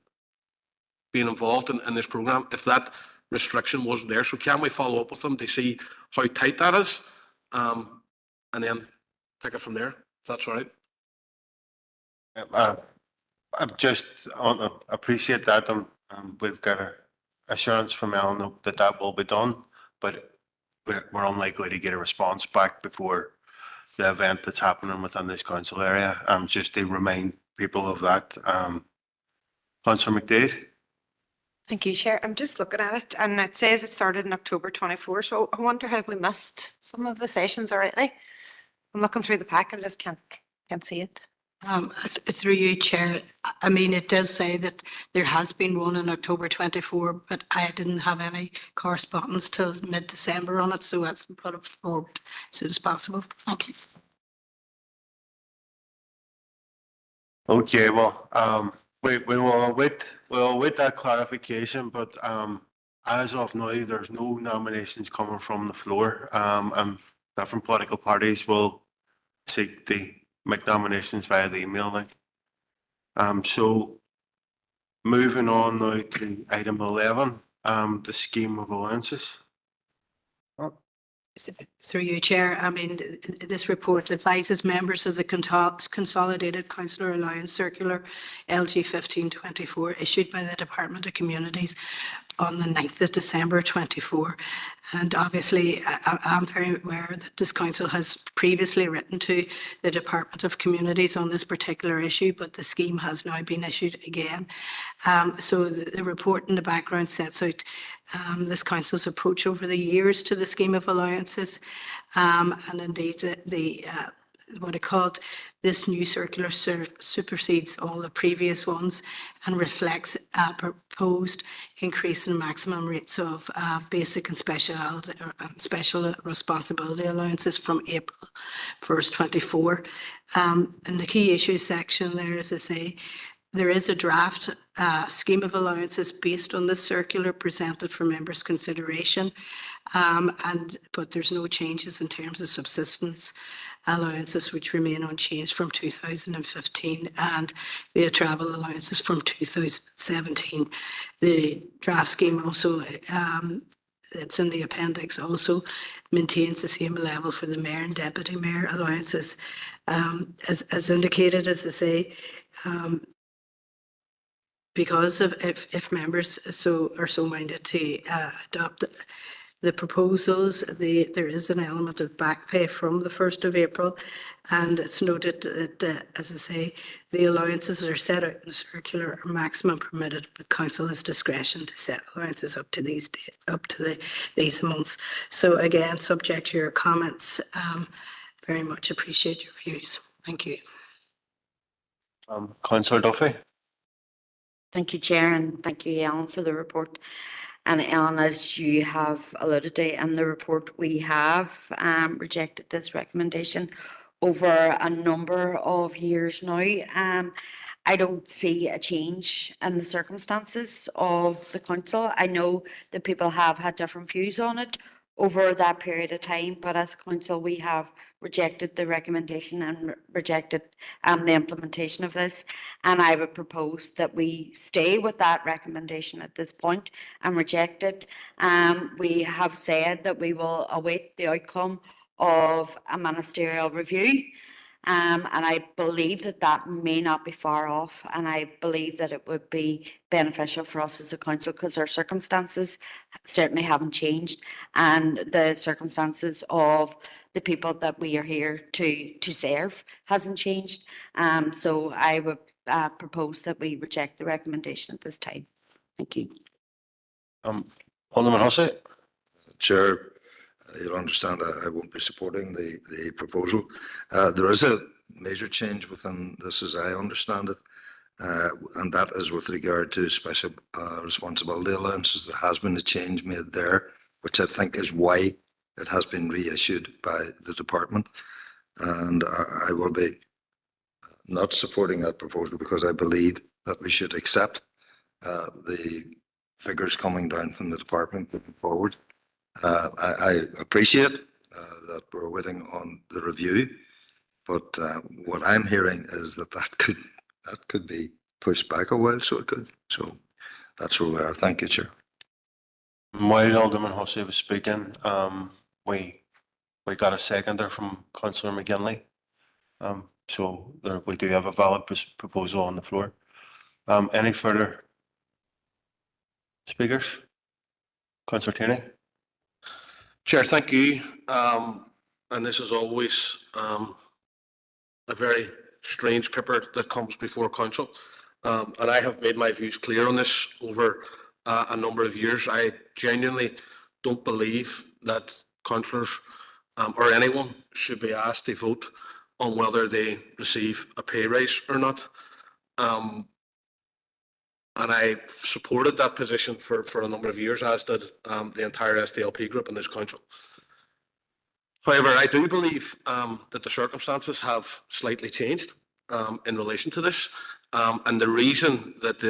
being involved in this programme if that restriction wasn't there. So can we follow up with them to see how tight that is? And then take it from there, if that's all right. I just appreciate that. We've got an assurance from Ellen that that will be done, but we're unlikely to get a response back before the event that's happening within this council area. Just to remind people of that. Councillor McDade? Thank you, Chair. I'm just looking at it and it says it started in October 24. So I wonder, have we missed some of the sessions already? I'm looking through the pack and just can't see it. Through you, Chair, I mean, it does say that there has been one in October 24, but I didn't have any correspondence till mid-December on it, so that's put it forward as soon as possible. Thank you. Okay, well, we'll await that clarification, but as of now, there's no nominations coming from the floor, and different political parties will seek to make nominations via the email link. So moving on now to item 11, the scheme of allowances. Through you, Chair, I mean, this report advises members of the Consolidated Councillor Allowance Circular LG 1524 issued by the Department of Communities on the 9th of December 24. And obviously, I'm very aware that this council has previously written to the Department of Communities on this particular issue, but the scheme has now been issued again. So the report in the background sets out this council's approach over the years to the scheme of allowances, and indeed what I called this new circular supersedes all the previous ones and reflects a proposed increase in maximum rates of basic and special responsibility allowances from April 1st, 24. In the key issues section there, as I say, there is a draft scheme of allowances based on this circular presented for members' consideration, but there's no changes in terms of subsistence allowances, which remain unchanged from 2015, and the travel allowances from 2017. The draft scheme also, it's in the appendix, also maintains the same level for the mayor and deputy mayor allowances. As indicated, as I say, because if members are so minded to adopt the proposals, there is an element of back pay from the 1st of April, and it's noted that, as I say, the allowances that are set out in the circular are maximum permitted, but council has discretion to set allowances up to these months. So again, subject to your comments, very much appreciate your views. Thank you. Councillor Duffy? Thank you, Chair, and thank you, Ellen, for the report. And Ellen, as you have alluded to in the report, we have rejected this recommendation over a number of years now. I don't see a change in the circumstances of the council. I know that people have had different views on it over that period of time, but as council, we have rejected the recommendation and rejected the implementation of this. And I would propose that we stay with that recommendation at this point and reject it. We have said that we will await the outcome of a ministerial review. And I believe that that may not be far off. And I believe that it would be beneficial for us as a council because our circumstances certainly haven't changed. And the circumstances of the people that we are here to serve hasn't changed. So I would propose that we reject the recommendation at this time. Thank you. Alderman Hussey. Chair, you'll understand I won't be supporting the proposal. There is a major change within this as I understand it, and that is with regard to special responsibility allowances. There has been a change made there, which I think is why it has been reissued by the department. And I will be not supporting that proposal because I believe that we should accept the figures coming down from the department moving forward. I appreciate that we're waiting on the review, but what I'm hearing is that could be pushed back a while, so it could. So that's where we are. Thank you, Chair. While Alderman Hussey was speaking, we got a seconder from Councillor McGinley. So we do have a valid proposal on the floor. Any further speakers? Councillor Tierney. Chair, thank you. And this is always a very strange paper that comes before council. And I have made my views clear on this over a number of years. I genuinely don't believe that councillors or anyone should be asked to vote on whether they receive a pay rise or not. And I supported that position for a number of years, as did the entire SDLP group in this council. However, I do believe that the circumstances have slightly changed in relation to this. And the reason that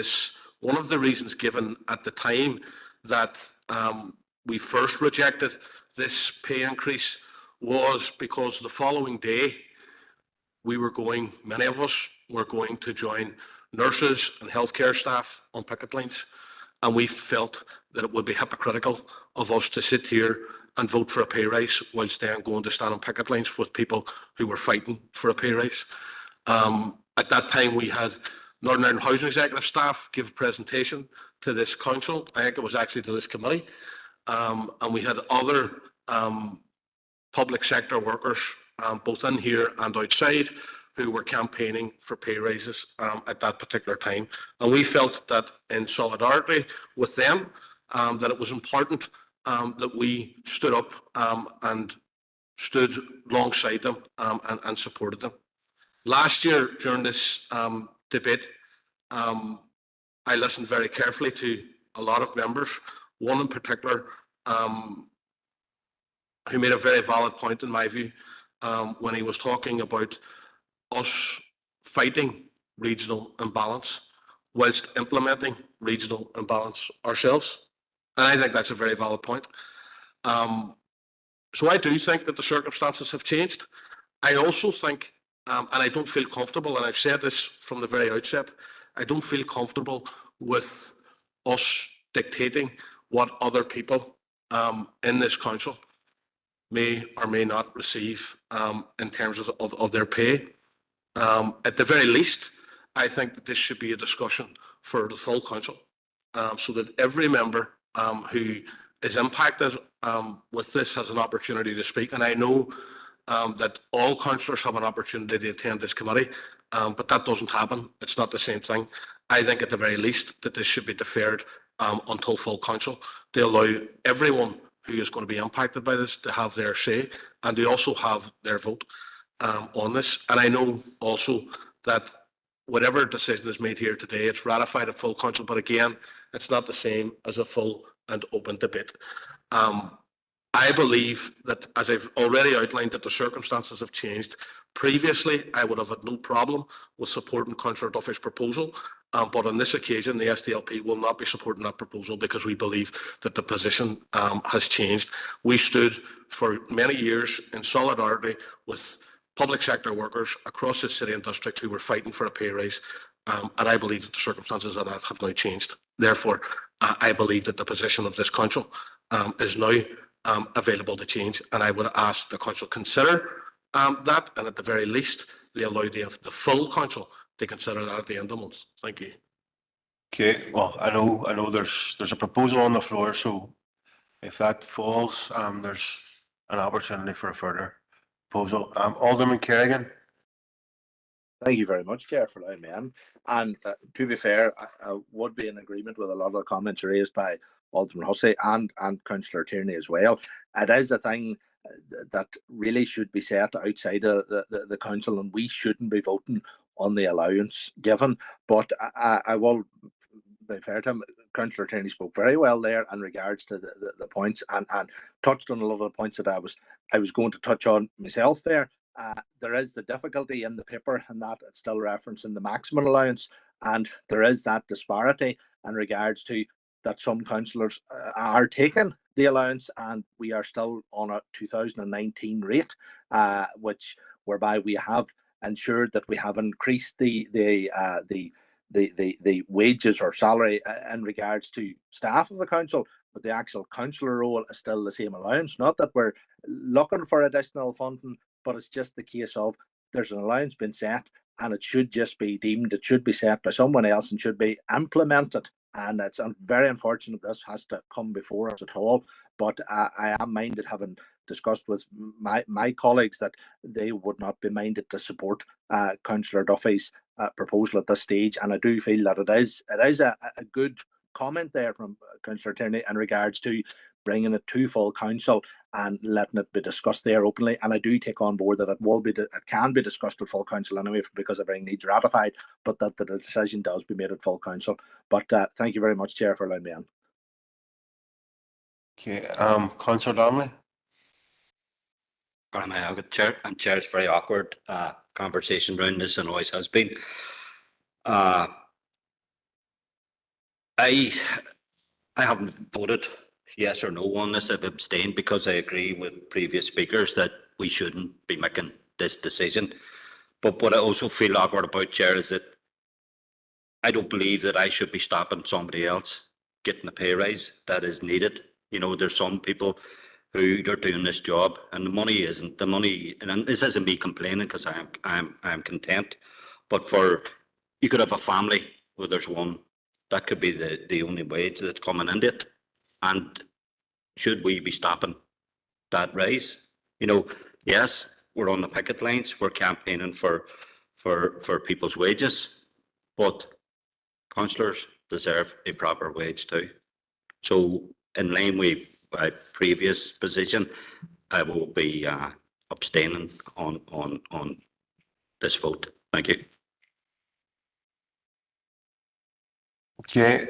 one of the reasons given at the time that we first rejected this pay increase was because the following day, many of us were going to join nurses and healthcare staff on picket lines, and we felt that it would be hypocritical of us to sit here and vote for a pay rise whilst then going to stand on picket lines with people who were fighting for a pay rise. At that time, we had Northern Ireland Housing Executive staff give a presentation to this council. I think it was actually to this committee. And we had other public sector workers, both in here and outside, who were campaigning for pay raises at that particular time. And we felt that in solidarity with them, that it was important that we stood up and stood alongside them and supported them. Last year, during this debate, I listened very carefully to a lot of members, one in particular who made a very valid point in my view when he was talking about us fighting regional imbalance whilst implementing regional imbalance ourselves. And I think that's a very valid point. So I do think that the circumstances have changed. I also think, and I don't feel comfortable, and I've said this from the very outset, I don't feel comfortable with us dictating what other people in this council may or may not receive in terms of their pay. At the very least, I think that this should be a discussion for the full council, so that every member who is impacted with this has an opportunity to speak. And I know that all councillors have an opportunity to attend this committee, but that doesn't happen. It's not the same thing. I think at the very least that this should be deferred until full council to allow everyone who is going to be impacted by this to have their say and to also have their vote on this. And I know also that whatever decision is made here today, it's ratified at full council, but again, it's not the same as a full and open debate. I believe that, as I've already outlined, that the circumstances have changed Previously, I would have had no problem with supporting Councillor Duffy's proposal, but on this occasion, the SDLP will not be supporting that proposal because we believe that the position has changed. We stood for many years in solidarity with public sector workers across the city and district who were fighting for a pay rise, and I believe that the circumstances of that have now changed. Therefore, I believe that the position of this council is now available to change, and I would ask the council consider that, and at the very least, they allow the full council to consider that at the end of the month. Thank you. Okay, well, I know there's a proposal on the floor, so if that falls, there's an opportunity for a further proposal. Alderman Kerrigan. Thank you very much, Chair, for allowing me in. And to be fair, I would be in agreement with a lot of the comments raised by Alderman Hussey and Councillor Tierney as well. It is a thing that really should be set outside of the council, and we shouldn't be voting on the allowance given. But I will be fair to him, Councillor Tierney spoke very well there in regards to the points and touched on a lot of the points that I was going to touch on myself there. There is the difficulty in the paper and that it's still referencing the maximum allowance, and there is that disparity in regards to that some councillors are taking the allowance and we are still on a 2019 rate, which whereby we have ensured that we have increased the wages or salary in regards to staff of the council, but the actual councillor role is still the same allowance. Not that we're looking for additional funding, but it's just the case of there's an allowance been set and it should just be deemed, it should be set by someone else and should be implemented. And it's very unfortunate this has to come before us at all. But I am minded, having discussed with my colleagues, that they would not be minded to support Councillor Duffy's proposal at this stage. And I do feel that it is a good comment there from Councillor Tierney in regards to bringing it to full council and letting it be discussed there openly. And I do take on board that it can be discussed at full council anyway because everything needs ratified, but that the decision does be made at full council. But thank you very much, Chair, for allowing me in. Okay, Councillor Donnelly. Chair, and Chair, it's very awkward conversation around this and always has been. I haven't voted yes or no on this. I've abstained because I agree with previous speakers that we shouldn't be making this decision. But what I also feel awkward about, Chair, is that I don't believe that I should be stopping somebody else getting a pay rise that is needed. You know, there's some people who are doing this job and the money isn't the money. And this isn't me complaining because I'm content. But you could have a family where there's one. That could be the only wage that's coming into it. And should we be stopping that rise? You know, yes, we're on the picket lines, we're campaigning for people's wages, but councillors deserve a proper wage too. So in line with my previous position, I will be abstaining on this vote. Thank you. Okay,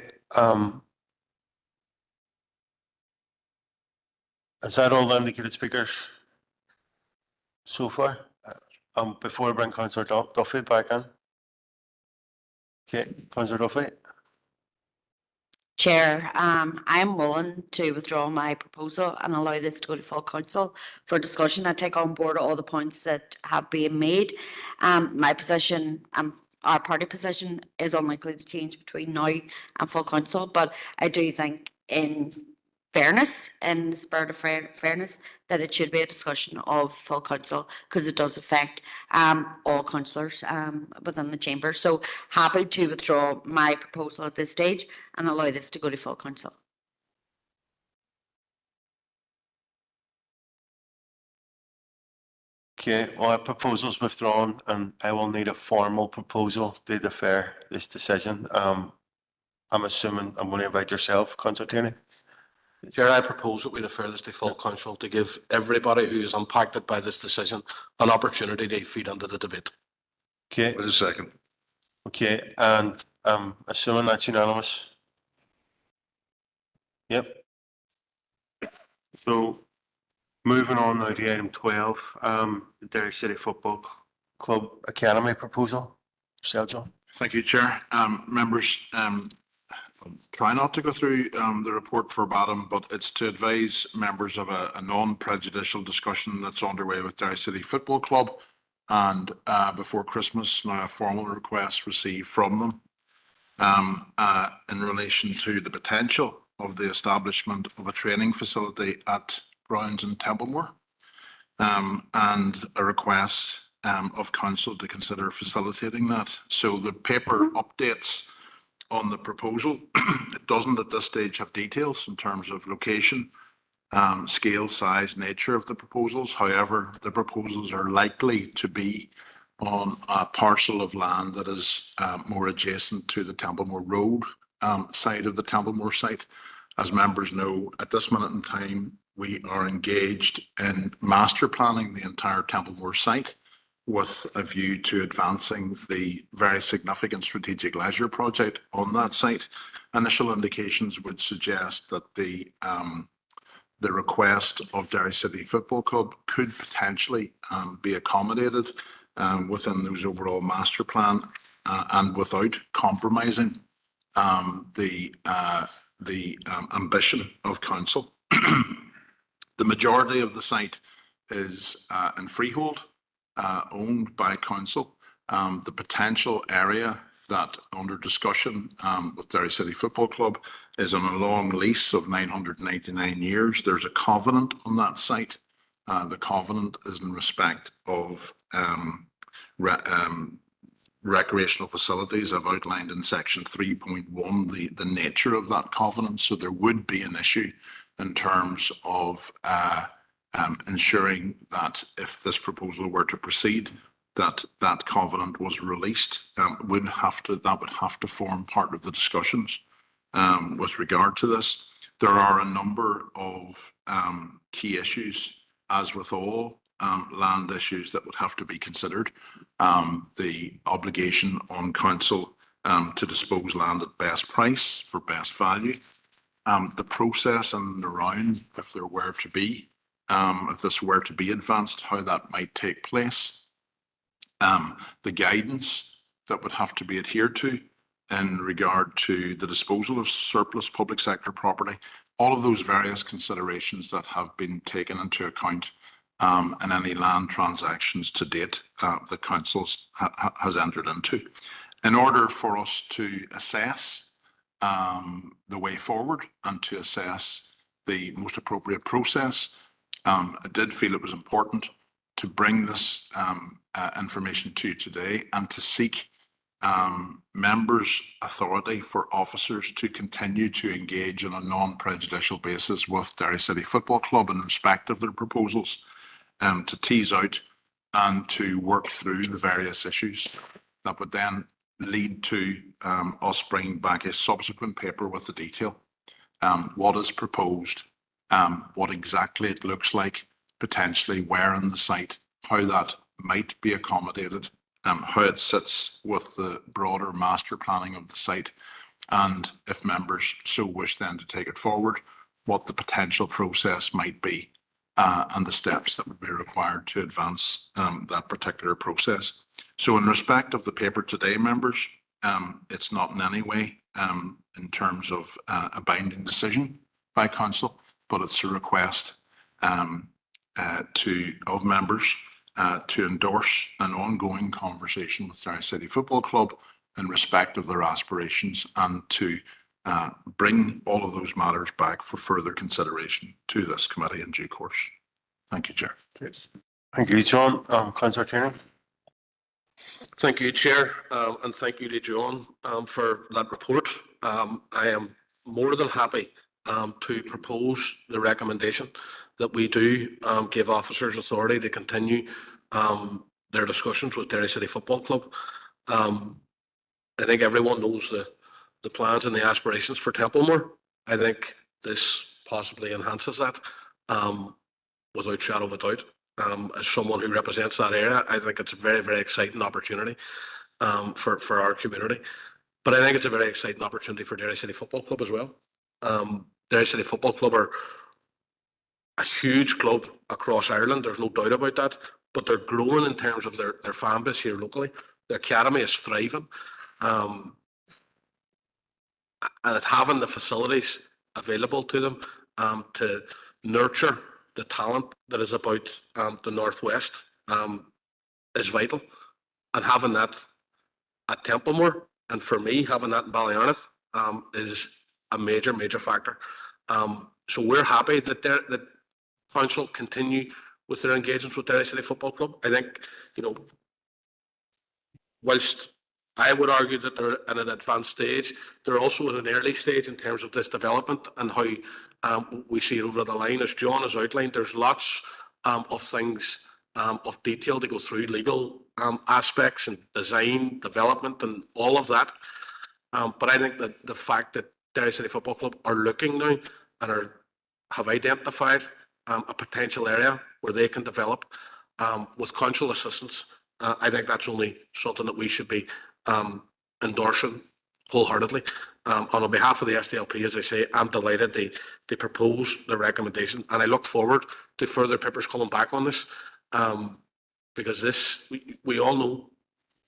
is that all the indicated speakers so far? Before I bring Councillor Duffy back in. Okay, Councillor Duffy. Chair, I'm willing to withdraw my proposal and allow this to go to full council for discussion. I take on board all the points that have been made. My position, our party position is unlikely to change between now and full council, but I do think in fairness, in the spirit of fairness, that it should be a discussion of full council because it does affect all councillors within the chamber. So happy to withdraw my proposal at this stage and allow this to go to full council. Okay, well, our proposal's withdrawn and I will need a formal proposal to defer this decision. I'm assuming I'm going to invite yourself, Councillor Tierney. Chair, I propose that we defer this to full council to give everybody who is impacted by this decision an opportunity to feed into the debate. Okay. Wait a second. Okay, and assuming that's unanimous. Yep. So moving on now to item 12, Derry City Football Club Academy proposal. John. Thank you, Chair. Members, I'll try not to go through the report verbatim, but it's to advise members of a non-prejudicial discussion that's underway with Derry City Football Club. And before Christmas, now a formal request received from them in relation to the potential of the establishment of a training facility at grounds in Templemore, and a request of council to consider facilitating that. So the paper updates on the proposal. It doesn't at this stage have details in terms of location, scale, size, nature of the proposals. However, the proposals are likely to be on a parcel of land that is more adjacent to the Templemore Road side of the Templemore site. As members know, at this minute in time, we are engaged in master planning the entire Templemore site with a view to advancing the very significant strategic leisure project on that site. Initial indications would suggest that the request of Derry City Football Club could potentially be accommodated within those overall master plan and without compromising the ambition of council. The majority of the site is in freehold, owned by council. The potential area that under discussion with Derry City Football Club is on a long lease of 999 years. There's a covenant on that site. The covenant is in respect of recreational facilities. I've outlined in section 3.1 the nature of that covenant. So there would be an issue in terms of ensuring that if this proposal were to proceed, that covenant was released. That would have to form part of the discussions with regard to this. There are a number of key issues, as with all land issues, that would have to be considered. The obligation on council to dispose land at best price for best value. The process and around, if there were to be, if this were to be advanced, how that might take place. The guidance that would have to be adhered to in regard to the disposal of surplus public sector property. All of those various considerations that have been taken into account in any land transactions to date the council has entered into. In order for us to assess the way forward and to assess the most appropriate process, I did feel it was important to bring this information to you today and to seek members' authority for officers to continue to engage on a non-prejudicial basis with Derry City Football Club in respect of their proposals, to tease out and to work through the various issues that would then lead to us bringing back a subsequent paper with the detail. What is proposed, what exactly it looks like, potentially where in the site, how that might be accommodated, how it sits with the broader master planning of the site, and if members so wish then to take it forward, what the potential process might be, and the steps that would be required to advance that particular process. So in respect of the paper today, members, it's not in any way in terms of a binding decision by council, but it's a request of members to endorse an ongoing conversation with Derry City Football Club in respect of their aspirations and to bring all of those matters back for further consideration to this committee in due course. Thank you, Chair. Thank you, John. Councillor Tierney. Thank you, Chair, and thank you to John for that report. I am more than happy to propose the recommendation that we do give officers authority to continue their discussions with Derry City Football Club. I think everyone knows the plans and the aspirations for Templemore. I think this possibly enhances that without shadow of a doubt. As someone who represents that area, I think it's a very, very exciting opportunity for our community. But I think it's a very exciting opportunity for Derry City Football Club as well. Derry City Football Club are a huge club across Ireland. There's no doubt about that. but they're growing in terms of their fan base here locally. The academy is thriving. And having the facilities available to them to nurture the talent that is about the Northwest is vital. And having that at Templemore, and for me, having that in Ballyarneth is a major, major factor. So we're happy that that council continue with their engagements with Derry City Football Club. I think, you know, whilst I would argue that they're at an advanced stage, they're also at an early stage in terms of this development and how we see it over the line. As John has outlined, there's lots of things of detail to go through, legal aspects and design, development and all of that. But I think that the fact that Derry City Football Club are looking now and have identified a potential area where they can develop with council assistance, I think that's only something that we should be endorsing wholeheartedly. On behalf of the SDLP, as I say, I'm delighted they propose the recommendation, and I look forward to further papers coming back on this, because this we all know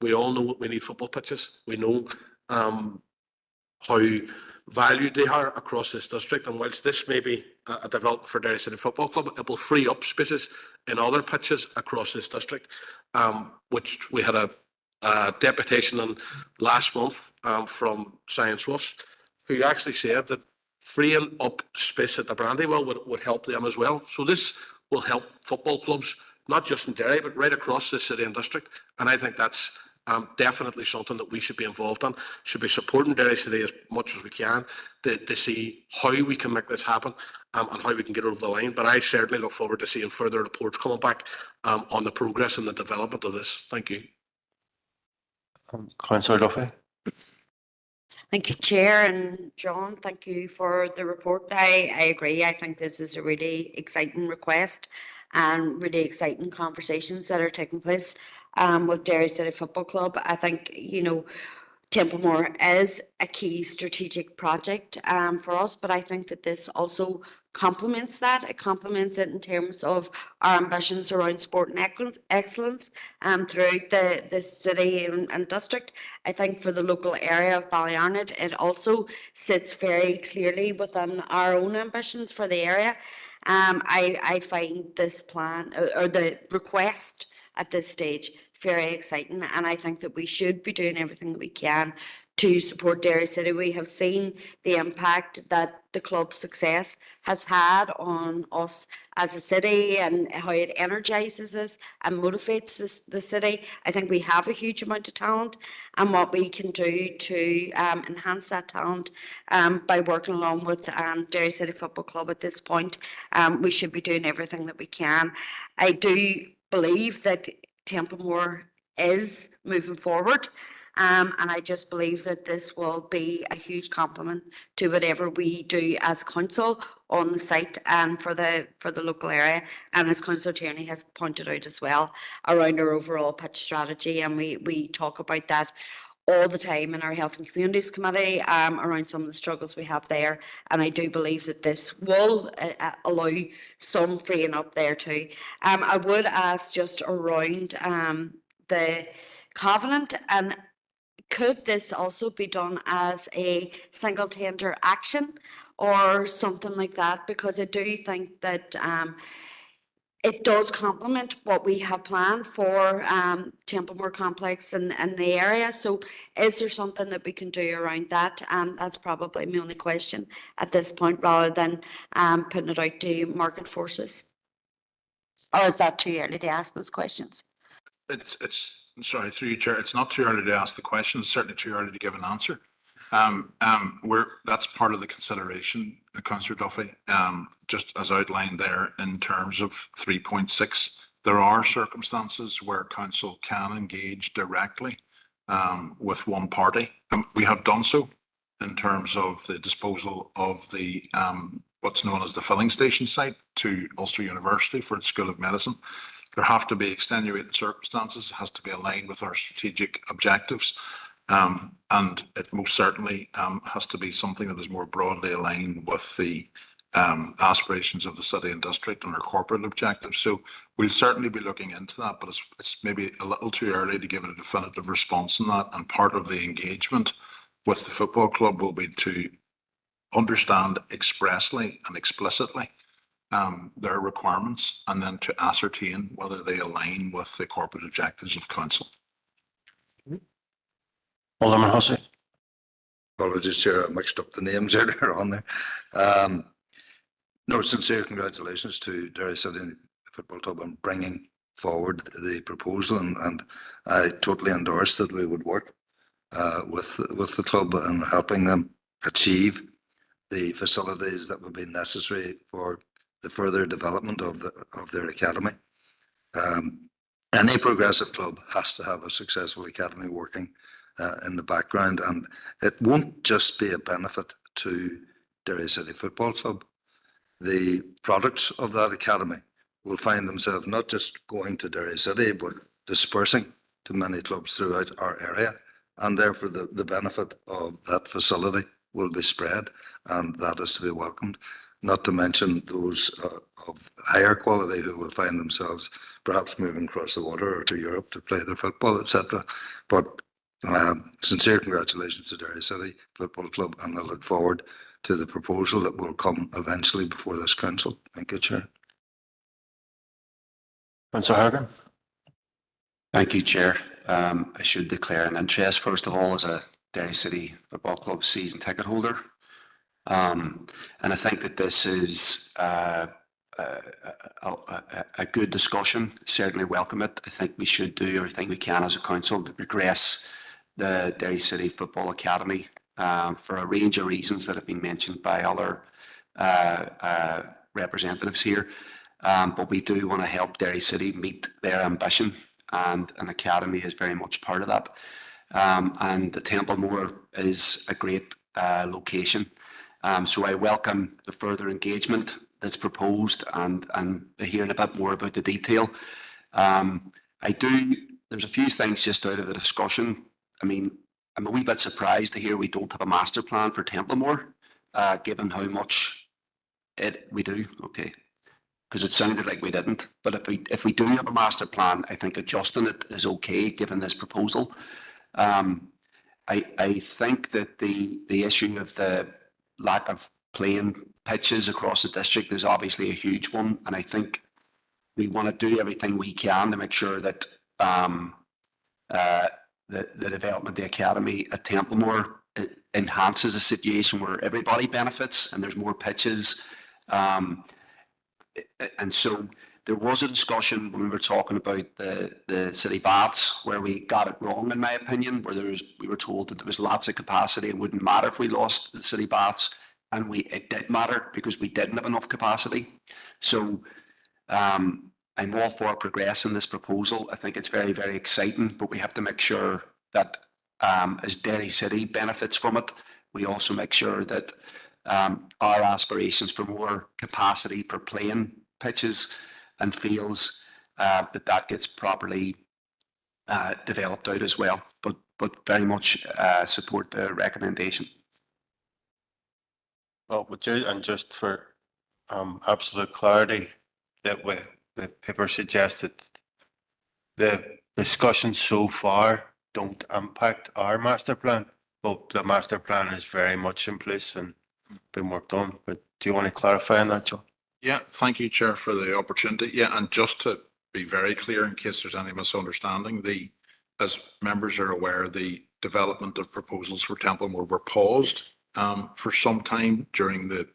we need football pitches. We know how valued they are across this district, and whilst this may be a development for Derry City Football Club, it will free up spaces in other pitches across this district, which we had a deputation on last month from Science Wolves, who actually said that freeing up space at the Brandywell would help them as well. So this will help football clubs, not just in Derry, but right across the city and district. And I think that's definitely something that we should be involved in, should be supporting Derry City as much as we can to see how we can make this happen and how we can get over the line. But I certainly look forward to seeing further reports coming back on the progress and the development of this. Thank you. Councillor Duffy. Thank you, Chair, and John, thank you for the report. I agree. I think this is a really exciting request and really exciting conversations that are taking place with Derry City Football Club. I think, you know, Templemore is a key strategic project for us, but I think that this also complements that. It complements it in terms of our ambitions around sport and excellence throughout the city and district. I think for the local area of Ballyarneth, it also sits very clearly within our own ambitions for the area. I find this plan or the request at this stage very exciting, and I think that we should be doing everything that we can to support Derry City. We have seen the impact that the club's success has had on us as a city and how it energises us and motivates the city. I think we have a huge amount of talent, and what we can do to enhance that talent by working along with Derry City Football Club at this point, we should be doing everything that we can. I do believe that Templemore is moving forward. And I just believe that this will be a huge compliment to whatever we do as council on the site and for the local area. And as Councillor Tierney has pointed out as well, around our overall pitch strategy, and we talk about that all the time in our Health and Communities Committee around some of the struggles we have there. And I do believe that this will allow some freeing up there too. I would ask just around the covenant, and could this also be done as a single tender action or something like that? Because I do think that it does complement what we have planned for Templemore Complex and the area. So is there something that we can do around that? That's probably my only question at this point, rather than putting it out to market forces. Or is that too early to ask those questions? It's sorry, through you, Chair. It's not too early to ask the question. It's certainly too early to give an answer. That's part of the consideration, Councillor Duffy. Just as outlined there in terms of 3.6, there are circumstances where council can engage directly with one party. We have done so in terms of the disposal of the what's known as the filling station site to Ulster University for its School of Medicine. There have to be extenuating circumstances. It has to be aligned with our strategic objectives. And it most certainly has to be something that is more broadly aligned with the aspirations of the city and district and our corporate objectives. So we'll certainly be looking into that, but it's maybe a little too early to give it a definitive response on that. And part of the engagement with the football club will be to understand expressly and explicitly their requirements, and then to ascertain whether they align with the corporate objectives of council. Alderman Hussey. Apologies, Chair, I mixed up the names earlier on there. No, sincere congratulations to Derry City Football Club on bringing forward the proposal, and I totally endorse that we would work with the club and helping them achieve the facilities that would be necessary for the further development of their academy. Any progressive club has to have a successful academy working in the background, and it won't just be a benefit to Derry City Football Club. The products of that academy will find themselves not just going to Derry City, but dispersing to many clubs throughout our area, and therefore the benefit of that facility will be spread, and that is to be welcomed. Not to mention those of higher quality who will find themselves perhaps moving across the water or to Europe to play their football, etc. But sincere congratulations to Derry City Football Club, and I look forward to the proposal that will come eventually before this council. Thank you, Chair. Councillor Hargan. Thank you, Chair. I should declare an interest, first of all, as a Derry City Football Club season ticket holder. And I think that this is a good discussion. Certainly welcome it. I think we should do everything we can as a council to progress the Derry City Football Academy for a range of reasons that have been mentioned by other representatives here. But we do want to help Derry City meet their ambition, and an academy is very much part of that. And the Templemore is a great location. So I welcome the further engagement that's proposed and hearing a bit more about the detail. There's a few things just out of the discussion. I mean, I'm a wee bit surprised to hear we don't have a master plan for Templemore, given how much we do. Okay. Because it sounded like we didn't. But if we do have a master plan, I think adjusting it is okay, given this proposal. I think that the issue of the lack of playing pitches across the district is obviously a huge one, and I think we want to do everything we can to make sure that the development of the academy at Templemore enhances a situation where everybody benefits and there's more pitches. And so there was a discussion when we were talking about the city baths where we got it wrong, in my opinion, where we were told that there was lots of capacity. It wouldn't matter if we lost the city baths, and it did matter because we didn't have enough capacity. So I'm all for progressing this proposal. I think it's very, very exciting, but we have to make sure that as Derry City benefits from it, we also make sure that our aspirations for more capacity for playing pitches and fields, that gets properly developed out as well. But very much support the recommendation. Well, and just for absolute clarity, that the paper suggested the discussions so far don't impact our master plan, but the master plan is very much in place and been worked on. But do you want to clarify on that, John? Yeah, thank you, Chair, for the opportunity. Yeah, and just to be very clear, in case there's any misunderstanding, as members are aware, the development of proposals for Templemore were paused for some time during the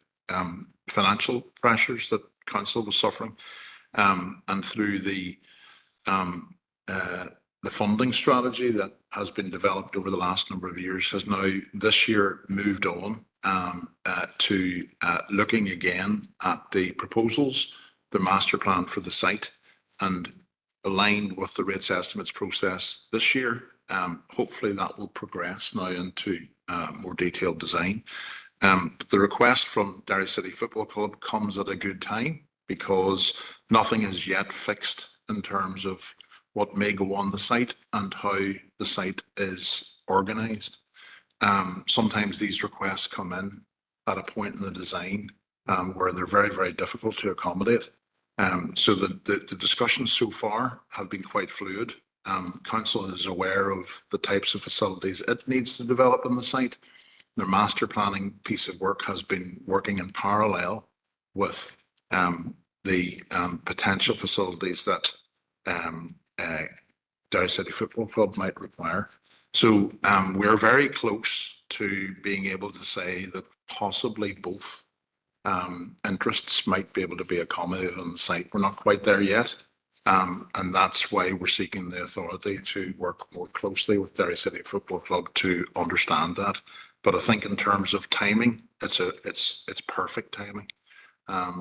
financial pressures that council was suffering, and through the funding strategy that has been developed over the last number of years has now this year moved on to looking again at the proposals, the master plan for the site, and aligned with the rates estimates process this year. Hopefully that will progress now into more detailed design. The request from Derry City Football Club comes at a good time because nothing is yet fixed in terms of what may go on the site and how the site is organised. Sometimes these requests come in at a point in the design where they're very, very difficult to accommodate. So the discussions so far have been quite fluid. Council is aware of the types of facilities it needs to develop on the site. Their master planning piece of work has been working in parallel with the potential facilities that Derry City Football Club might require. So we're very close to being able to say that possibly both interests might be able to be accommodated on the site. We're not quite there yet. And that's why we're seeking the authority to work more closely with Derry City Football Club to understand that. But I think in terms of timing, it's perfect timing,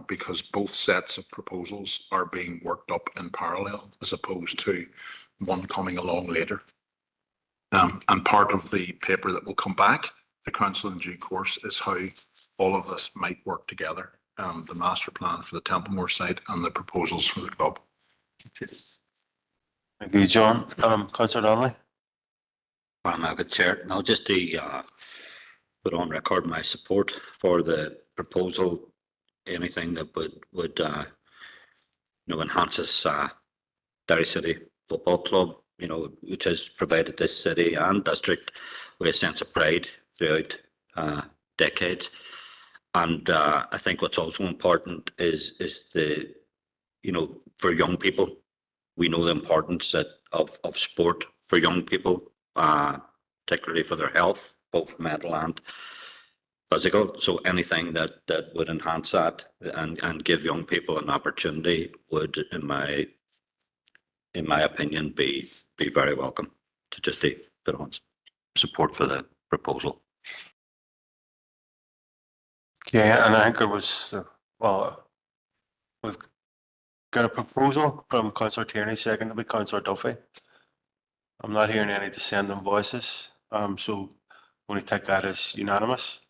because both sets of proposals are being worked up in parallel as opposed to one coming along later. And part of the paper that will come back to council in due course is how all of this might work together. The master plan for the Templemore site and the proposals for the club. Thank you, John. Councillor Donnelly. Good Chair. Now, just to put on record my support for the proposal. Anything that would enhances Derry City Football Club, which has provided this city and district with a sense of pride throughout decades. And I think what's also important is the, for young people, we know the importance of sport for young people, particularly for their health, both mental and physical. So anything that would enhance that and give young people an opportunity would, in my opinion, be very welcome. To just put on support for the proposal. Okay, and I think there was, we've got a proposal from Councillor Tierney, seconded by Councillor Duffy. I'm not hearing any dissenting voices, so I'm going to take that as unanimous.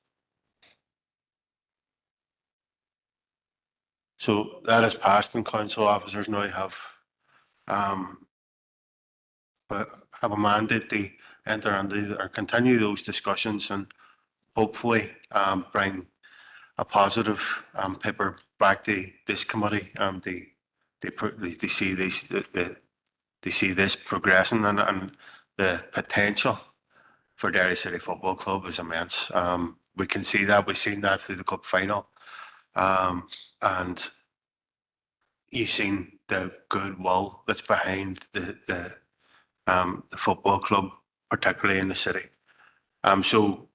So that is passed, and council officers now have a mandate to enter into or continue those discussions and hopefully bring a positive paper back to this committee to see this progressing, and the potential for Derry City Football Club is immense. We can see that. We've seen that through the cup final, and you've seen the goodwill that's behind the football club, particularly in the city. So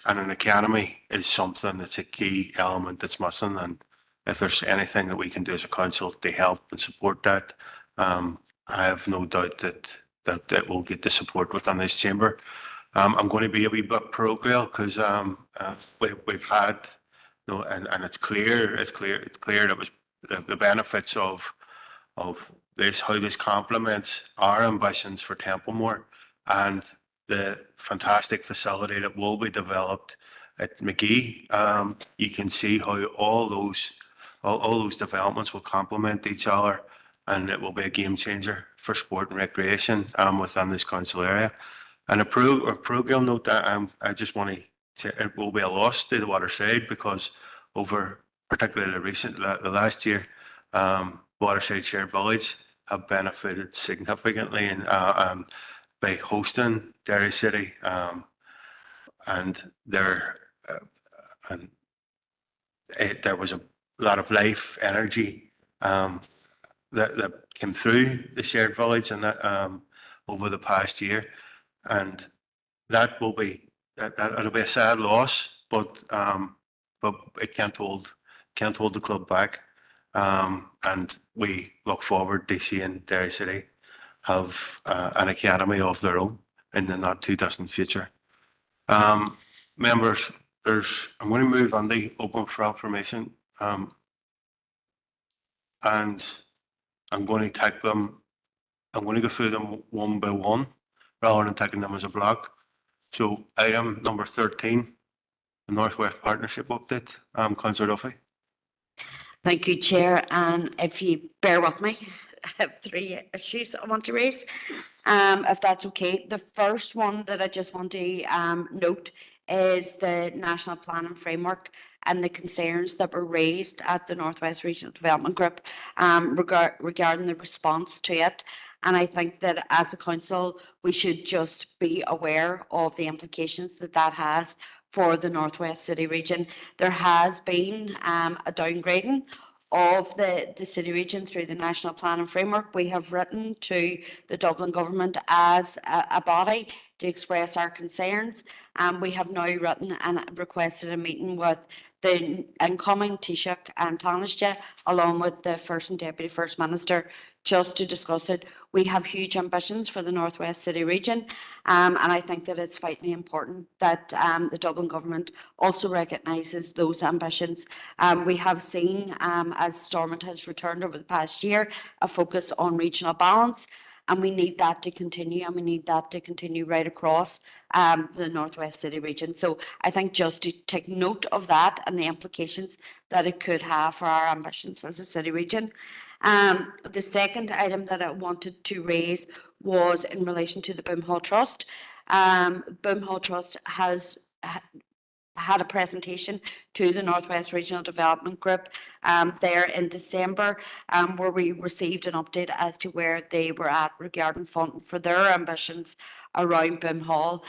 an academy is something that's a key element that's missing, and if there's anything that we can do as a council to help and support that, I have no doubt that it will get the support within this chamber. I'm going to be a wee bit parochial because we've had, and it's clear that was the benefits of this, how this complements our ambitions for Templemore and the fantastic facility that will be developed at McGee. You can see how all those developments will complement each other, and it will be a game changer for sport and recreation within this council area. And a programme note that I just want to say, it will be a loss to the Waterside, because over particularly the last year, Waterside Shared Village have benefited significantly by hosting Derry City, and there was a lot of life, energy that came through the Shared Village and over the past year, and that'll be a sad loss, but it can't hold the club back. And we look forward to seeing Derry City have an academy of their own in the not too distant future. Members, I'm going to move on the open for information, and I'm going to go through them one by one rather than taking them as a block. So item number 13, the Northwest Partnership update. Councillor Duffy. Thank you, Chair. And if you bear with me, I have 3 issues I want to raise, if that's okay. The first one that I just want to note is the National Planning Framework and the concerns that were raised at the Northwest Regional Development Group regarding the response to it. And I think that as a council, we should just be aware of the implications that that has for the Northwest City region. There has been a downgrading of the city region through the National Planning Framework. We have written to the Dublin Government as a body to express our concerns. We have now written and requested a meeting with the incoming Taoiseach and Taoiseach, along with the First and Deputy First Minister, just to discuss it. We have huge ambitions for the Northwest City region, and I think that it's vitally important that the Dublin Government also recognises those ambitions. We have seen, as Stormont has returned over the past year, a focus on regional balance, and we need that to continue, and we need that to continue right across the Northwest City region. So I think just to take note of that and the implications that it could have for our ambitions as a city region. The second item that I wanted to raise was in relation to the Boom Hall Trust. Boom Hall Trust has had a presentation to the Northwest Regional Development Group there in December, where we received an update as to where they were at regarding funding for their ambitions around Boom Hall.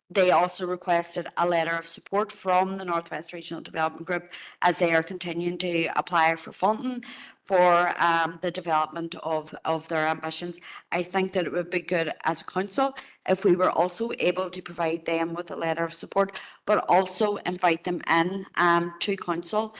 They also requested a letter of support from the Northwest Regional Development Group as they are continuing to apply for funding for the development of their ambitions. I think that it would be good as a council if we were also able to provide them with a letter of support, but also invite them in to council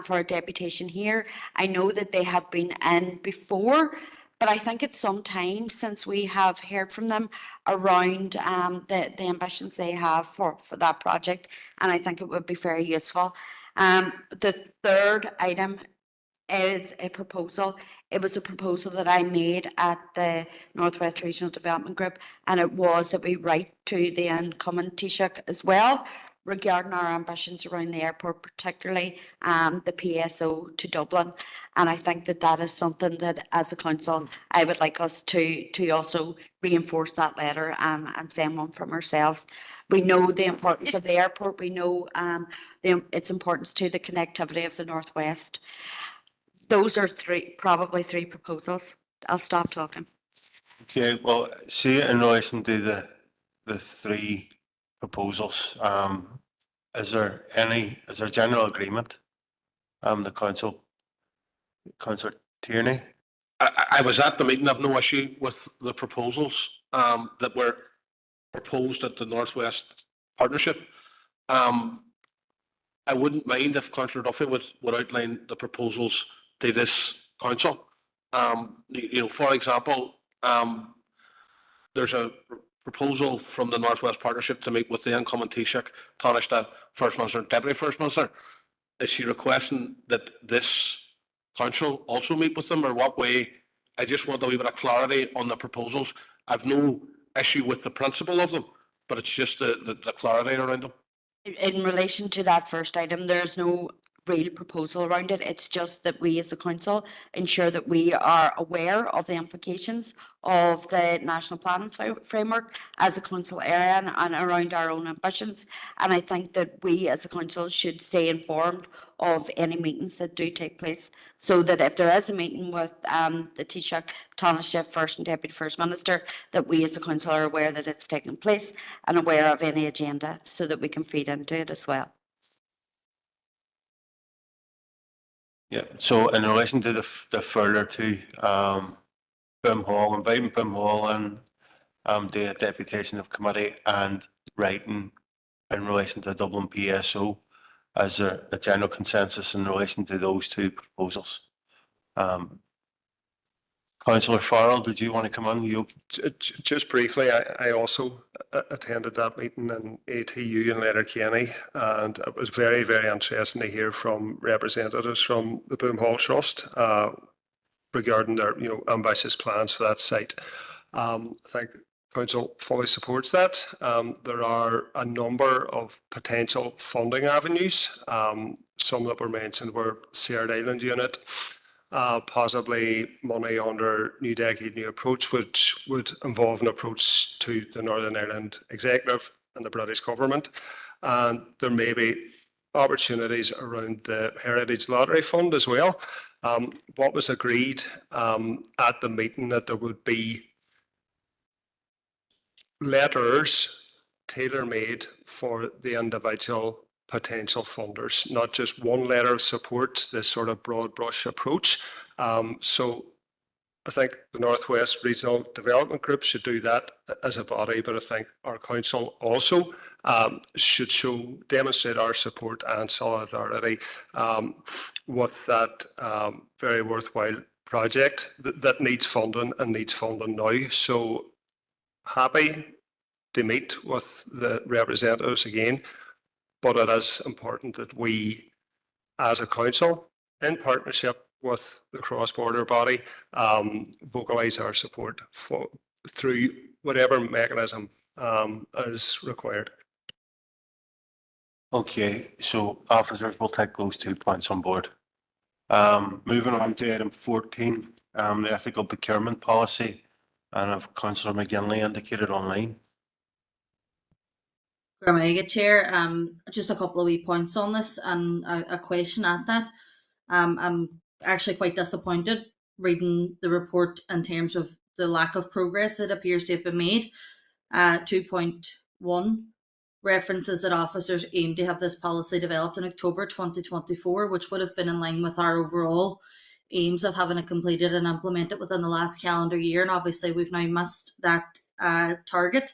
for a deputation here. I know that they have been in before, but I think it's some time since we have heard from them around the ambitions they have for that project, and I think it would be very useful. The third item is a proposal. It was a proposal that I made at the Northwest Regional Development Group, and it was that we write to the incoming Taoiseach as well regarding our ambitions around the airport, particularly the PSO to Dublin. And I think that that is something that as a council, I would like us to also reinforce that letter and send one from ourselves. We know the importance of the airport. We know its importance to the connectivity of the Northwest. Those are probably three proposals. I'll stop talking. Okay, well, see, in relation to the three proposals, is there general agreement? The Councillor Tierney? I was at the meeting. I've no issue with the proposals that were proposed at the Northwest Partnership. I wouldn't mind if Councillor Duffy would outline the proposals to this council. For example, there's a proposal from the Northwest Partnership to meet with the incoming Taoiseach, Taoiseach, First Minister and Deputy First Minister. Is she requesting that this council also meet with them, or what way? I just want a wee bit of clarity on the proposals. I've no issue with the principle of them, but it's just the clarity around them. In relation to that first item, there's no real proposal around it. It's just that we as a council ensure that we are aware of the implications of the National Planning Framework as a council area and around our own ambitions. And I think that we as a council should stay informed of any meetings that do take place, so that if there is a meeting with the Taoiseach, Taoiseach, First and Deputy First Minister, that we as a council are aware that it's taking place and aware of any agenda, so that we can feed into it as well. Yeah, so in relation to the further to Boom Hall, inviting Boom Hall and the deputation of committee and writing in relation to the Dublin PSO, is there a general consensus in relation to those two proposals? Councillor Farrell, did you want to come on? Just briefly, I also attended that meeting in ATU in Letterkenny, and it was very, very interesting to hear from representatives from the Boom Hall Trust regarding their ambitious plans for that site. I think Council fully supports that. There are a number of potential funding avenues. Some that were mentioned were Shared Island Unit, possibly money under New Decade New Approach, which would involve an approach to the Northern Ireland Executive and the British Government. And there may be opportunities around the Heritage Lottery Fund as well. What was agreed at the meeting that there would be letters tailor-made for the individual potential funders, not just one letter of support, this sort of broad brush approach. So I think the Northwest Regional Development Group should do that as a body, but I think our council also should demonstrate our support and solidarity with that very worthwhile project that needs funding and needs funding now. So happy to meet with the representatives again, but it is important that we, as a council, in partnership with the cross-border body, vocalise our support through whatever mechanism is required. Okay, so officers will take those 2 points on board. Moving on to item 14, the ethical procurement policy, and if Councillor McGinley indicated online. Chair, just a couple of wee points on this and a question at that. I'm actually quite disappointed reading the report in terms of the lack of progress that appears to have been made. 2.1 references that officers aim to have this policy developed in October 2024, which would have been in line with our overall aims of having it completed and implemented within the last calendar year. And obviously we've now missed that target.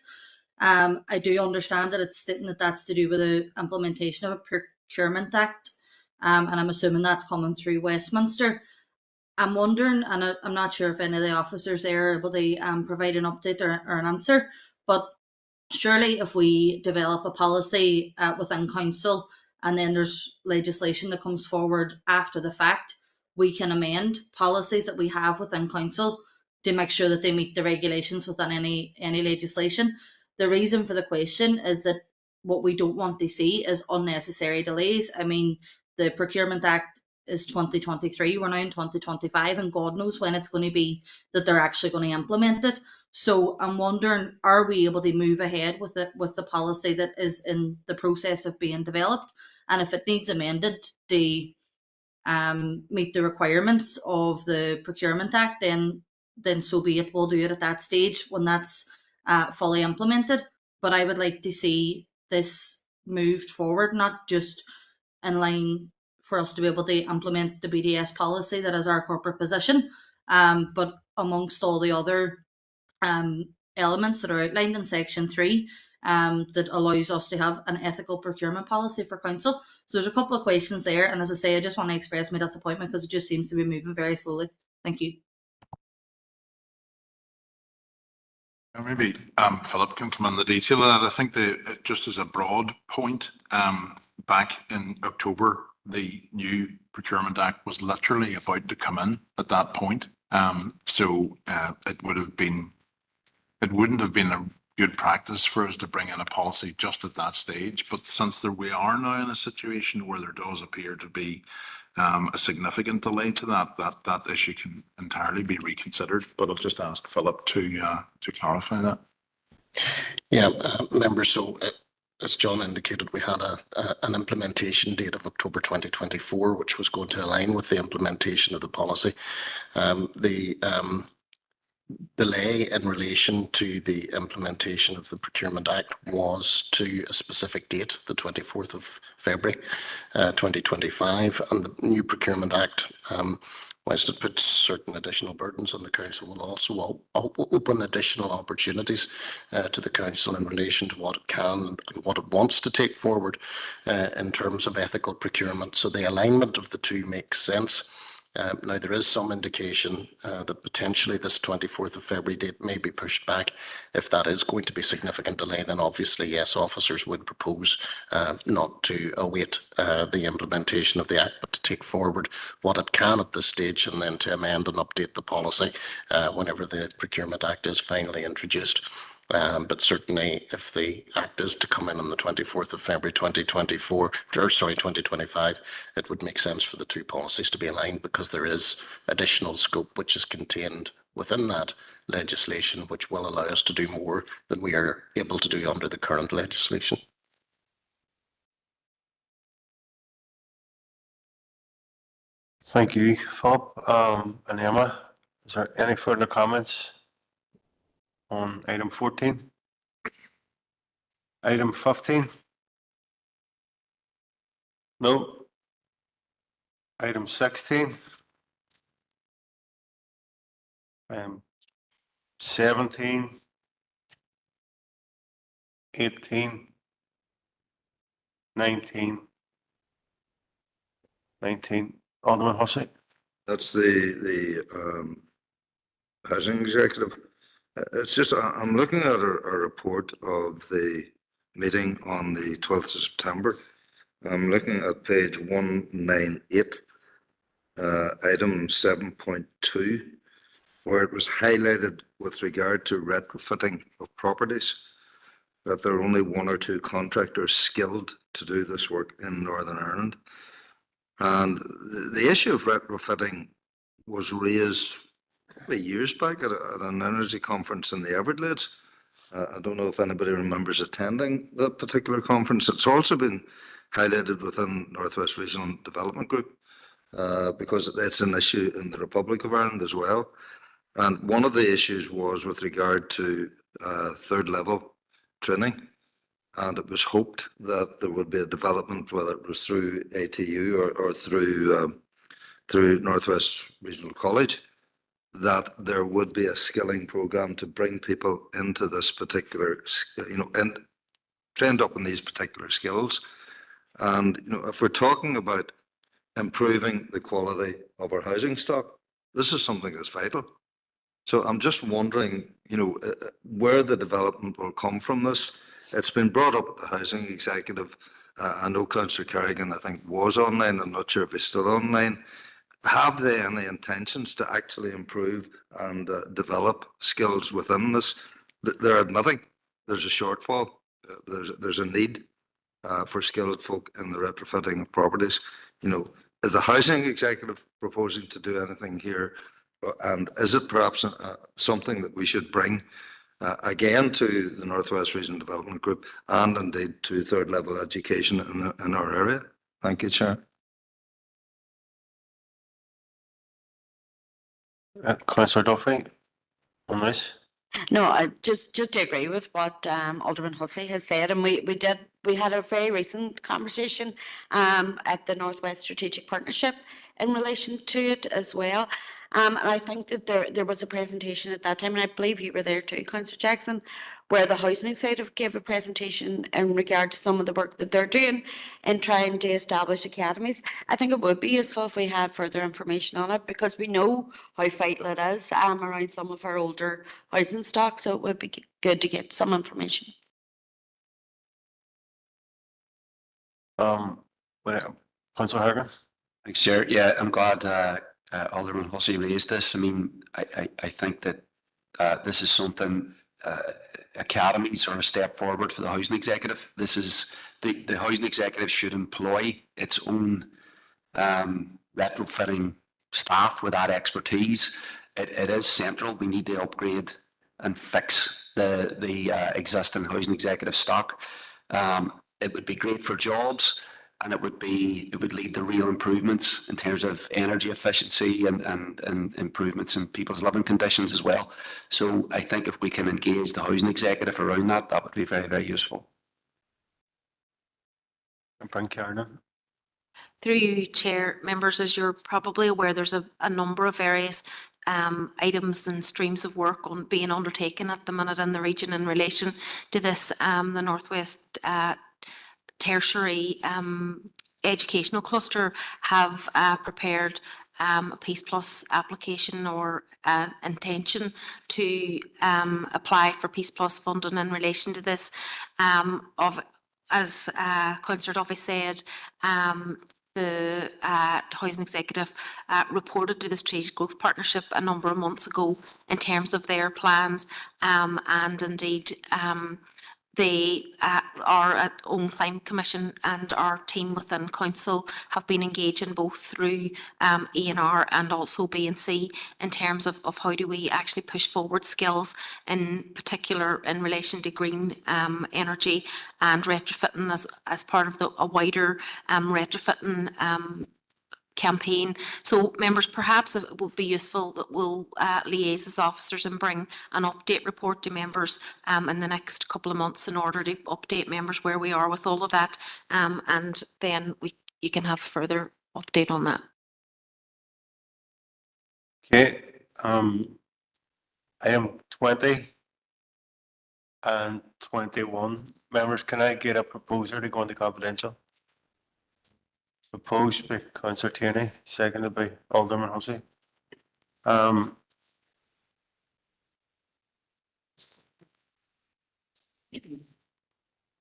I do understand that it's stating that that's to do with the implementation of a Procurement Act, and I'm assuming that's coming through Westminster. I'm wondering, and I'm not sure if any of the officers there are able to provide an update or an answer, but surely if we develop a policy within council and then there's legislation that comes forward after the fact, we can amend policies that we have within council to make sure that they meet the regulations within any legislation. The reason for the question is that what we don't want to see is unnecessary delays. I mean, the Procurement Act is 2023, we're now in 2025, and God knows when it's going to be that they're actually going to implement it. So I'm wondering, are we able to move ahead with the policy that is in the process of being developed? And if it needs amended to meet the requirements of the Procurement Act, then so be it. We'll do it at that stage when that's fully implemented. But I would like to see this moved forward, not just in line for us to be able to implement the BDS policy that is our corporate position, but amongst all the other elements that are outlined in section 3 that allows us to have an ethical procurement policy for council. So there's a couple of questions there, and as I say, I just want to express my disappointment because it just seems to be moving very slowly. Thank you. Maybe Philip can come in the detail of that. I think just as a broad point, back in October, the new Procurement Act was literally about to come in at that point. So it wouldn't have been a good practice for us to bring in a policy just at that stage. But since we are now in a situation where there does appear to be a significant delay to that issue can entirely be reconsidered. But I'll just ask Philip to clarify that. Yeah, members. So as John indicated, we had an implementation date of October 2024, which was going to align with the implementation of the policy. The delay in relation to the implementation of the Procurement Act was to a specific date, the 24th of February 2025, and the new Procurement Act, whilst it puts certain additional burdens on the council, will also open additional opportunities to the council in relation to what it can and what it wants to take forward in terms of ethical procurement. So the alignment of the two makes sense. Now, there is some indication that potentially this 24th of February date may be pushed back. If that is going to be significant delay, then obviously, yes, officers would propose not to await the implementation of the Act, but to take forward what it can at this stage and then to amend and update the policy whenever the Procurement Act is finally introduced. But certainly, if the Act is to come in on the 24th of February 2025, it would make sense for the two policies to be aligned because there is additional scope which is contained within that legislation, which will allow us to do more than we are able to do under the current legislation. Thank you, Philip. And Emma, is there any further comments on item 14? Item 15? No. Item 16? Item 17? 18? 19? 19? Alderman Hussey? That's the housing executive. It's just, I'm looking at a report of the meeting on the 12th of September. I'm looking at page 198, item 7.2, where it was highlighted with regard to retrofitting of properties, that there are only one or two contractors skilled to do this work in Northern Ireland. And the issue of retrofitting was raised probably years back at an energy conference in the Everglades. I don't know if anybody remembers attending that particular conference. It's also been highlighted within Northwest Regional Development Group because it's an issue in the Republic of Ireland as well. And one of the issues was with regard to third level training. And it was hoped that there would be a development, whether it was through ATU or through Northwest Regional College, that there would be a skilling program to bring people into this particular, and trained up in these particular skills. And, if we're talking about improving the quality of our housing stock, this is something that's vital. So I'm just wondering, where the development will come from this. It's been brought up at the housing executive. I know Councillor Kerrigan, I think, was online. I'm not sure if he's still online. Have they any intentions to actually improve and develop skills within this? They're admitting there's a shortfall. There's a need for skilled folk in the retrofitting of properties. Is the housing executive proposing to do anything here? And is it perhaps something that we should bring again to the Northwest Regional Development Group and indeed to third level education in our area? Thank you, Chair. Councillor Duffy on this? No, I just to agree with what Alderman Hussey has said, and we had a very recent conversation at the Northwest Strategic Partnership in relation to it as well. And I think that there was a presentation at that time, and I believe you were there too, Councillor Jackson, where the housing executive gave a presentation in regard to some of the work that they're doing in trying to establish academies. I think it would be useful if we had further information on it, because we know how vital it is around some of our older housing stock, so it would be good to get some information. Councillor Hagan? Thanks, Chair. Yeah, I'm glad Alderman Hussey raised this. I mean, I think that this is something, academies are a step forward for the housing executive. This is, the housing executive should employ its own retrofitting staff with that expertise. It is central. We need to upgrade and fix the existing housing executive stock. It would be great for jobs, and it would lead to real improvements in terms of energy efficiency and improvements in people's living conditions as well. So I think if we can engage the housing executive around that, that would be very, very useful. And bring Karen. Through you, Chair, members, as you're probably aware, there's a number of various items and streams of work being undertaken at the minute in the region in relation to this, the Northwest Tertiary Educational Cluster have prepared a Peace Plus application or intention to apply for Peace Plus funding in relation to this. As Councillor Duffy said, the Housing Executive reported to the Strategic Growth Partnership a number of months ago in terms of their plans, and indeed they, our own Climate Commission and our team within Council have been engaging both through ENR and also B&C in terms of how do we actually push forward skills, in particular in relation to green energy and retrofitting as part of a wider retrofitting campaign. So members, perhaps it would be useful that we'll liaise as officers and bring an update report to members in the next couple of months in order to update members where we are with all of that. And then you can have further update on that. Okay, item 20 and 21. Members, can I get a proposer to go into confidential? Proposed by Councillor Tierney, seconded by Alderman Hussey.